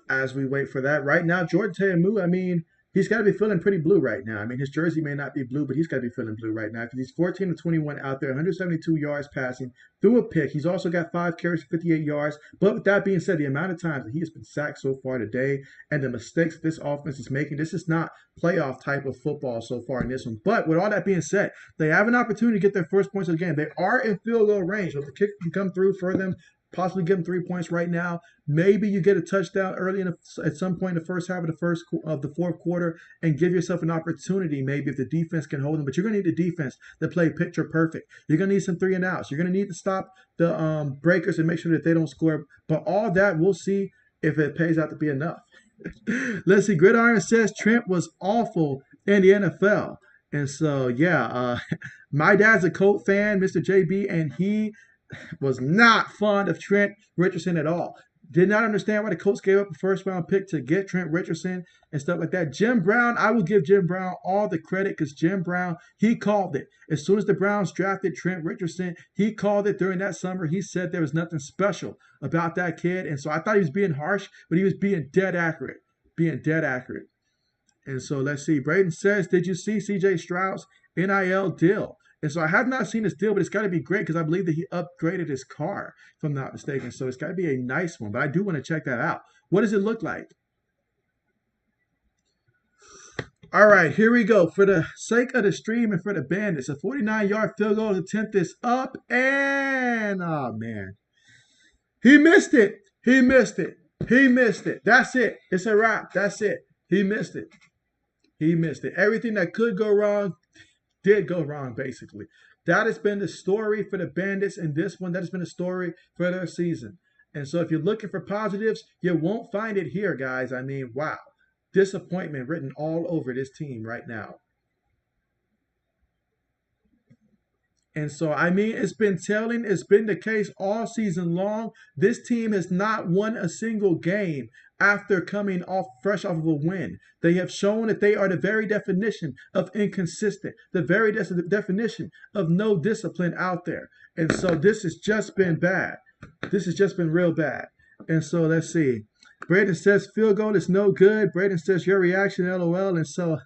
as we wait for that, right now, Jordan Ta'amu, I mean, he's got to be feeling pretty blue right now. I mean, his jersey may not be blue, but he's got to be feeling blue right now because he's 14 of 21 out there, 172 yards passing, threw a pick. He's also got 5 carries, 58 yards. But with that being said, the amount of times that he has been sacked so far today and the mistakes that this offense is making, this is not playoff type of football so far in this one. But with all that being said, they have an opportunity to get their first points of the game. They are in field goal range. So if the kick can come through for them, possibly give them 3 points right now. Maybe you get a touchdown early at some point in the first half of the 4th quarter and give yourself an opportunity maybe if the defense can hold them. But you're going to need the defense to play picture perfect. You're going to need some 3 and outs. You're going to need to stop the Breakers and make sure that they don't score. But all that, we'll see if it pays out to be enough. Let's see. Gridiron says Trent was awful in the NFL. And so, yeah, my dad's a Colt fan, Mr. JB, and he was not fond of Trent Richardson at all. Did not understand why the Colts gave up a first-round pick to get Trent Richardson and stuff like that. Jim Brown, I will give Jim Brown all the credit because Jim Brown, he called it. As soon as the Browns drafted Trent Richardson, he called it during that summer. He said there was nothing special about that kid. And so I thought he was being harsh, but he was being dead accurate. And so let's see. Braden says, did you see C.J. Stroud's NIL deal? And so I have not seen this deal, but it's got to be great because I believe that he upgraded his car, if I'm not mistaken. So it's got to be a nice one, but I do want to check that out. What does it look like? All right, here we go. For the sake of the stream and for the Bandits, a 49-yard field goal attempt is up, and, oh, man. He missed it. That's it. It's a wrap. That's it. He missed it. Everything that could go wrong did go wrong, basically. That has been the story for the Bandits in this one. That has been the story for their season. And so if you're looking for positives, you won't find it here, guys. I mean, wow. Disappointment written all over this team right now. And so, I mean, it's been telling, it's been the case all season long. This team has not won a single game after coming off fresh off of a win. They have shown that they are the very definition of inconsistent, the very definition of no discipline out there. And so, this has just been bad. This has just been real bad. And so, let's see. Braden says field goal is no good. Braden says your reaction, LOL. And so,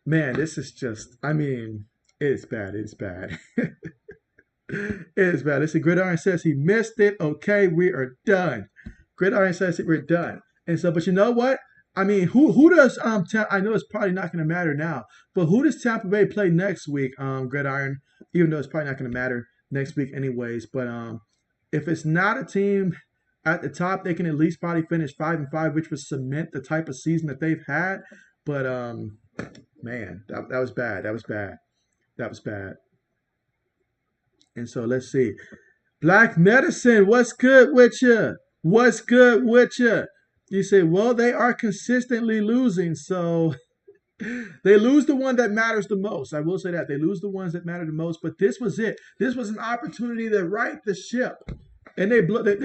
man, this is just, I mean, it's bad. It's bad. It is bad. Listen, Gridiron says he missed it. Okay, we are done. Gridiron says we're done. And so, but you know what? I mean, who does I know it's probably not going to matter now, but who does Tampa Bay play next week? Gridiron, even though it's probably not going to matter next week anyways. But if it's not a team at the top, they can at least probably finish 5-5, which would cement the type of season that they've had. But man, that was bad. That was bad. That was bad. And so let's see. Black Medicine, what's good with you? What's good with you? You say, well, they are consistently losing. So they lose the one that matters the most. I will say that. They lose the ones that matter the most. But this was it. This was an opportunity to right the ship. And they've blown it.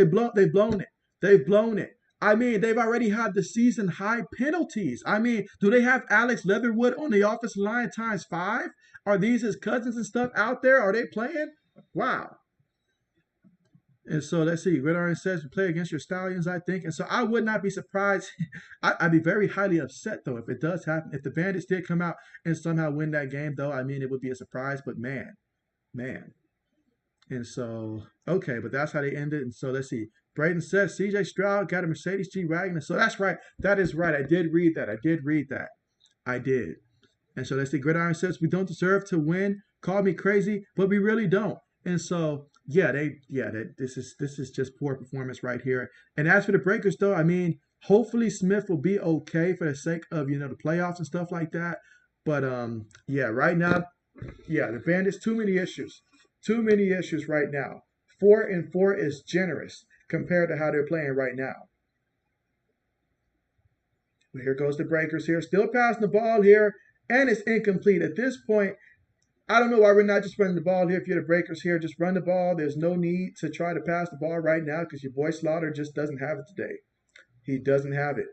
They've blown it. I mean, they've already had the season high penalties. I mean, do they have Alex Leatherwood on the offensive line times 5? Are these his cousins and stuff out there? Are they playing? Wow. And so let's see. Gridiron says we play against your Stallions, I think. And so I would not be surprised. I'd be very highly upset, though, if it does happen. If the Bandits did come out and somehow win that game, though, I mean, it would be a surprise. But man. And so, okay, but that's how they ended. And so let's see. Braden says CJ Stroud got a Mercedes G-Wagon. So that's right. That is right. I did read that. I did. And so let's see. Gridiron says we don't deserve to win. Call me crazy, but we really don't. And so, this is just poor performance right here. And as for the Breakers, though, I mean, hopefully Smith will be okay for the sake of, the playoffs and stuff like that. But right now, the Bandits, too many issues. Too many issues right now. 4-4 is generous compared to how they're playing right now. But here goes the Breakers here. Still passing the ball here, and it's incomplete. At this point, I don't know why we're not just running the ball here. If you're the Breakers here, just run the ball. There's no need to try to pass the ball right now because your boy Slaughter just doesn't have it today. He doesn't have it.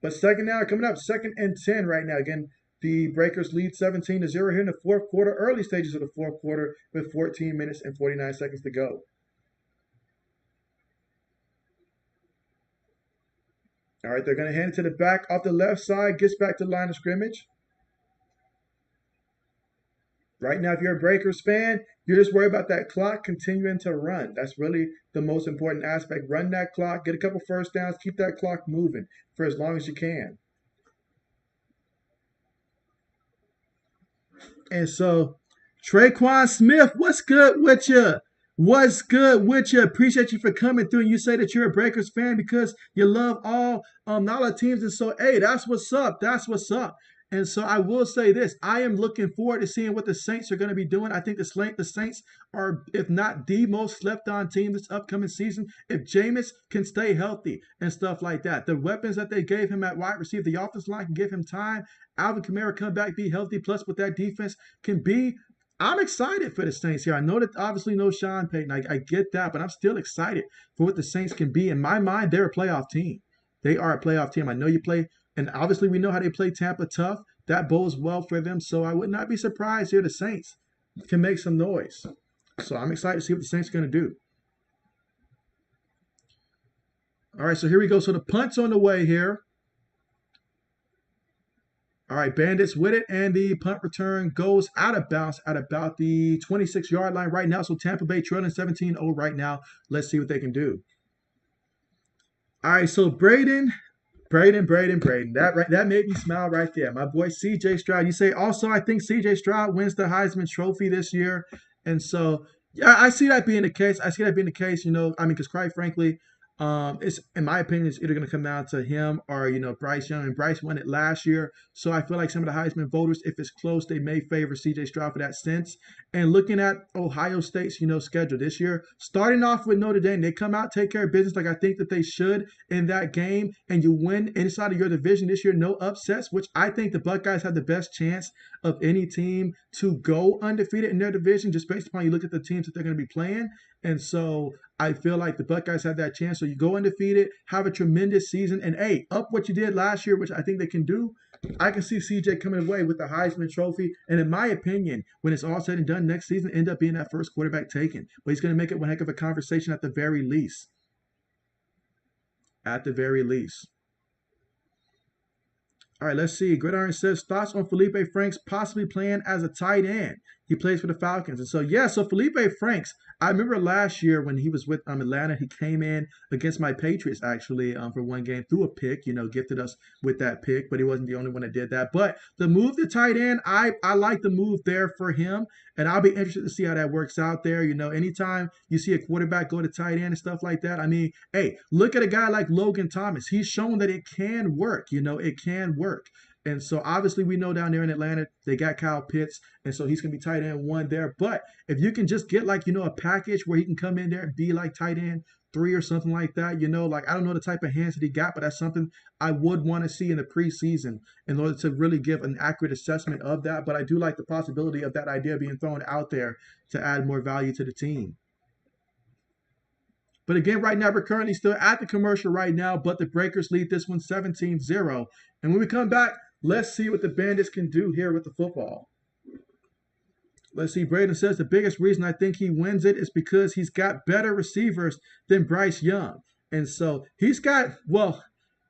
But second down coming up, 2nd and 10 right now. Again, the Breakers lead 17-0 here in the fourth quarter, early stages of the fourth quarter with 14 minutes and 49 seconds to go. All right, they're going to hand it to the back off the left side, gets back to the line of scrimmage. Right now, if you're a Breakers fan, you're just worried about that clock continuing to run. That's really the most important aspect. Run that clock, get a couple first downs, keep that clock moving for as long as you can. And so, Traquan Smith, what's good with you? What's good with you? Appreciate you for coming through. And you say that you're a Breakers fan because you love all teams. And so, hey, that's what's up. That's what's up. And so I will say this. I am looking forward to seeing what the Saints are going to be doing. I think the Saints are, if not the most slept-on team this upcoming season, if Jameis can stay healthy and stuff like that. The weapons that they gave him at wide receiver, the offensive line can give him time. Alvin Kamara come back, be healthy, plus what that defense can be. I'm excited for the Saints here. I know that obviously no Sean Payton. I get that, but I'm still excited for what the Saints can be. In my mind, they're a playoff team. They are a playoff team. I know you play, and obviously we know how they play Tampa tough. That bodes well for them. So I would not be surprised here the Saints can make some noise. So I'm excited to see what the Saints are going to do. All right, so here we go. So the punt's on the way here. All right, Bandits with it, and the punt return goes out of bounds at about the 26-yard line right now. So Tampa Bay trailing 17-0 right now. Let's see what they can do. All right, so Braden. That made me smile right there. My boy CJ Stroud. You say also, I think CJ Stroud wins the Heisman Trophy this year. And so, yeah, I see that being the case. Because quite frankly, it's, in my opinion, it's either going to come down to him or, Bryce Young. And Bryce won it last year. So I feel like some of the Heisman voters, if it's close, they may favor CJ Stroud for that sense. And looking at Ohio State's, schedule this year, starting off with Notre Dame, they come out, take care of business like I think that they should in that game, and you win inside of your division this year, no upsets, which I think the Buckeyes have the best chance of any team to go undefeated in their division, just based upon you look at the teams that they're going to be playing. And so I feel like the Buckeyes have that chance. So you go undefeated, have a tremendous season, and hey, up what you did last year, which I think they can do. I can see CJ coming away with the Heisman Trophy, and in my opinion, when it's all said and done next season, end up being that first quarterback taken. But he's going to make it one heck of a conversation at the very least. At the very least. All right, let's see. Gridiron says, thoughts on Felipe Franks possibly playing as a tight end. He plays for the Falcons. And so Felipe Franks, I remember last year when he was with Atlanta, he came in against my Patriots, actually, for one game, threw a pick, gifted us with that pick, but he wasn't the only one that did that. But the move to tight end, I like the move there for him, and I'll be interested to see how that works out there. Anytime you see a quarterback go to tight end and stuff like that, I mean, hey, look at a guy like Logan Thomas. He's shown that it can work, it can work. And so obviously we know down there in Atlanta, they got Kyle Pitts, and so he's going to be tight end 1 there. But if you can just get a package where he can come in there and be like tight end 3 or something like that, I don't know the type of hands that he got, but that's something I would want to see in the preseason in order to really give an accurate assessment of that. But I do like the possibility of that idea being thrown out there to add more value to the team. But again, right now, we're currently still at the commercial right now, but the Breakers lead this one 17-0. And when we come back, let's see what the Bandits can do here with the football. Let's see. Braden says the biggest reason I think he wins it is because he's got better receivers than Bryce Young. And so he's got,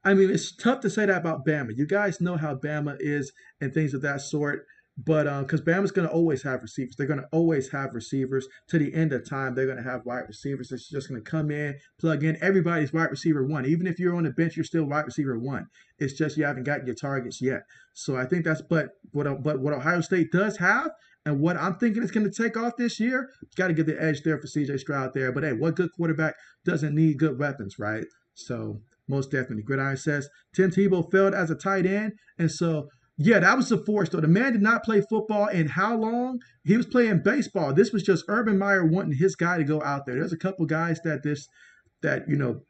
it's tough to say that about Bama. You guys know how Bama is and things of that sort. But because Bama's going to always have receivers. They're going to always have receivers. To the end of time, they're going to have wide receivers. It's just going to come in, plug in. Everybody's wide receiver 1. Even if you're on the bench, you're still wide receiver 1. It's just you haven't gotten your targets yet. So I think that's what Ohio State does have, and what I'm thinking is going to take off this year, got to get the edge there for C.J. Stroud there. But hey, what good quarterback doesn't need good weapons, right? So most definitely. Gridiron says, Tim Tebow failed as a tight end, and so yeah, that was the force, though. The man did not play football in how long? He was playing baseball. This was just Urban Meyer wanting his guy to go out there. There's a couple guys that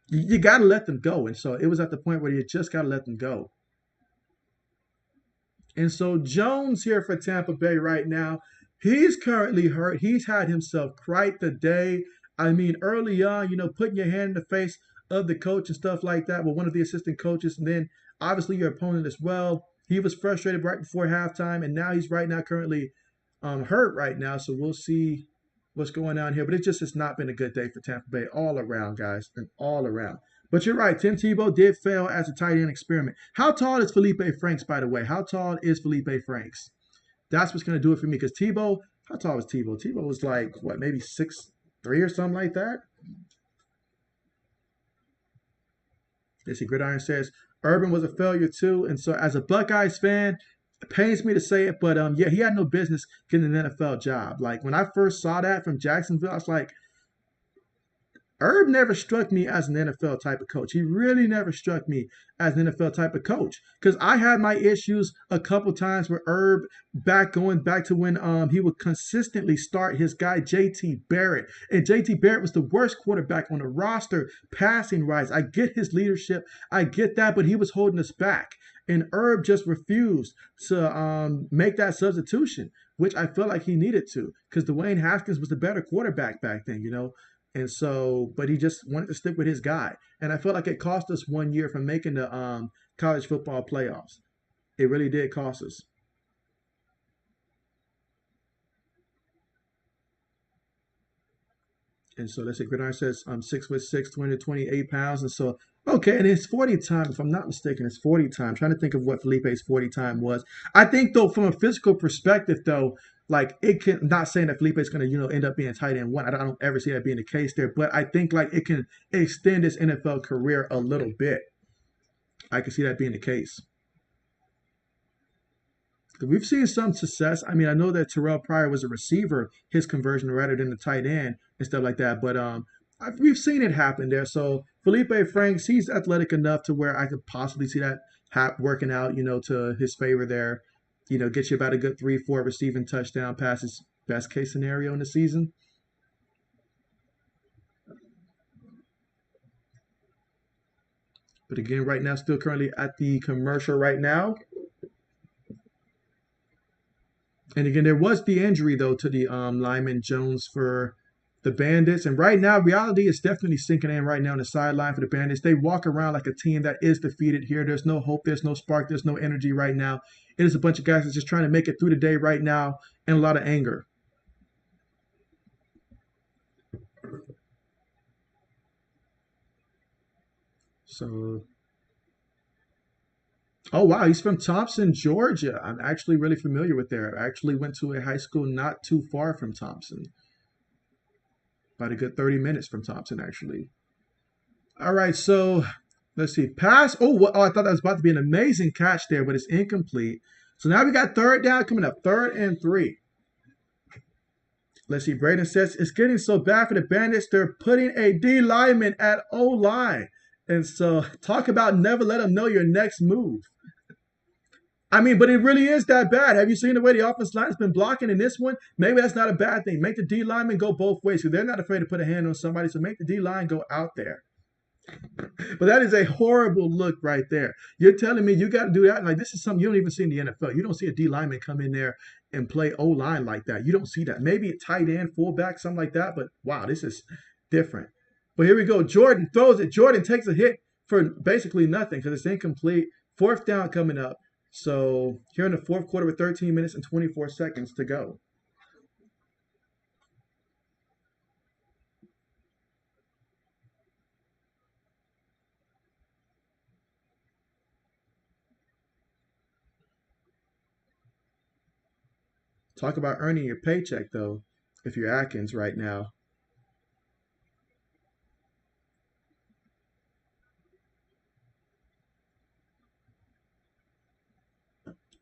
you got to let them go. And so it was at the point where you just got to let them go. And so Jones here for Tampa Bay right now, he's currently hurt. He's had himself quite the day. I mean, early on, putting your hand in the face of the coach and stuff like that with one of the assistant coaches, and then obviously your opponent as well. He was frustrated right before halftime, and now he's currently hurt right now. So we'll see what's going on here. But it's not been a good day for Tampa Bay all around, guys, and all around. But you're right. Tim Tebow did fail as a tight end experiment. How tall is Felipe Franks, by the way? How tall is Felipe Franks? That's what's going to do it for me. Because Tebow, how tall was Tebow? Tebow was maybe 6'3" or something like that? Let's see. Gridiron says, Urban was a failure too, and so as a Buckeyes fan, it pains me to say it, but he had no business getting an NFL job. Like when I first saw that from Jacksonville, I was like, Herb never struck me as an NFL type of coach. He really never struck me as an NFL type of coach, because I had my issues a couple times with Herb going back to when he would consistently start his guy JT Barrett, and JT Barrett was the worst quarterback on the roster passing wise. I get his leadership, I get that, but he was holding us back, and Herb just refused to make that substitution, which I felt like he needed to, because Dwayne Haskins was the better quarterback back then, And so, but he just wanted to stick with his guy. And I felt like it cost us 1 year from making the college football playoffs. It really did cost us. And so let's say Gridiron says I'm 6'6", 228 pounds. And so, okay, and it's 40 time, if I'm not mistaken, it's 40 time. I'm trying to think of what Felipe's 40 time was. I think though, from a physical perspective though, it can, not saying that Felipe is going to, end up being tight end 1. I don't ever see that being the case there, but I think it can extend his NFL career a little bit. I can see that being the case. We've seen some success. I mean, I know that Terrell Pryor was a receiver, his conversion rather than the tight end and stuff like that, but we've seen it happen there. So Felipe Franks, he's athletic enough to where I could possibly see that working out, to his favor there. Get you about a good 3-4 receiving touchdown passes Best case scenario in the season. But again, right now, still currently at the commercial right now. And again, there was the injury though to the Lyman Jones for the Bandits. And right now, reality is definitely sinking in right now on the sideline for the Bandits. They walk around like a team that is defeated here. There's no hope, there's no spark, there's no energy right now. It is a bunch of guys that's just trying to make it through the day right now and a lot of anger. So, oh wow, he's from Thompson, Georgia. I'm actually really familiar with there. I actually went to a high school not too far from Thompson, about a good 30 minutes from Thompson, actually. All right, so let's see. Pass. Oh, oh, I thought that was about to be an amazing catch there, but it's incomplete. So now we got third down coming up, 3rd and 3. Let's see. Braden says it's getting so bad for the Bandits. They're putting a D lineman at O line. And so talk about never let them know your next move. I mean, but it really is that bad. Have you seen the way the offensive line has been blocking in this one? Maybe that's not a bad thing. Make the D lineman go both ways because they're not afraid to put a hand on somebody. So make the D line go out there. But that is a horrible look right there. You're telling me you got to do that? Like, this is something you don't even see in the NFL. You don't see a D lineman come in there and play O line like that. You don't see that. Maybe a tight end, fullback, something like that. But wow, this is different. But here we go. Jordan throws it. Jordan takes a hit for basically nothing because it's incomplete. 4th down coming up. So here in the 4th quarter with 13 minutes and 24 seconds to go. Talk about earning your paycheck, though, if you're Atkins right now.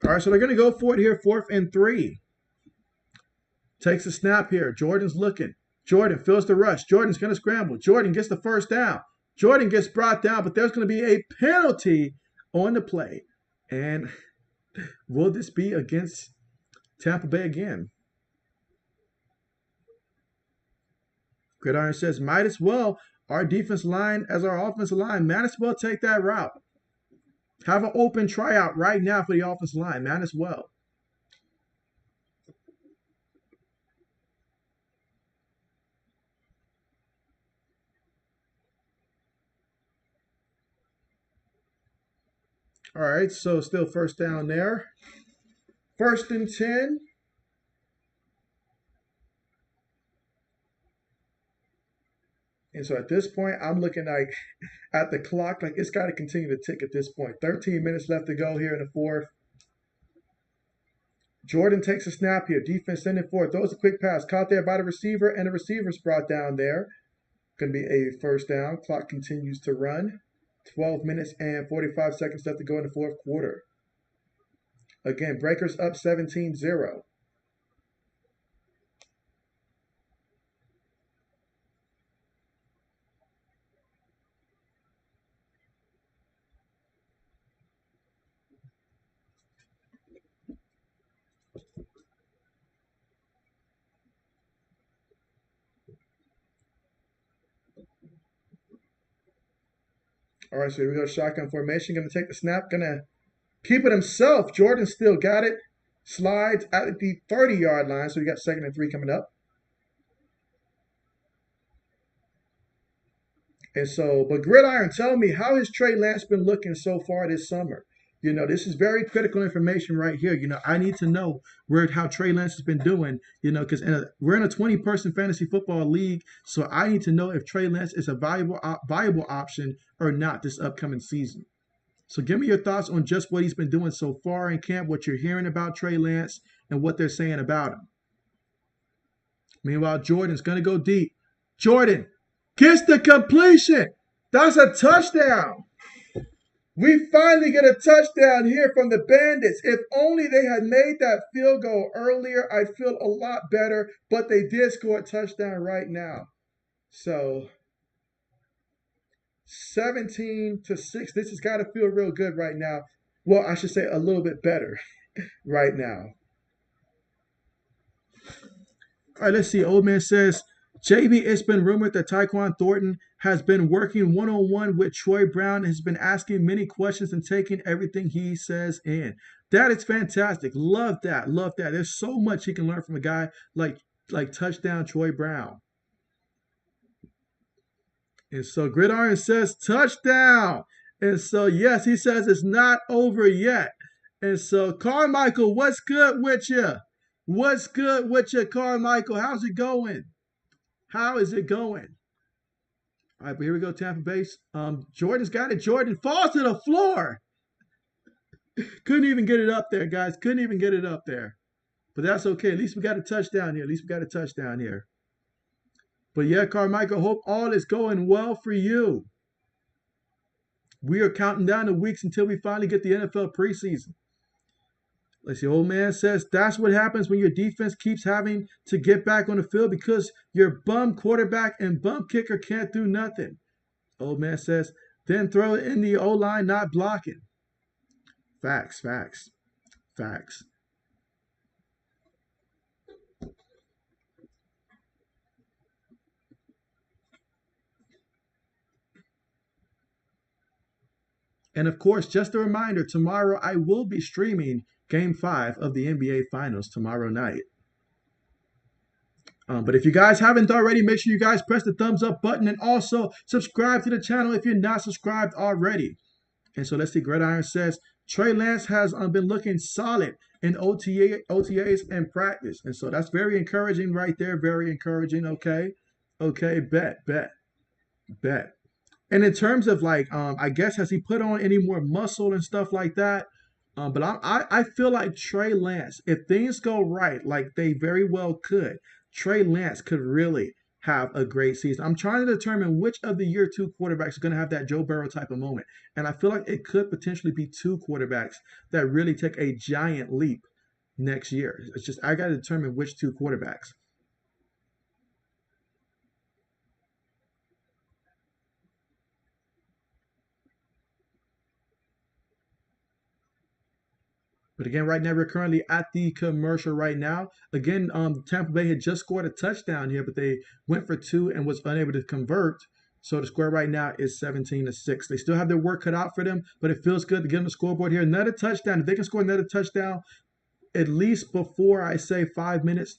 All right, so they're going to go for it here, 4th and 3. Takes a snap here. Jordan's looking. Jordan feels the rush. Jordan's going to scramble. Jordan gets the 1st down. Jordan gets brought down, but there's going to be a penalty on the play. And will this be against Tampa Bay again? Gridiron says, might as well. Our defense line as our offensive line, might as well take that route. Have an open tryout right now for the offensive line, might as well. All right, so still 1st down there. 1st and 10. And so at this point, I'm looking like at the clock, like it's got to continue to tick at this point. 13 minutes left to go here in the 4th. Jordan takes a snap here. Defense sending forward. Throws a quick pass. Caught there by the receiver, and the receiver's brought down there. Going to be a 1st down. Clock continues to run. 12 minutes and 45 seconds left to go in the 4th quarter. Again, Breakers up 17-0. All right, so here we go. Shotgun formation. Going to take the snap. Going to keep it himself. Jordan still got it. Slides at the 30-yard line. So we got 2nd and 3 coming up. And so, but Gridiron, tell me, how has Trey Lance been looking so far this summer? This is very critical information right here. I need to know how Trey Lance has been doing, because we're in a 20-person fantasy football league. So I need to know if Trey Lance is a viable option or not this upcoming season. So give me your thoughts on just what he's been doing so far in camp, what you're hearing about Trey Lance, and what they're saying about him. Meanwhile, Jordan's going to go deep. Jordan gets the completion. That's a touchdown. We finally get a touchdown here from the Bandits. If only they had made that field goal earlier, I'd feel a lot better. But they did score a touchdown right now. So 17-6. This has got to feel real good right now. Well, I should say a little bit better right now. All right, let's see. Old man says, JB, it's been rumored that Tyquan Thornton has been working one-on-one with Troy Brown and has been asking many questions and taking everything he says in. That is fantastic. Love that. Love that. There's so much he can learn from a guy like touchdown Troy Brown. And so Gridiron says touchdown. And so yes, he says it's not over yet. And so Carmichael, what's good with you? What's good with you, Carmichael? How's it going? How is it going? All right, but here we go, Tampa Bay. Jordan's got it. Jordan falls to the floor. Couldn't even get it up there, guys. Couldn't even get it up there. But that's okay. At least we got a touchdown here. At least we got a touchdown here. But yeah, Carmichael, hope all is going well for you. We are counting down the weeks until we finally get the NFL preseason. Let's see, old man says that's what happens when your defense keeps having to get back on the field because your bum quarterback and bum kicker can't do nothing. Old man says, then throw it in the O-line not blocking. Facts, facts, facts. And of course, just a reminder, tomorrow I will be streaming Game 5 of the NBA Finals tomorrow night. But if you guys haven't already, make sure you guys press the thumbs up button and also subscribe to the channel if you're not subscribed already. And so let's see, Gridiron says, Trey Lance has been looking solid in OTAs and practice. And so that's very encouraging right there. Very encouraging. Okay. Okay. Bet, bet, bet. And in terms of like, I guess, has he put on any more muscle and stuff like that? But I feel like Trey Lance, if things go right, like they very well could, Trey Lance could really have a great season. I'm trying to determine which of the year two quarterbacks are going to have that Joe Burrow type of moment. And I feel like it could potentially be two quarterbacks that really take a giant leap next year. It's just, I got to determine which two quarterbacks. But again, right now we're currently at the commercial right now. Again, Tampa Bay had just scored a touchdown here, but they went for two and was unable to convert. So the score right now is 17-6. They still have their work cut out for them, but it feels good to get on the scoreboard here. Another touchdown. If they can score another touchdown, at least before I say 5 minutes,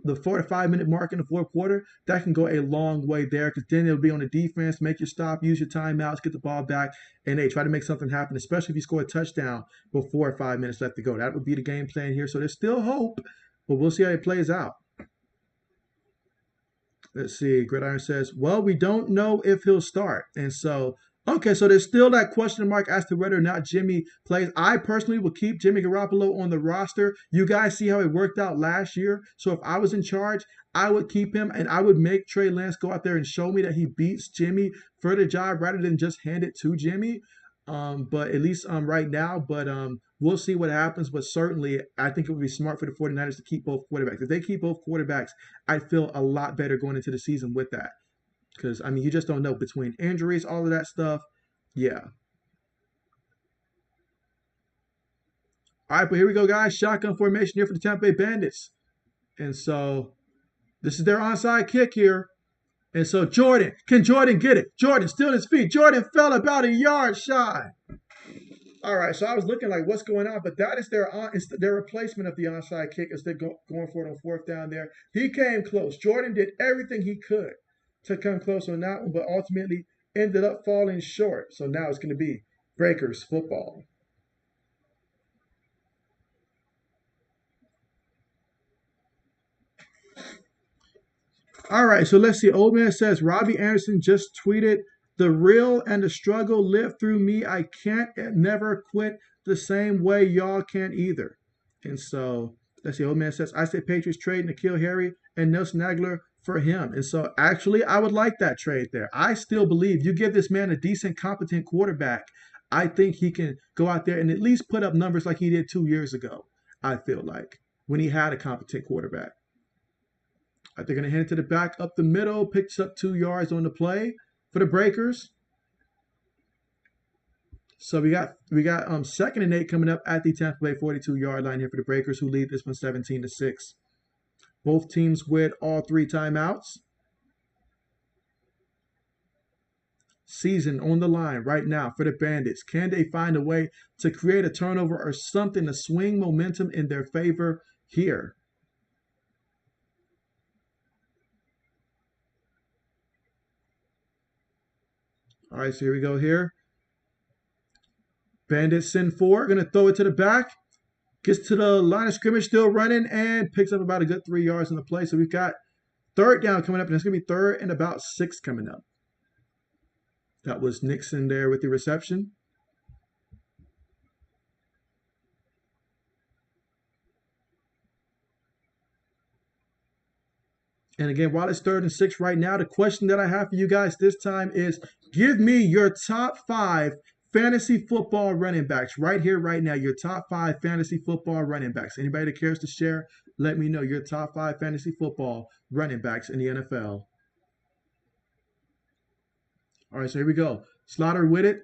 the 4 to 5 minute mark in the fourth quarter, that can go a long way there because then it'll be on the defense, make your stop, use your timeouts, get the ball back, and they try to make something happen, especially if you score a touchdown before 5 minutes left to go. That would be the game plan here. So there's still hope, but we'll see how it plays out. Let's see. Gridiron says, well, we don't know if he'll start. And so, okay, so there's still that question mark as to whether or not Jimmy plays. I personally would keep Jimmy Garoppolo on the roster. You guys see how it worked out last year. So if I was in charge, I would keep him and I would make Trey Lance go out there and show me that he beats Jimmy for the job rather than just hand it to Jimmy. But at least right now, but we'll see what happens. But certainly, I think it would be smart for the 49ers to keep both quarterbacks. If they keep both quarterbacks, I feel a lot better going into the season with that. Because, I mean, you just don't know between injuries, all of that stuff. Yeah. All right, but here we go, guys. Shotgun formation here for the Tampa Bay Bandits. And so this is their onside kick here. And so Jordan, can Jordan get it? Jordan still on his feet. Jordan fell about a yard shy. All right, so I was looking like, what's going on? But that is their replacement of the onside kick as they're going for it on fourth down there. He came close. Jordan did everything he could to come close on that one, but ultimately ended up falling short. So now it's going to be Breakers football. All right, so let's see. Old man says Robbie Anderson just tweeted, "The real and the struggle live through me. I can't never quit the same way y'all can't either." And so let's see. Old man says, "I say Patriots trade N'Keal Harry and Nelson Aguilar for him." And so actually, I would like that trade there. I still believe you give this man a decent, competent quarterback. I think he can go out there and at least put up numbers like he did 2 years ago. I feel like when he had a competent quarterback. They're going to hand it to the back up the middle. Picks up 2 yards on the play for the Breakers. So we got 2nd and 8 coming up at the Tampa Bay 42-yard line here for the Breakers, who lead this one 17-6. Both teams with all 3 timeouts. Season on the line right now for the Bandits. Can they find a way to create a turnover or something to swing momentum in their favor here? All right, so here we go here. Bandits send 4, going to throw it to the back. Gets to the line of scrimmage, still running, and picks up about a good 3 yards in the play. So we've got 3rd down coming up, and it's going to be 3rd and about 6 coming up. That was Nixon there with the reception. And again, while it's 3rd and 6 right now, the question that I have for you guys this time is, give me your top 5 fantasy football running backs right here, right now. Your top 5 fantasy football running backs. Anybody that cares to share, let me know your top 5 fantasy football running backs in the NFL. All right, so here we go. Slaughter with it,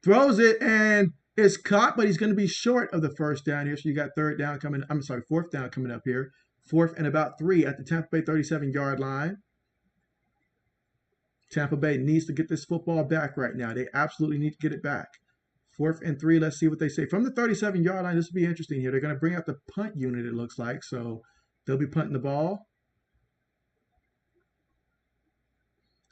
throws it, and it's caught, but he's going to be short of the 1st down here. So you got 4th down coming up here. 4th and about 3 at the Tampa Bay 37-yard line. Tampa Bay needs to get this football back right now. They absolutely need to get it back. 4th and 3. Let's see what they say. From the 37-yard line, this will be interesting here. They're going to bring out the punt unit, it looks like. So they'll be punting the ball.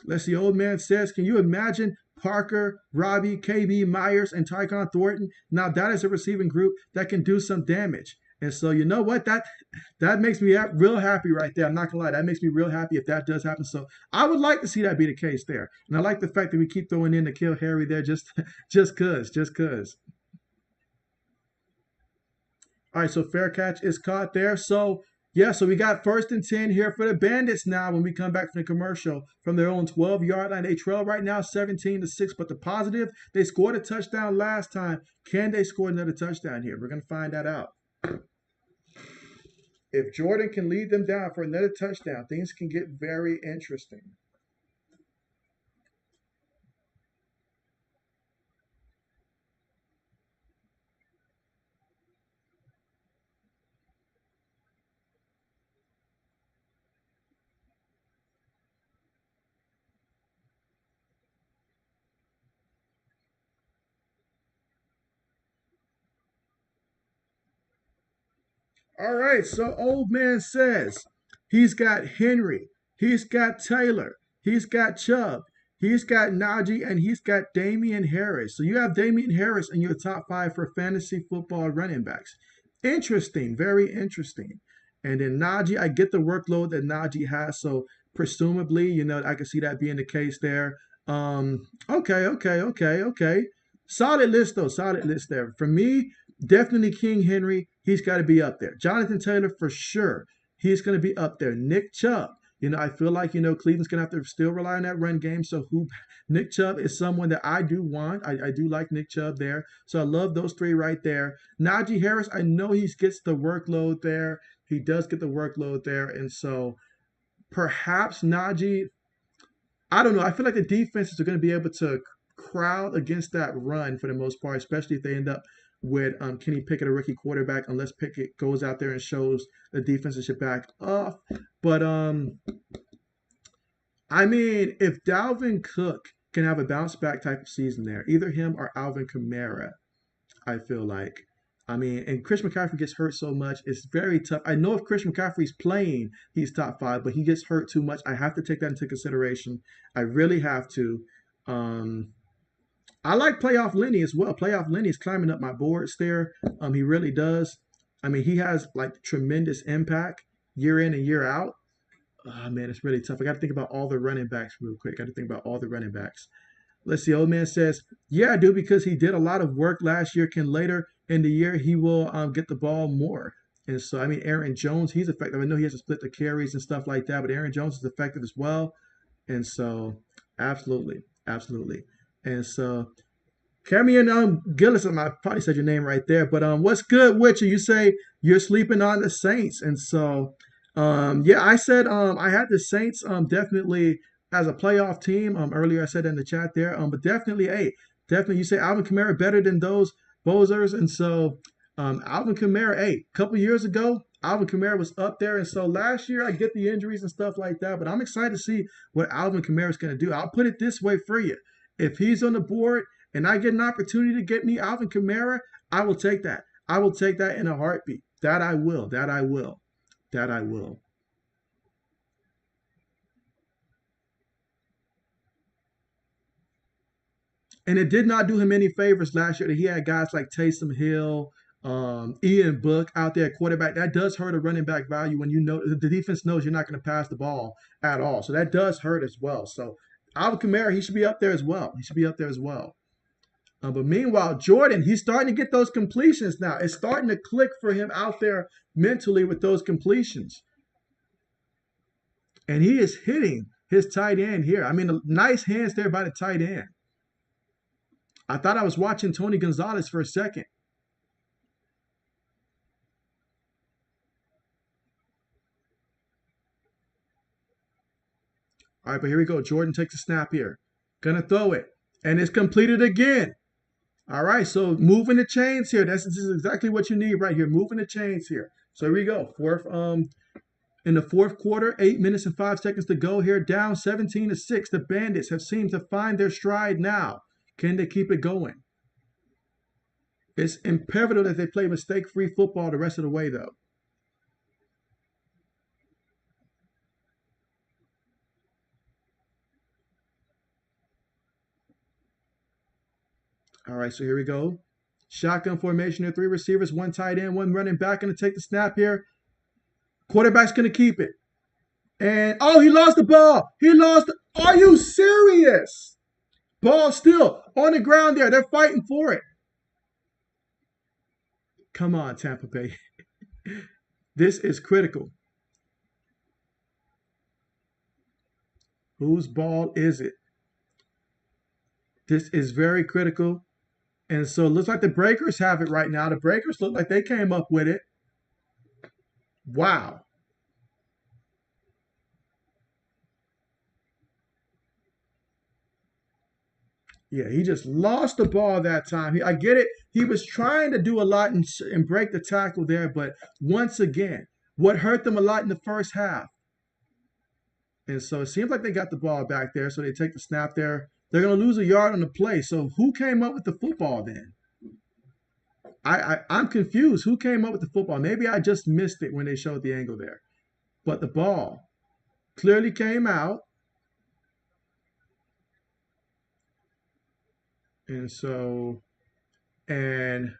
Let's see. Old man says, can you imagine Parker, Robbie, KB, Myers, and Tycon Thornton? Now that is a receiving group that can do some damage. And so, you know what? That makes me real happy right there. I'm not going to lie. That makes me real happy if that does happen. So I would like to see that be the case there. And I like the fact that we keep throwing in the Kill Harry there just cause. All right, so fair catch is caught there. So, yeah, so we got 1st and 10 here for the Bandits now when we come back from the commercial from their own 12-yard line. They trail right now 17-6, but the positive, they scored a touchdown last time. Can they score another touchdown here? We're going to find that out. If Jordan can lead them down for another touchdown, things can get very interesting. All right, so old man says he's got Henry, he's got Taylor, he's got Chubb, he's got Najee, and he's got Damian Harris. So you have Damian Harris in your top 5 for fantasy football running backs. Interesting, very interesting. And then Najee, I get the workload that Najee has, so presumably, I can see that being the case there. Okay. Solid list though, solid list there. For me, definitely King Henry. He's got to be up there. Jonathan Taylor for sure. He's going to be up there. Nick Chubb. I feel like, Cleveland's going to have to still rely on that run game. So Nick Chubb is someone that I do want. I do like Nick Chubb there. So I love those 3 right there. Najee Harris, I know he gets the workload there. He does get the workload there. And so perhaps Najee, I don't know. I feel like the defenses are going to be able to crowd against that run for the most part, especially if they end up with Kenny Pickett, a rookie quarterback, unless Pickett goes out there and shows the defense should back off. But I mean, if Dalvin Cook can have a bounce back type of season there, either him or Alvin Kamara, I feel like. I mean, and Chris McCaffrey gets hurt so much, it's very tough. I know if Chris McCaffrey's playing, he's top 5, but he gets hurt too much. I have to take that into consideration. I really have to. I like Playoff Lenny as well. Playoff Lenny is climbing up my boards there. He really does. I mean, he has like tremendous impact year in and year out. Oh, man, it's really tough. I got to think about all the running backs real quick. Got to think about all the running backs. Let's see. Old man says, yeah, I do, because he did a lot of work last year. Can later in the year he will get the ball more. And so, I mean, Aaron Jones, he's effective. I know he has to split the carries and stuff like that, but Aaron Jones is effective as well. And so, absolutely. And so, Camion Gillis, I probably said your name right there, but what's good with you? You say you're sleeping on the Saints. And so, yeah, I said I had the Saints definitely as a playoff team. Earlier I said in the chat there, but definitely you say Alvin Kamara better than those Bozers. And so Alvin Kamara, a couple years ago, Alvin Kamara was up there. And so last year, I get the injuries and stuff like that, but I'm excited to see what Alvin Kamara is going to do. I'll put it this way for you. If he's on the board and I get an opportunity to get me Alvin Kamara, I will take that. I will take that in a heartbeat. That I will. That I will. That I will. And it did not do him any favors last year that he had guys like Taysom Hill, Ian Book out there at quarterback. That does hurt a running back value when you know the defense knows you're not going to pass the ball at all. So that does hurt as well. So Alvin Kamara, he should be up there as well. He should be up there as well. But meanwhile, Jordan, he's starting to get those completions now. It's starting to click for him out there mentally with those completions. And he is hitting his tight end here. I mean, nice hands there by the tight end. I thought I was watching Tony Gonzalez for a second. All right, but here we go. Jordan takes a snap here. Gonna throw it. And it's completed again. All right, so moving the chains here. This is exactly what you need right here. Moving the chains here. So here we go. In the fourth quarter, 8 minutes and 5 seconds to go here. Down 17-6. The Bandits have seemed to find their stride now. Can they keep it going? It's imperative that they play mistake-free football the rest of the way, though. All right, so here we go. Shotgun formation here. 3 receivers, 1 tight end, 1 running back. Going to take the snap here. Quarterback's going to keep it. And, oh, he lost the ball. He lost. Are you serious? Ball still on the ground there. They're fighting for it. Come on, Tampa Bay. This is critical. Whose ball is it? This is very critical. And so it looks like the Breakers have it right now. The Breakers look like they came up with it. Wow. Yeah, he just lost the ball that time. I get it. He was trying to do a lot and break the tackle there, but once again, what hurt them a lot in the first half. And so it seems like they got the ball back there, so they take the snap there. They're going to lose a yard on the play. So who came up with the football then? I'm confused. Who came up with the football? Maybe I just missed it when they showed the angle there. But the ball clearly came out. And so, and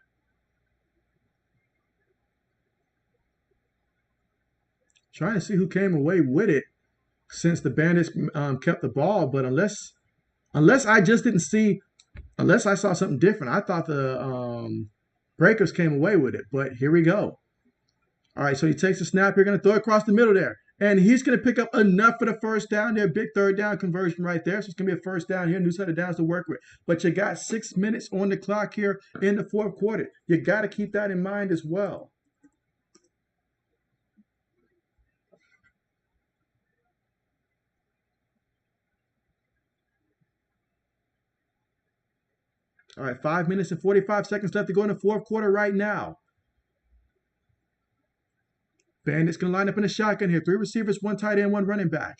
trying to see who came away with it since the Bandits kept the ball. But unless I just didn't see, unless I saw something different, I thought the Breakers came away with it. But here we go. All right, so he takes a snap. You're going to throw it across the middle there. And he's going to pick up enough for the first down there. Big third down conversion right there. So it's going to be a first down here. New set of downs to work with. But you got 6 minutes on the clock here in the fourth quarter. You got to keep that in mind as well. All right, 5 minutes and 45 seconds left to go in the fourth quarter right now. Bandits going to line up in a shotgun here. 3 receivers, 1 tight end, 1 running back.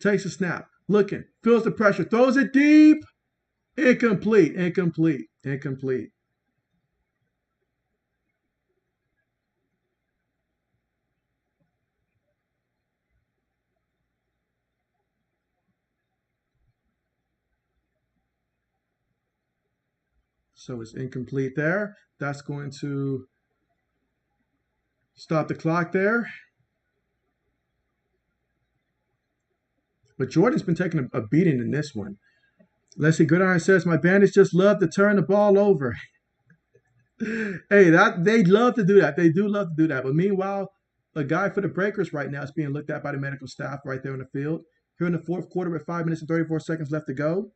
Takes a snap. Looking. Feels the pressure. Throws it deep. Incomplete. Incomplete. Incomplete. So it's incomplete there. That's going to stop the clock there. But Jordan's been taking a beating in this one. Leslie Gridiron says, my Bandits just love to turn the ball over. Hey, they love to do that. They do love to do that. But meanwhile, a guy for the Breakers right now is being looked at by the medical staff right there in the field. Here in the fourth quarter with 5 minutes and 34 seconds left to go.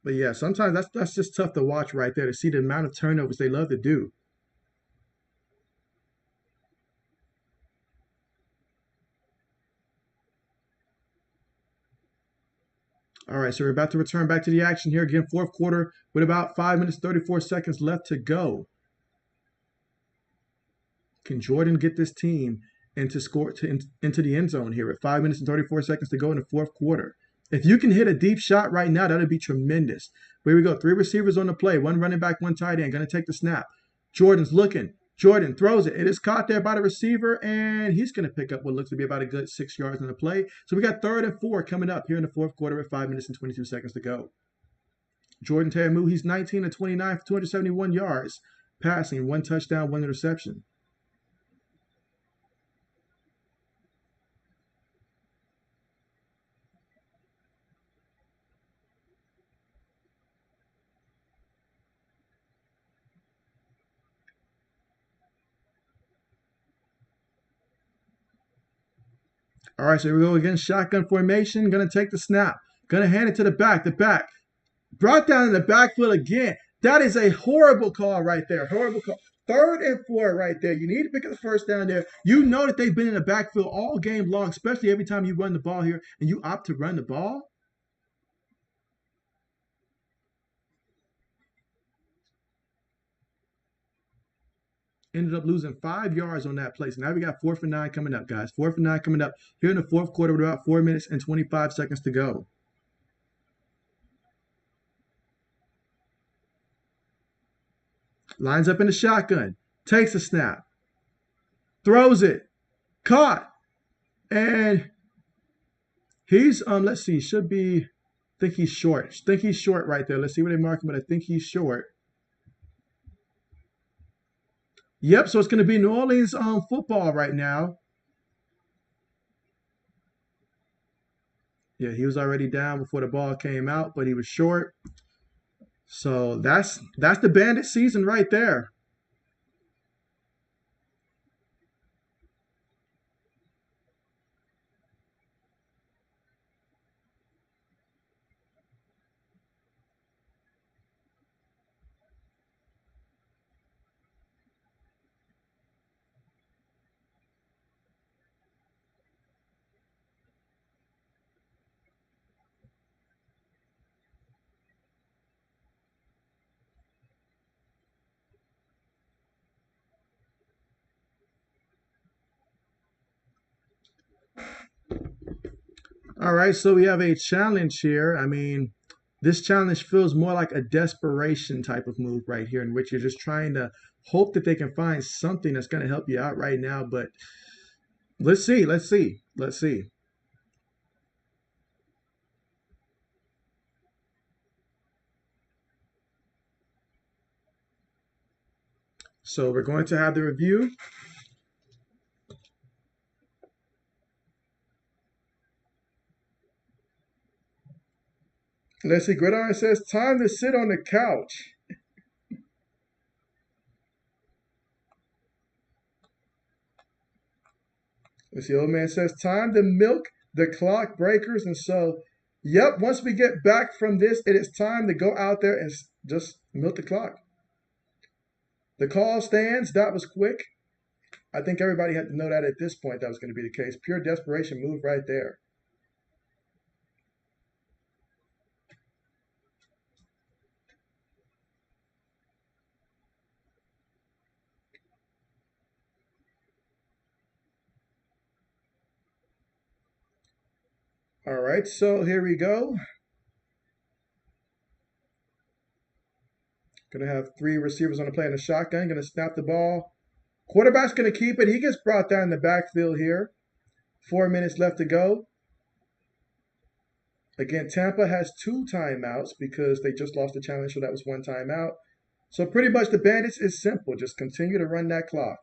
But yeah, sometimes that's just tough to watch right there to see the amount of turnovers they love to do. All right, so we're about to return back to the action here again, fourth quarter with about 5 minutes 34 seconds left to go. Can Jordan get this team into the end zone here with 5 minutes and 34 seconds to go in the fourth quarter? If you can hit a deep shot right now, that'd be tremendous. Here we go. 3 receivers on the play. 1 running back, 1 tight end. Going to take the snap. Jordan's looking. Jordan throws it. It is caught there by the receiver, and he's going to pick up what looks to be about a good 6 yards on the play. So we got 3rd and 4 coming up here in the fourth quarter with 5 minutes and 22 seconds to go. Jordan Ta'amu, he's 19 of 29 for 271 yards, passing, 1 touchdown, 1 interception. All right, so here we go again. Shotgun formation. Going to take the snap. Going to hand it to the back. The back. Brought down in the backfield again. That is a horrible call right there. Horrible call. 3rd and 4 right there. You need to pick up the first down there. You know that they've been in the backfield all game long, especially every time you run the ball here and you opt to run the ball. Ended up losing 5 yards on that play. So now we got 4th and 9 coming up, guys. 4th and 9 coming up here in the fourth quarter with about 4 minutes and 25 seconds to go. Lines up in the shotgun. Takes a snap. Throws it. Caught. And he's, let's see, should be, I think he's short. I think he's short right there. Let's see where they mark him, but I think he's short. Yep, so it's going to be New Orleans football right now. Yeah, he was already down before the ball came out, but he was short. So that's the Bandit season right there. All right, so we have a challenge here. I mean, this challenge feels more like a desperation type of move right here, in which you're just trying to hope that they can find something that's going to help you out right now. But let's see, let's see, let's see. So we're going to have the review. Let's see, Gridiron says, time to sit on the couch. Let's see, old man says, time to milk the clock breakers. And so, yep, once we get back from this, it is time to go out there and just milk the clock. The call stands. That was quick. I think everybody had to know that at this point that was going to be the case. Pure desperation move right there. All right, so here we go. Going to have 3 receivers on the play in the shotgun. Going to snap the ball. Quarterback's going to keep it. He gets brought down in the backfield here. 4 minutes left to go. Again, Tampa has 2 timeouts because they just lost the challenge, so that was 1 timeout. So pretty much the Bandits is simple. Just continue to run that clock.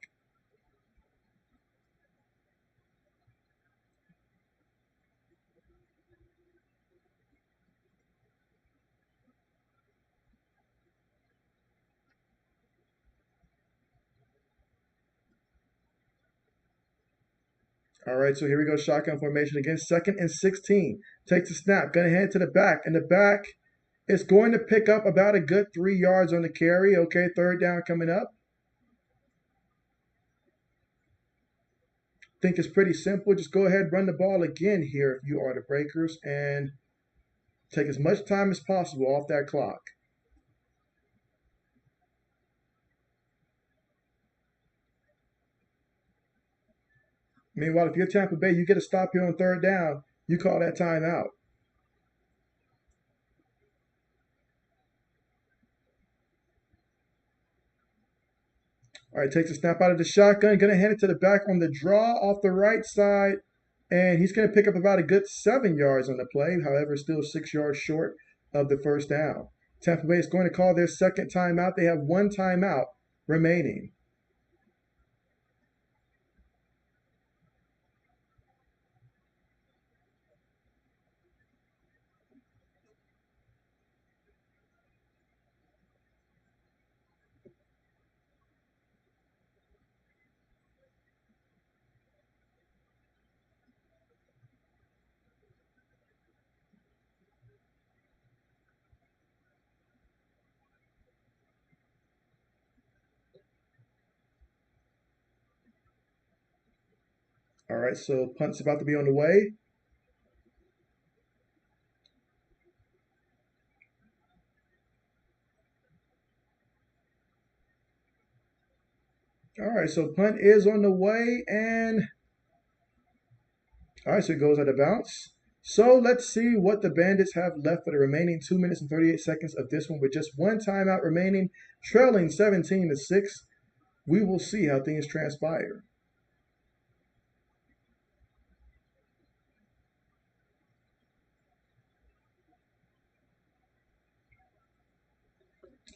All right, so here we go. Shotgun formation again. 2nd and 16. Takes the snap. Gonna hand it to the back. And the back It's going to pick up about a good 3 yards on the carry. Okay, third down coming up. Think it's pretty simple. Just go ahead, run the ball again here if you are the Breakers, and take as much time as possible off that clock. Meanwhile, if you're Tampa Bay, you get a stop here on third down, you call that timeout. All right, takes a snap out of the shotgun, going to hand it to the back on the draw off the right side, and he's going to pick up about a good 7 yards on the play, however, still 6 yards short of the first down. Tampa Bay is going to call their second timeout. They have one timeout remaining. All right, so punt's about to be on the way. All right, so punt is on the way, and all right, so it goes out of bounds. So let's see what the Bandits have left for the remaining 2 minutes and 38 seconds of this one with just one timeout remaining, trailing 17-6. We will see how things transpire.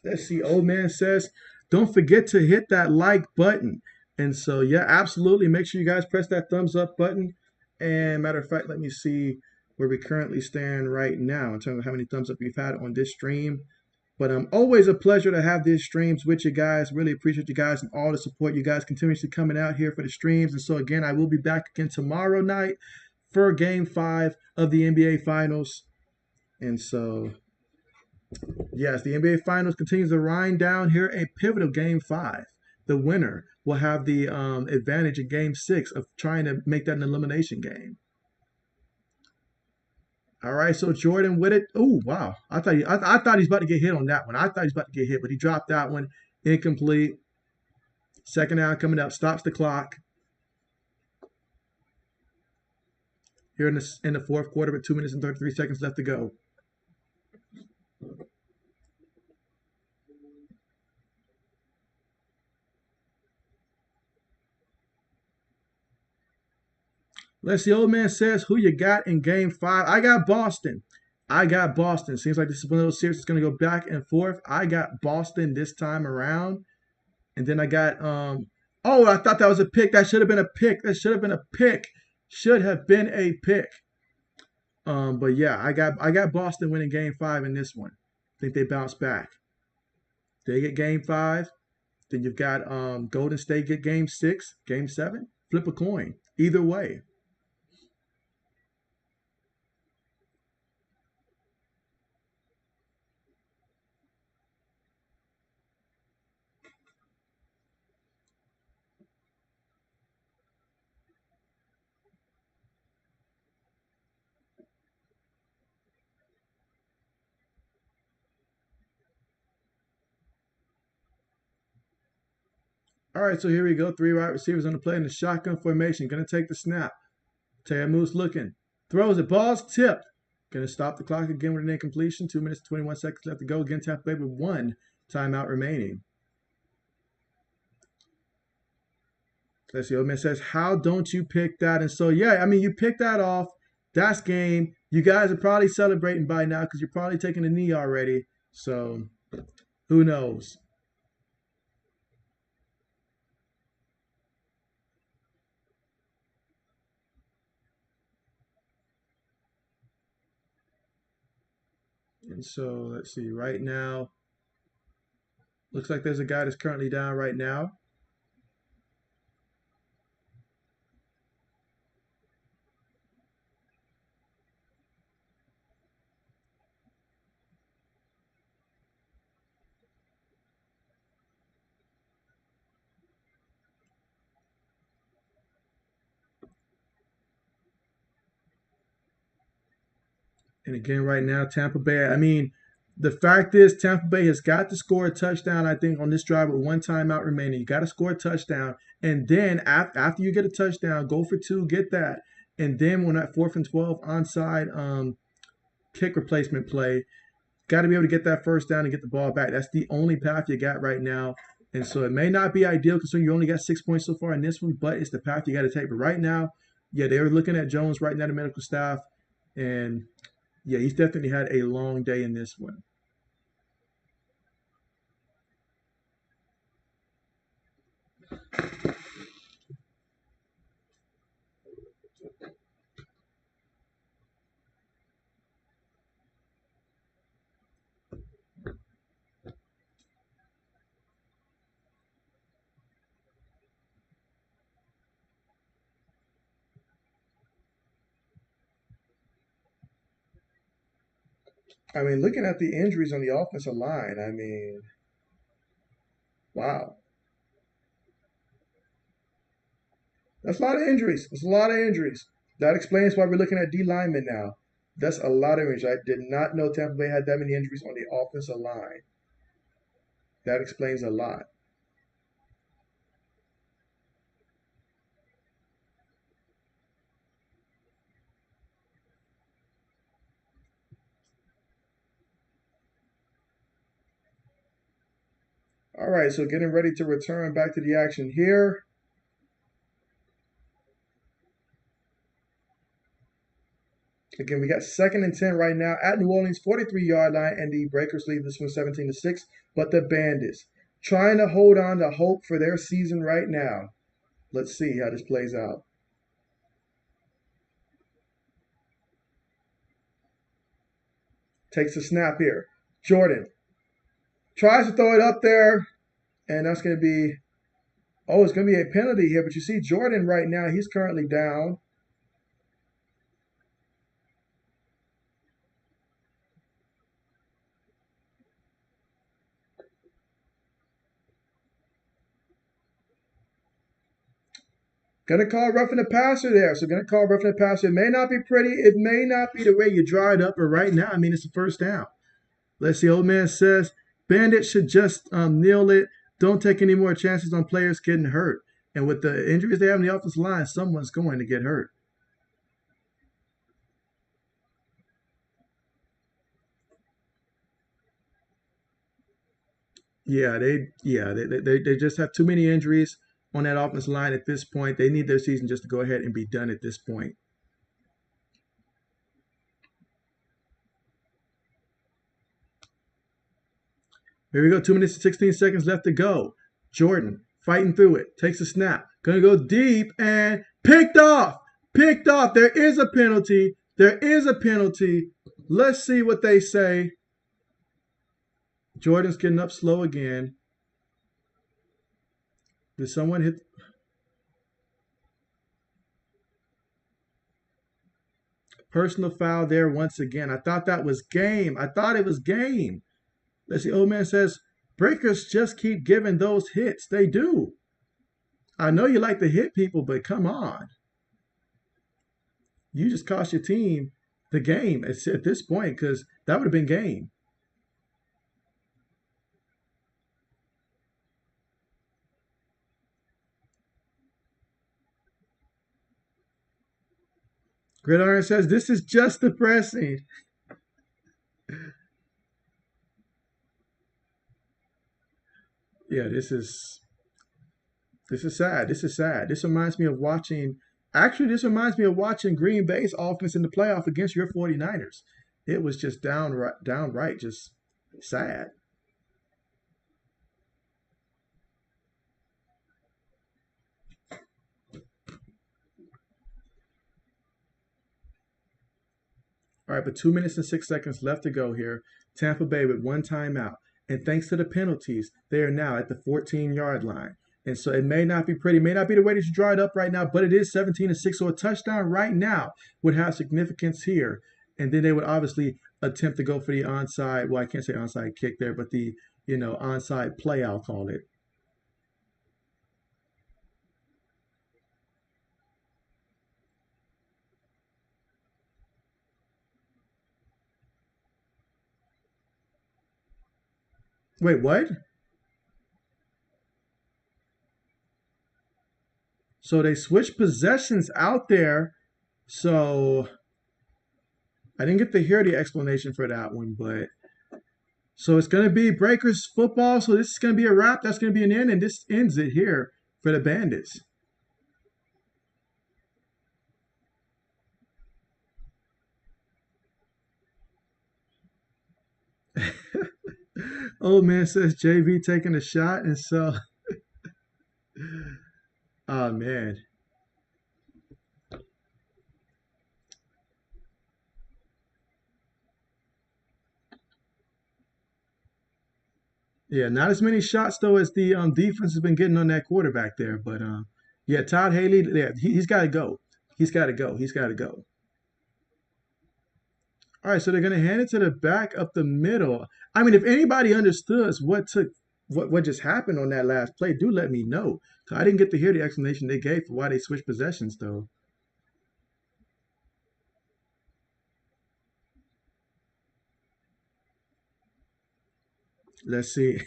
Let's see. Old man says, don't forget to hit that like button. And so, yeah, absolutely. Make sure you guys press that thumbs up button. And matter of fact, let me see where we currently stand right now in terms of how many thumbs up we've had on this stream. But always a pleasure to have these streams with you guys. Really appreciate you guys and all the support you guys continuously coming out here for the streams. And so, again, I will be back again tomorrow night for Game 5 of the NBA Finals. And so, yes, the NBA Finals continues to wind down here. A pivotal Game 5. The winner will have the advantage in Game 6 of trying to make that an elimination game. All right, so Jordan with it. Oh, wow. I thought he's about to get hit on that one. I thought he's about to get hit, but he dropped that one. Incomplete. Second down coming up. Stops the clock. Here in the fourth quarter with 2 minutes and 33 seconds left to go. Let's see. Old man says, who you got in Game 5? I got Boston. I got Boston. Seems like this is one of those series that's going to go back and forth. I got Boston this time around. And then I got, oh, I thought that was a pick. That should have been a pick. That should have been a pick. Should have been a pick. But yeah, I got Boston winning Game 5 in this one. I think they bounce back. They get Game 5. Then you've got Golden State get Game 6, Game 7. Flip a coin. Either way. All right, so here we go. 3 wide receivers on the play in the shotgun formation. Going to take the snap. Moose looking. Throws it. Ball's tipped. Going to stop the clock again with an incompletion. 2 minutes, 21 seconds left to go. Again, Tampa Bay with one timeout remaining. Let's see. Old man says, how don't you pick that? And so, yeah, I mean, you pick that off. That's game. You guys are probably celebrating by now because you're probably taking a knee already. So, who knows? And so, let's see. Right now, looks like there's a guy that's currently down right now. And again, right now, Tampa Bay, I mean, the fact is, Tampa Bay has got to score a touchdown, I think, on this drive with one timeout remaining. You got to score a touchdown. And then after you get a touchdown, go for two, get that. And then when that 4th and 12 onside kick replacement play, got to be able to get that first down and get the ball back. That's the only path you got right now. And so it may not be ideal because you only got 6 points so far in this one, but it's the path you got to take. But right now, yeah, they were looking at Jones right now, the medical staff. And yeah, he's definitely had a long day in this one. I mean, looking at the injuries on the offensive line, I mean, wow. That's a lot of injuries. That's a lot of injuries. That explains why we're looking at D linemen now. That's a lot of injuries. I did not know Tampa Bay had that many injuries on the offensive line. That explains a lot. All right, so getting ready to return back to the action here. Again, we got 2nd and 10 right now at New Orleans 43-yard line, and the Breakers lead this one 17-6. But the Bandits trying to hold on to hope for their season right now. Let's see how this plays out. Takes a snap here. Jordan tries to throw it up there, and that's going to be, oh, it's going to be a penalty here. But you see Jordan right now, he's currently down. Gonna call roughing the passer there. So gonna call roughing the passer. It may not be pretty. It may not be the way you draw it up, but right now, I mean, it's a first down. Let's see. Old man says Bandits should just kneel it. Don't take any more chances on players getting hurt. And with the injuries they have in the offensive line, someone's going to get hurt. They just have too many injuries on that offensive line at this point. They need their season just to go ahead and be done at this point. Here we go. 2 minutes and 16 seconds left to go. Jordan fighting through it. Takes a snap. Gonna go deep and picked off. Picked off. There is a penalty. There is a penalty. Let's see what they say. Jordan's getting up slow again. Did someone hit? Personal foul there once again. I thought that was game. I thought it was game. Let's see. Old man says, Breakers just keep giving those hits. They do. I know you like to hit people, but come on. You just cost your team the game at this point because that would have been game. Gridiron says, this is just depressing. Yeah, this is sad. This is sad. This reminds me of watching actually this reminds me of watching Green Bay's offense in the playoff against your 49ers. It was just downright just sad. All right, but 2 minutes and 6 seconds left to go here. Tampa Bay with one timeout. And thanks to the penalties, they are now at the 14-yard line. And so it may not be pretty, may not be the way that you draw it up right now, but it is 17-6. So a touchdown right now would have significance here. And then they would obviously attempt to go for the onside. Well, I can't say onside kick there, but the onside play, I'll call it. Wait, what? So they switched possessions out there. So I didn't get to hear the explanation for that one, but so it's going to be Breakers football. So this is going to be a wrap. That's going to be an end, and this ends it here for the Bandits. Old man says JB taking a shot, and so, oh man, yeah, not as many shots though as the defense has been getting on that quarterback there, but yeah, Todd Haley, yeah, he's got to go. He's got to go. He's got to go. All right, so they're going to hand it to the back up the middle. I mean, if anybody understood what just happened on that last play, do let me know. I didn't get to hear the explanation they gave for why they switched possessions, though. Let's see.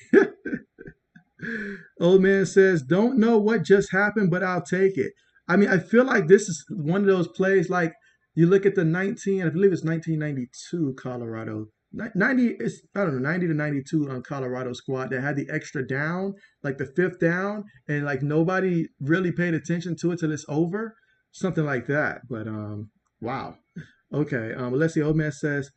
Old man says, "Don't know what just happened, but I'll take it." I mean, I feel like this is one of those plays. Like you look at the 19, I believe it's 1992 Colorado. 90 is I don't know 90 to 92 on Colorado squad that had the extra down, like the fifth down, and like nobody really paid attention to it till it's over, something like that. But wow. Okay, let's see. Old man says,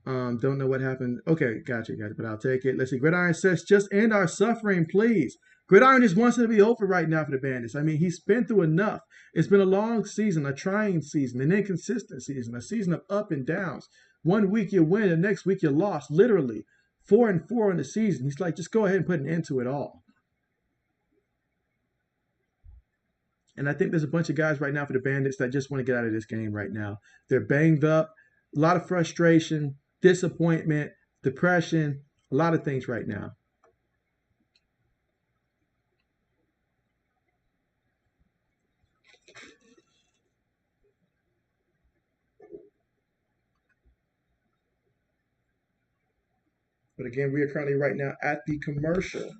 don't know what happened. Okay, gotcha. But I'll take it. Let's see. Gridiron says, just end our suffering, please. Gridiron just wants it to be over right now for the Bandits. I mean, he's been through enough. It's been a long season, a trying season, an inconsistent season, a season of up and downs. One week you win, the next week you lost. Literally, 4-4 in the season. He's like, just go ahead and put an end to it all. And I think there's a bunch of guys right now for the Bandits that just want to get out of this game right now. They're banged up, a lot of frustration, disappointment, depression, a lot of things right now. But again, we are currently right now at the commercial.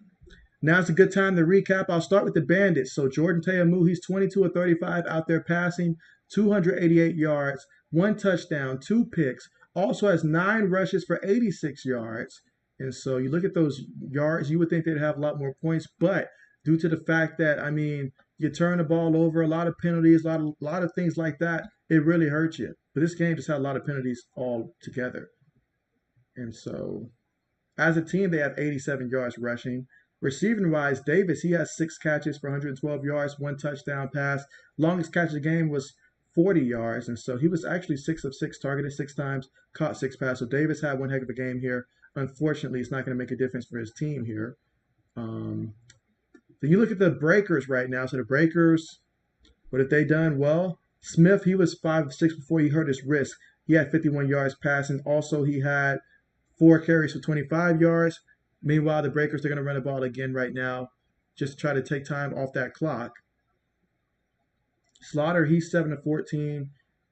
Now's a good time to recap. I'll start with the Bandits. So Jordan Teamu, he's 22 of 35 out there passing, 288 yards, one touchdown, two picks. Also has nine rushes for 86 yards. And so you look at those yards, you would think they'd have a lot more points, but due to the fact that I mean you turn the ball over, a lot of penalties, a lot of things like that, it really hurts you. But this game just had a lot of penalties all together. And so as a team, they have 87 yards rushing. Receiving wise, Davis, he has six catches for 112 yards, one touchdown pass. Longest catch of the game was 40 yards. And so he was actually 6 of 6, targeted six times, caught six passes. So Davis had one heck of a game here. Unfortunately, it's not going to make a difference for his team here. Um, then you look at the Breakers right now. So the Breakers, what have they done? Well, Smith, he was 5 of 6 before he hurt his wrist. He had 51 yards passing. Also, he had 4 carries for 25 yards. Meanwhile, the Breakers, they're going to run the ball again right now just to try to take time off that clock. Slaughter, he's 7 of 14.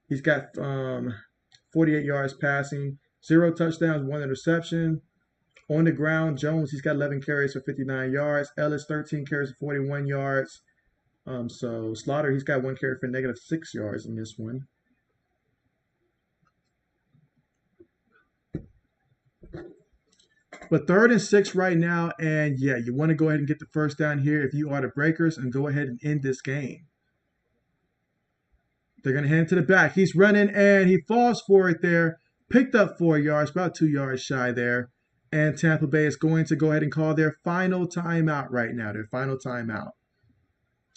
He's got 48 yards passing, zero touchdowns, one interception. On the ground, Jones, he's got 11 carries for 59 yards. Ellis, 13 carries for 41 yards. So Slaughter, he's got one carry for -6 yards in this one. But 3rd and 6 right now, and yeah, you want to go ahead and get the first down here if you are the Breakers and go ahead and end this game. They're going to hand it to the back. He's running and he falls for it there. Picked up 4 yards, about 2 yards shy there. And Tampa Bay is going to go ahead and call their final timeout right now. Their final timeout.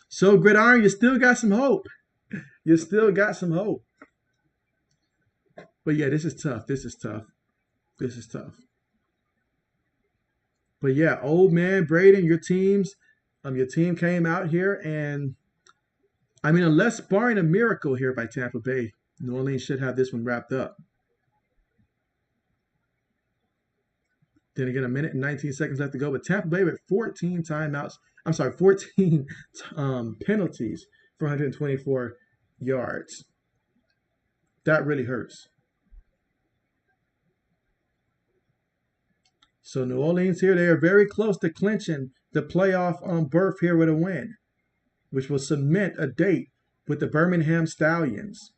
So, Gridiron, you still got some hope. You still got some hope. But yeah, this is tough. This is tough. This is tough. But yeah, old man Braden, your team came out here, and I mean, unless barring a miracle here by Tampa Bay, New Orleans should have this one wrapped up. Then again, a minute and 19 seconds left to go. But Tampa Bay with 14 timeouts. I'm sorry, 14 penalties for 124 yards. That really hurts. So New Orleans here, they are very close to clinching the playoff berth here with a win, which will cement a date with the Birmingham Stallions.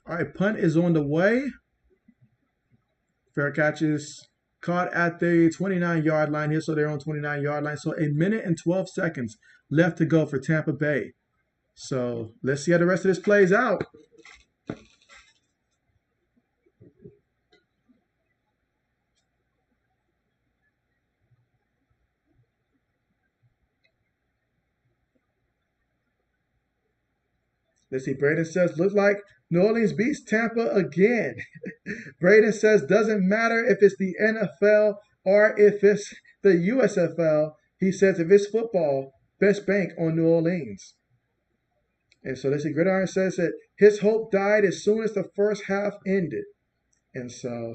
All right, punt is on the way. Fair catch is caught at the 29-yard line here, so they're on 29-yard line. So 1 minute and 12 seconds left to go for Tampa Bay. So let's see how the rest of this plays out. Let's see. Braden says, looks like New Orleans beats Tampa again. Braden says, doesn't matter if it's the NFL or if it's the USFL. He says, if it's football, best bank on New Orleans. And so let's see. Gridiron says that his hope died as soon as the first half ended. And so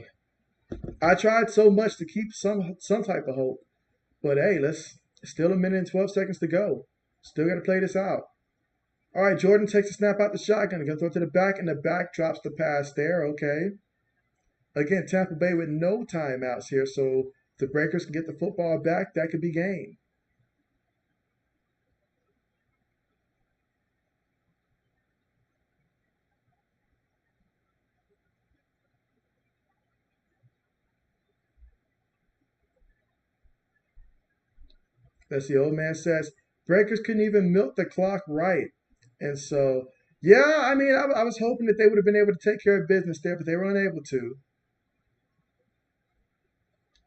I tried so much to keep some type of hope. But hey, still 1 minute and 12 seconds to go. Still got to play this out. All right, Jordan takes a snap out the shotgun. Going to throw to the back, and the back drops the pass there. Okay. Again, Tampa Bay with no timeouts here, so if the Breakers can get the football back, that could be game. That's the old man says. Breakers couldn't even milk the clock right. And so, yeah, I mean, I was hoping that they would have been able to take care of business there, but they were unable to.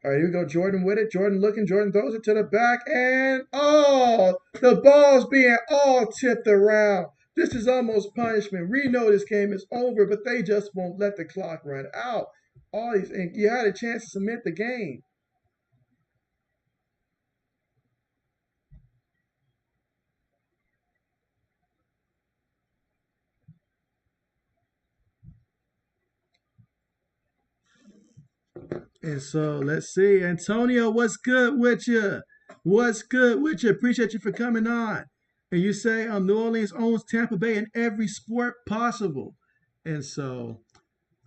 All right, here we go. Jordan with it. Jordan looking. Jordan throws it to the back. And, oh, the ball's being all tipped around. This is almost punishment. We know this game is over, but they just won't let the clock run out. And you had a chance to cement the game. And so let's see. Antonio, what's good with you? What's good with you? Appreciate you for coming on. And you say New Orleans owns Tampa Bay in every sport possible. And so,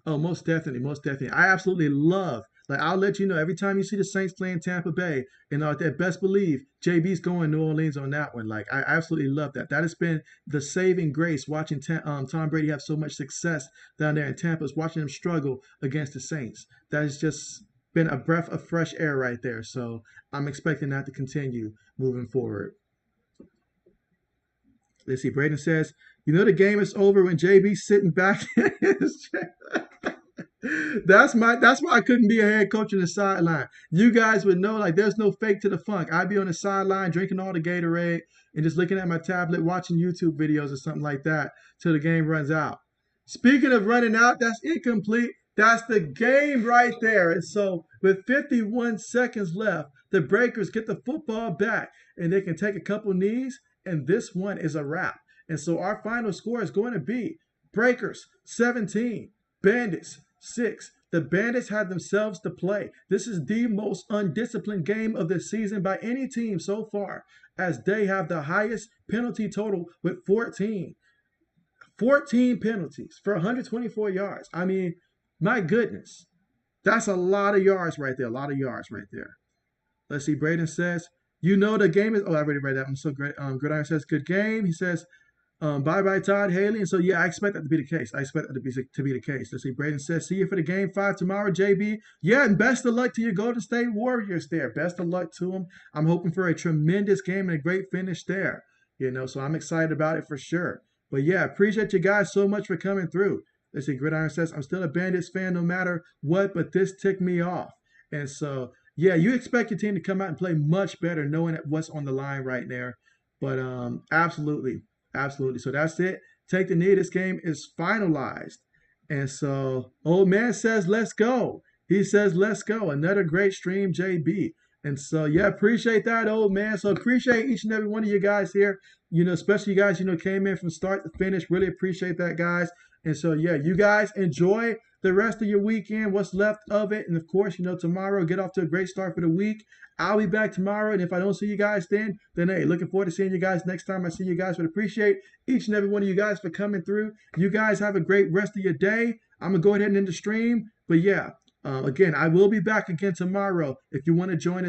oh, most definitely, most definitely. I absolutely love. Like I'll let you know every time you see the Saints playing Tampa Bay, that best believe JB's going New Orleans on that one. Like I absolutely love that. That has been the saving grace watching Tom Brady have so much success down there in Tampa, is watching him struggle against the Saints. That has just been a breath of fresh air right there. So I'm expecting that to continue moving forward. Let's see. Braden says, the game is over when JB's sitting back in his chair. That's why I couldn't be a head coach on the sideline. You guys would know, like, there's no fake to the funk. I'd be on the sideline drinking all the Gatorade and just looking at my tablet, watching YouTube videos or something like that till the game runs out. Speaking of running out, that's incomplete. That's the game right there. And so with 51 seconds left, the Breakers get the football back and they can take a couple knees, and this one is a wrap. And so our final score is going to be Breakers 17, Bandits 6. The Bandits had themselves to play. This is the most undisciplined game of the season by any team so far, as they have the highest penalty total with 14. 14 penalties for 124 yards. I mean, my goodness. That's a lot of yards right there. A lot of yards right there. Let's see. Braden says, the game is. Oh, I already read that one. So great. Gridiron says, good game. He says, bye-bye, Todd Haley. And so, yeah, I expect that to be the case. I expect that to be the case. Let's see. Braden says, see you for the game 5 tomorrow, JB. Yeah, and best of luck to your Golden State Warriors there. Best of luck to them. I'm hoping for a tremendous game and a great finish there. So I'm excited about it for sure. But, yeah, appreciate you guys so much for coming through. Let's see. Gridiron says, I'm still a Bandits fan no matter what, but this ticked me off. And so, yeah, you expect your team to come out and play much better knowing what's on the line right there. But absolutely. Absolutely. So that's it. Take the knee. This game is finalized. And so old man says, let's go. He says, let's go. Another great stream, JB. And so, yeah, appreciate that, old man. So appreciate each and every one of you guys here. Especially you guys, came in from start to finish. Really appreciate that, guys. And so, yeah, you guys enjoy the rest of your weekend, what's left of it. And of course, tomorrow, get off to a great start for the week. I'll be back tomorrow. And if I don't see you guys then hey, looking forward to seeing you guys next time I see you guys. But appreciate each and every one of you guys for coming through. You guys have a great rest of your day. I'm going to go ahead and end the stream. But yeah, again, I will be back again tomorrow if you want to join us.